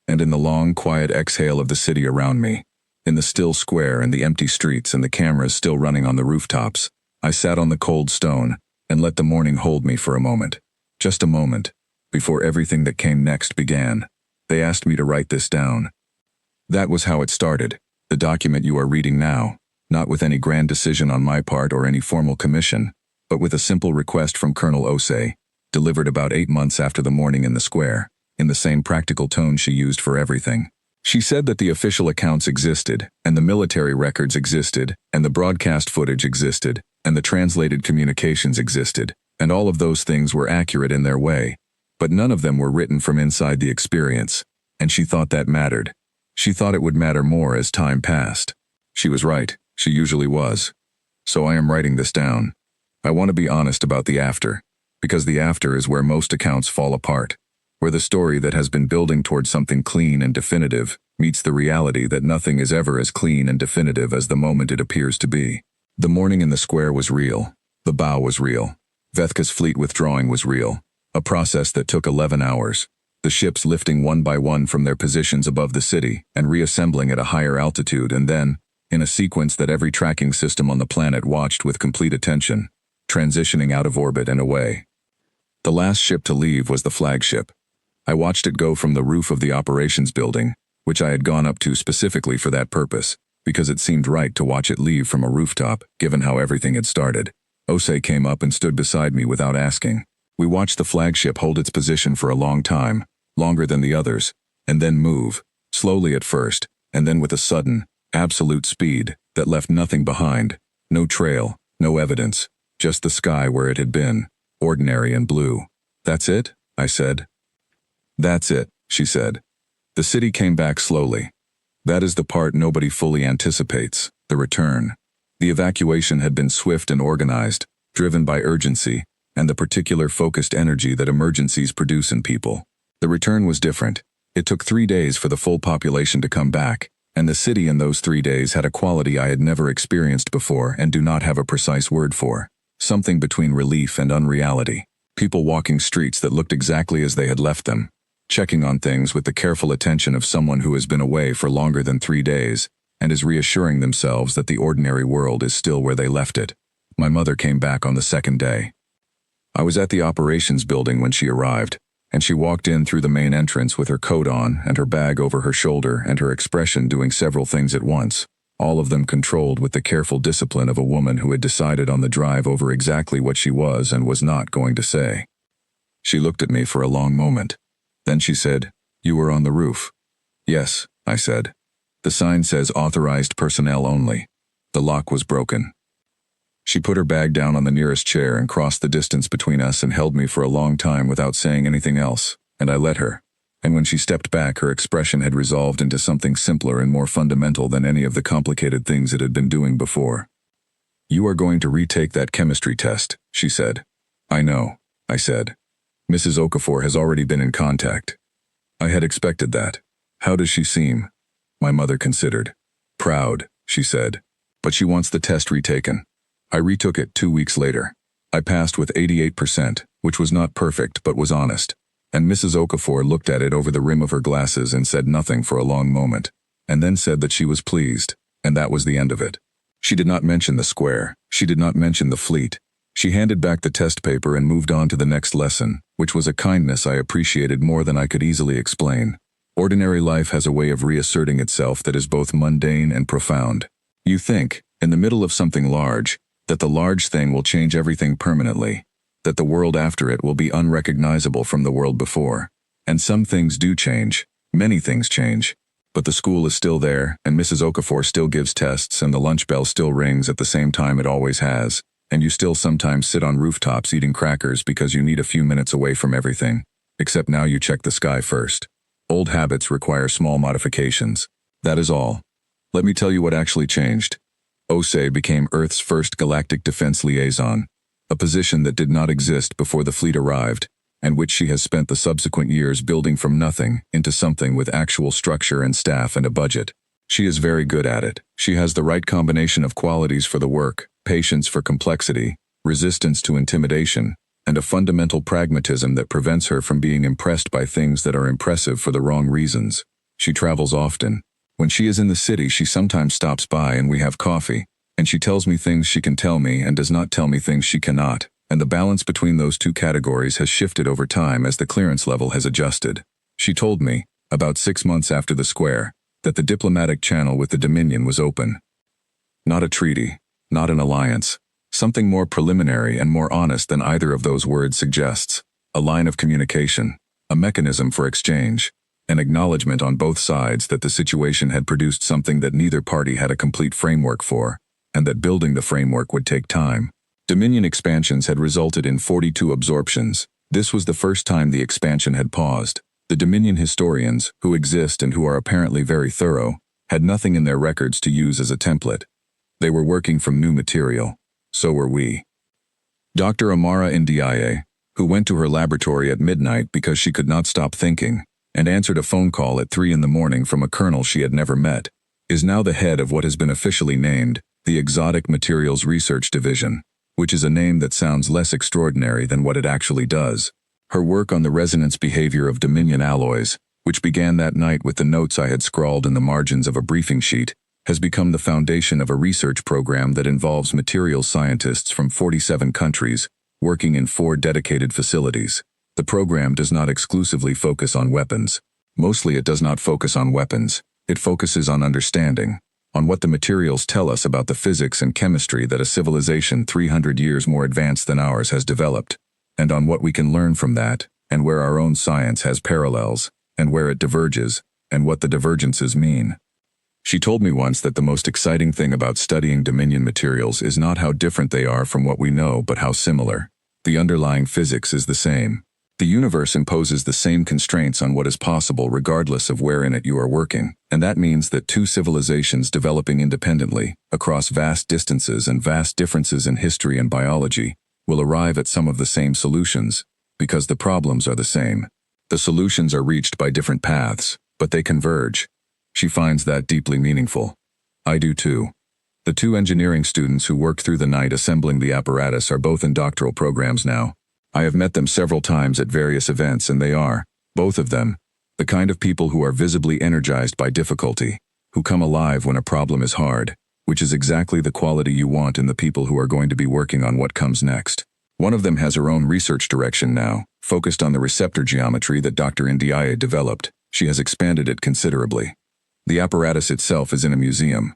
And in the long, quiet exhale of the city around me, in the still square and the empty streets and the cameras still running on the rooftops, I sat on the cold stone and let the morning hold me for a moment. Just a moment, before everything that came next began. They asked me to write this down. That was how it started, the document you are reading now, not with any grand decision on my part or any formal commission, but with a simple request from Colonel Osei, delivered about 8 months after the morning in the square, in the same practical tone she used for everything. She said that the official accounts existed, and the military records existed, and the broadcast footage existed, and the translated communications existed, and all of those things were accurate in their way, but none of them were written from inside the experience, and she thought that mattered. She thought it would matter more as time passed. She was right, she usually was. So I am writing this down. I want to be honest about the after, because the after is where most accounts fall apart, where the story that has been building towards something clean and definitive meets the reality that nothing is ever as clean and definitive as the moment it appears to be. The morning in the square was real. The bow was real. Vethka's fleet withdrawing was real, a process that took 11 hours. The ships lifting one by one from their positions above the city and reassembling at a higher altitude, and then, in a sequence that every tracking system on the planet watched with complete attention, transitioning out of orbit and away. The last ship to leave was the flagship. I watched it go from the roof of the operations building, which I had gone up to specifically for that purpose, because it seemed right to watch it leave from a rooftop, given how everything had started. Osei came up and stood beside me without asking. We watched the flagship hold its position for a long time, longer than the others, and then move, slowly at first, and then with a sudden, absolute speed that left nothing behind, no trail, no evidence, just the sky where it had been, ordinary and blue. "That's it?" I said. "That's it," she said. The city came back slowly. That is the part nobody fully anticipates, the return. The evacuation had been swift and organized, driven by urgency, and the particular focused energy that emergencies produce in people. The return was different. It took 3 days for the full population to come back, and the city in those 3 days had a quality I had never experienced before and do not have a precise word for. Something between relief and unreality. People walking streets that looked exactly as they had left them, checking on things with the careful attention of someone who has been away for longer than 3 days, and is reassuring themselves that the ordinary world is still where they left it. My mother came back on the second day. I was at the operations building when she arrived, and she walked in through the main entrance with her coat on and her bag over her shoulder and her expression doing several things at once, all of them controlled with the careful discipline of a woman who had decided on the drive over exactly what she was and was not going to say. She looked at me for a long moment. Then she said, "You were on the roof." "Yes," I said. "The sign says authorized personnel only." The lock was broken. She put her bag down on the nearest chair and crossed the distance between us and held me for a long time without saying anything else, and I let her. And when she stepped back, her expression had resolved into something simpler and more fundamental than any of the complicated things it had been doing before. "You are going to retake that chemistry test," she said. "I know," I said. "Mrs. Okafor has already been in contact." I had expected that. "How does she seem?" My mother considered. "Proud," she said. "But she wants the test retaken." I retook it 2 weeks later. I passed with 88%, which was not perfect but was honest. And Mrs. Okafor looked at it over the rim of her glasses and said nothing for a long moment, and then said that she was pleased, and that was the end of it. She did not mention the square, She did not mention the fleet. She handed back the test paper and moved on to the next lesson, which was a kindness I appreciated more than I could easily explain. Ordinary life has a way of reasserting itself that is both mundane and profound. You think, in the middle of something large, that the large thing will change everything permanently, that the world after it will be unrecognizable from the world before. And some things do change. Many things change. But the school is still there, and Mrs. Okafor still gives tests, and the lunch bell still rings at the same time it always has, and you still sometimes sit on rooftops eating crackers because you need a few minutes away from everything, except now you check the sky first. Old habits require small modifications. That is all. Let me tell you what actually changed. Osei became Earth's first galactic defense liaison, a position that did not exist before the fleet arrived, and which she has spent the subsequent years building from nothing into something with actual structure and staff and a budget. She is very good at it. She has the right combination of qualities for the work, patience for complexity, resistance to intimidation, and a fundamental pragmatism that prevents her from being impressed by things that are impressive for the wrong reasons. She travels often. When she is in the city, she sometimes stops by and we have coffee, and she tells me things she can tell me and does not tell me things she cannot, and the balance between those two categories has shifted over time as the clearance level has adjusted. She told me, about 6 months after the square, that the diplomatic channel with the Dominion was open. Not a treaty, not an alliance, something more preliminary and more honest than either of those words suggests, a line of communication, a mechanism for exchange, an acknowledgement on both sides that the situation had produced something that neither party had a complete framework for, and that building the framework would take time. Dominion expansions had resulted in 42 absorptions. This was the first time the expansion had paused. The Dominion historians, who exist and who are apparently very thorough, had nothing in their records to use as a template. They were working from new material. So were we. Dr. Amara Ndiaye, who went to her laboratory at midnight because she could not stop thinking, and answered a phone call at 3 in the morning from a colonel she had never met, is now the head of what has been officially named the Exotic Materials Research Division, which is a name that sounds less extraordinary than what it actually does. Her work on the resonance behavior of Dominion alloys, which began that night with the notes I had scrawled in the margins of a briefing sheet, has become the foundation of a research program that involves materials scientists from 47 countries, working in 4 dedicated facilities. The program does not exclusively focus on weapons. Mostly it does not focus on weapons. It focuses on understanding, on what the materials tell us about the physics and chemistry that a civilization 300 years more advanced than ours has developed, and on what we can learn from that, and where our own science has parallels, and where it diverges, and what the divergences mean. She told me once that the most exciting thing about studying Dominion materials is not how different they are from what we know, but how similar. The underlying physics is the same. The universe imposes the same constraints on what is possible regardless of where in it you are working, and that means that 2 civilizations developing independently, across vast distances and vast differences in history and biology, will arrive at some of the same solutions, because the problems are the same. The solutions are reached by different paths, but they converge. She finds that deeply meaningful. I do too. The 2 engineering students who worked through the night assembling the apparatus are both in doctoral programs now. I have met them several times at various events, and they are, both of them, the kind of people who are visibly energized by difficulty, who come alive when a problem is hard, which is exactly the quality you want in the people who are going to be working on what comes next. One of them has her own research direction now, focused on the receptor geometry that Dr. Ndiaye developed. She has expanded it considerably. The apparatus itself is in a museum.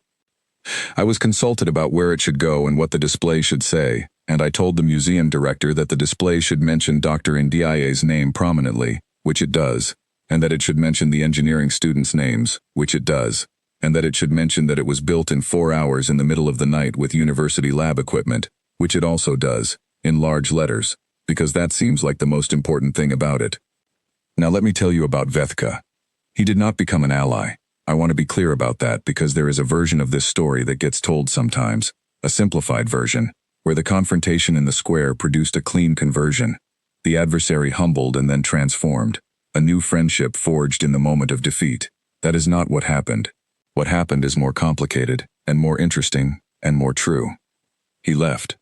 I was consulted about where it should go and what the display should say, and I told the museum director that the display should mention Dr. Ndiaye's name prominently, which it does, and that it should mention the engineering students' names, which it does, and that it should mention that it was built in 4 hours in the middle of the night with university lab equipment, which it also does, in large letters, because that seems like the most important thing about it. Now let me tell you about Vethka. He did not become an ally. I want to be clear about that because there is a version of this story that gets told sometimes, a simplified version, where the confrontation in the square produced a clean conversion. The adversary humbled and then transformed. A new friendship forged in the moment of defeat. That is not what happened. What happened is more complicated, and more interesting, and more true. He left.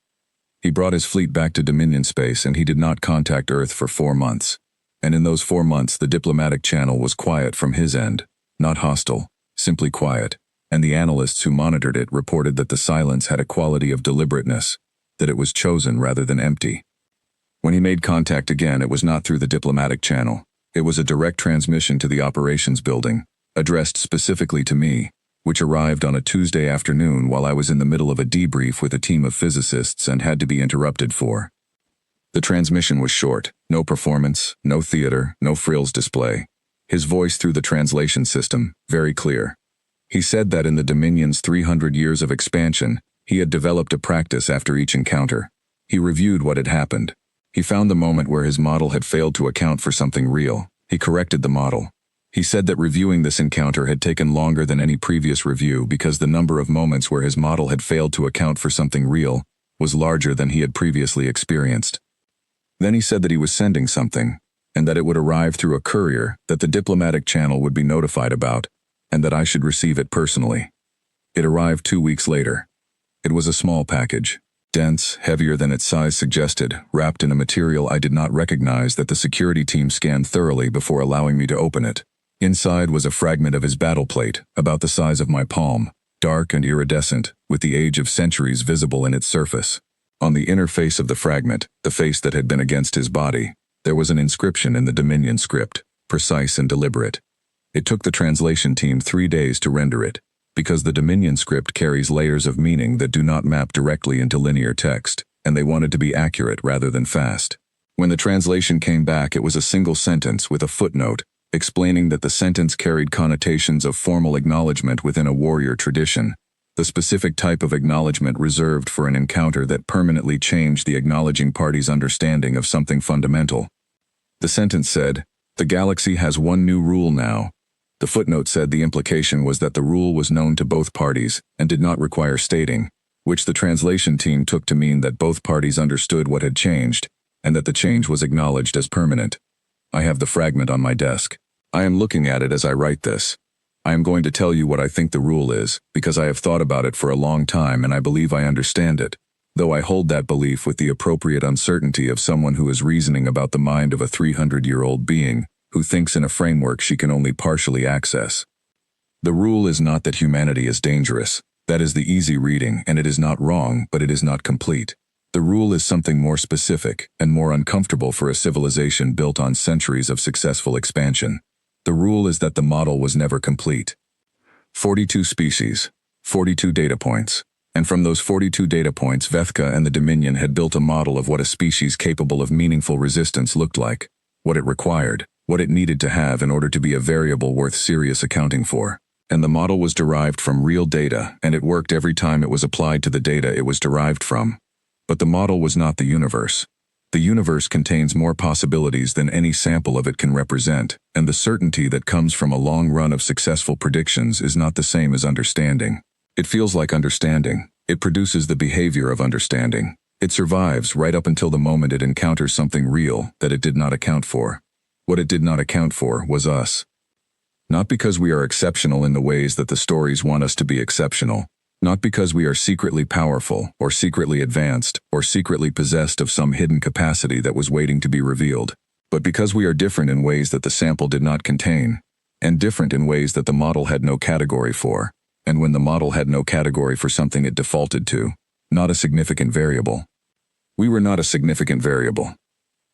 He brought his fleet back to Dominion space and he did not contact Earth for 4 months. And in those 4 months the diplomatic channel was quiet from his end. Not hostile, simply quiet. and the analysts who monitored it reported that the silence had a quality of deliberateness, that it was chosen rather than empty. When he made contact again, it was not through the diplomatic channel. It was a direct transmission to the operations building, addressed specifically to me, which arrived on a Tuesday afternoon while I was in the middle of a debrief with a team of physicists and had to be interrupted for. The transmission was short, no performance, no theater, no frills display. His voice through the translation system, very clear. He said that in the Dominion's 300 years of expansion, he had developed a practice after each encounter. He reviewed what had happened. He found the moment where his model had failed to account for something real. He corrected the model. He said that reviewing this encounter had taken longer than any previous review because the number of moments where his model had failed to account for something real was larger than he had previously experienced. Then he said that he was sending something, and that it would arrive through a courier that the diplomatic channel would be notified about, and that I should receive it personally. It arrived 2 weeks later. It was a small package, dense, heavier than its size suggested, wrapped in a material I did not recognize that the security team scanned thoroughly before allowing me to open it. Inside was a fragment of his battle plate, about the size of my palm, dark and iridescent, with the age of centuries visible in its surface. On the inner face of the fragment, the face that had been against his body, there was an inscription in the Dominion script, precise and deliberate. It took the translation team 3 days to render it, because the Dominion script carries layers of meaning that do not map directly into linear text, and they wanted to be accurate rather than fast. When the translation came back, it was a single sentence with a footnote, explaining that the sentence carried connotations of formal acknowledgement within a warrior tradition, the specific type of acknowledgement reserved for an encounter that permanently changed the acknowledging party's understanding of something fundamental. The sentence said, "The galaxy has one new rule now." The footnote said the implication was that the rule was known to both parties and did not require stating, which the translation team took to mean that both parties understood what had changed, and that the change was acknowledged as permanent. I have the fragment on my desk. I am looking at it as I write this. I am going to tell you what I think the rule is, because I have thought about it for a long time and I believe I understand it, though I hold that belief with the appropriate uncertainty of someone who is reasoning about the mind of a 300-year-old being, who thinks in a framework she can only partially access. The rule is not that humanity is dangerous. That is the easy reading, and it is not wrong, but it is not complete. The rule is something more specific and more uncomfortable for a civilization built on centuries of successful expansion. The rule is that the model was never complete. 42 species, 42 data points. And from those 42 data points, Vethka and the Dominion had built a model of what a species capable of meaningful resistance looked like, what it required, what it needed to have in order to be a variable worth serious accounting for. And the model was derived from real data, and it worked every time it was applied to the data it was derived from. But the model was not the universe. The universe contains more possibilities than any sample of it can represent, and the certainty that comes from a long run of successful predictions is not the same as understanding. It feels like understanding. It produces the behavior of understanding. It survives right up until the moment it encounters something real that it did not account for. What it did not account for was us. Not because we are exceptional in the ways that the stories want us to be exceptional. Not because we are secretly powerful, or secretly advanced, or secretly possessed of some hidden capacity that was waiting to be revealed, but because we are different in ways that the sample did not contain, and different in ways that the model had no category for, and when the model had no category for something it defaulted to, not a significant variable. We were not a significant variable.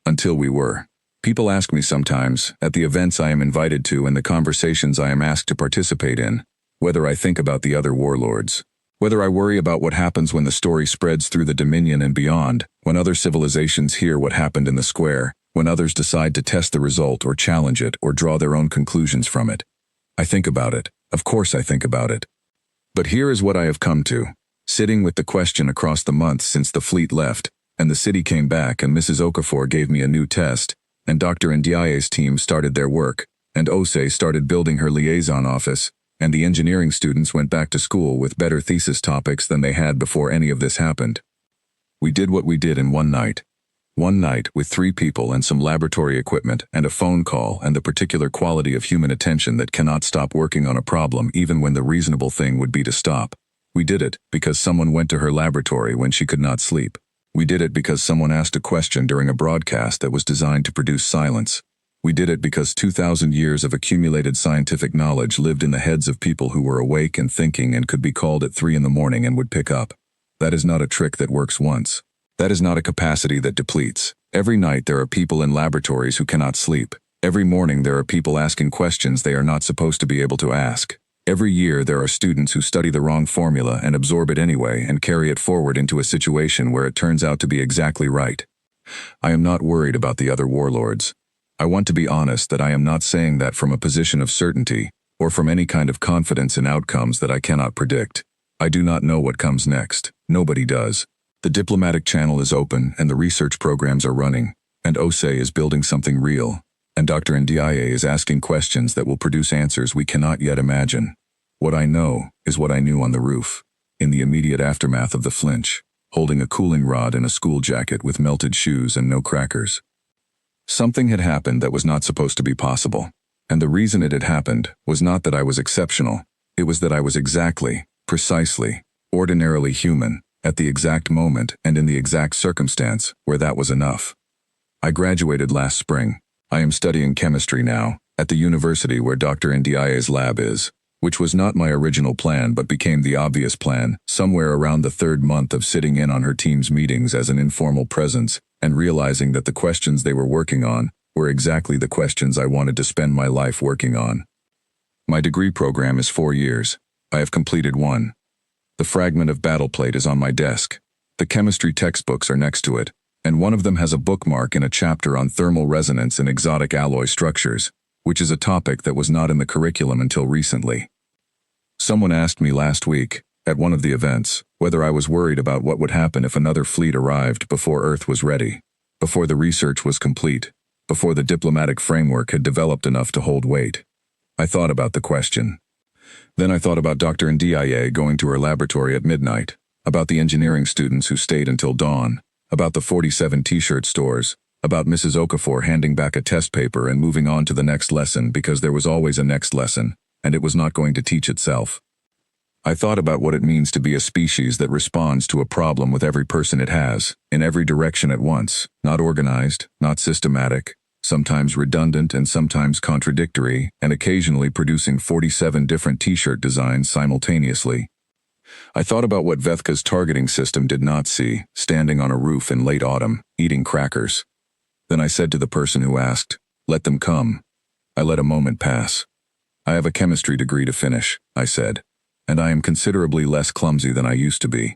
Until we were. People ask me sometimes, at the events I am invited to and the conversations I am asked to participate in, whether I think about the other warlords. Whether I worry about what happens when the story spreads through the Dominion and beyond, when other civilizations hear what happened in the square, when others decide to test the result or challenge it or draw their own conclusions from it. I think about it. Of course I think about it. But here is what I have come to. Sitting with the question across the months since the fleet left, and the city came back and Mrs. Okafor gave me a new test, and Dr. Ndiaye's team started their work, and Ose started building her liaison office, and the engineering students went back to school with better thesis topics than they had before any of this happened. We did what we did in one night. One night with 3 people and some laboratory equipment and a phone call and the particular quality of human attention that cannot stop working on a problem even when the reasonable thing would be to stop. We did it because someone went to her laboratory when she could not sleep. We did it because someone asked a question during a broadcast that was designed to produce silence. We did it because 2,000 years of accumulated scientific knowledge lived in the heads of people who were awake and thinking and could be called at 3 in the morning and would pick up. That is not a trick that works once. That is not a capacity that depletes. Every night there are people in laboratories who cannot sleep. Every morning there are people asking questions they are not supposed to be able to ask. Every year there are students who study the wrong formula and absorb it anyway and carry it forward into a situation where it turns out to be exactly right. I am not worried about the other warlords. I want to be honest that I am not saying that from a position of certainty, or from any kind of confidence in outcomes that I cannot predict. I do not know what comes next. Nobody does. The diplomatic channel is open and the research programs are running, and OSE is building something real, and Dr. Ndiaye is asking questions that will produce answers we cannot yet imagine. What I know is what I knew on the roof, in the immediate aftermath of the flinch, holding a cooling rod in a school jacket with melted shoes and no crackers. Something had happened that was not supposed to be possible, and the reason it had happened was not that I was exceptional, it was that I was exactly, precisely, ordinarily human, at the exact moment and in the exact circumstance where that was enough. I graduated last spring. I am studying chemistry now, at the university where Dr. Ndiaye's lab is, which was not my original plan but became the obvious plan, somewhere around the 3rd month of sitting in on her team's meetings as an informal presence, and realizing that the questions they were working on were exactly the questions I wanted to spend my life working on. My degree program is 4 years. I have completed 1. The fragment of battle plate is on my desk. The chemistry textbooks are next to it, and one of them has a bookmark in a chapter on thermal resonance and exotic alloy structures, which is a topic that was not in the curriculum until recently. Someone asked me last week, at one of the events, whether I was worried about what would happen if another fleet arrived before Earth was ready, before the research was complete, before the diplomatic framework had developed enough to hold weight. I thought about the question. Then I thought about Dr. Ndiaye going to her laboratory at midnight, about the engineering students who stayed until dawn, about the 47 t-shirt stores, about Mrs. Okafor handing back a test paper and moving on to the next lesson because there was always a next lesson, and it was not going to teach itself. I thought about what it means to be a species that responds to a problem with every person it has, in every direction at once, not organized, not systematic, sometimes redundant and sometimes contradictory, and occasionally producing 47 different t-shirt designs simultaneously. I thought about what Vethka's targeting system did not see, standing on a roof in late autumn, eating crackers. Then I said to the person who asked, "Let them come." I let a moment pass. "I have a chemistry degree to finish," I said, "and I am considerably less clumsy than I used to be.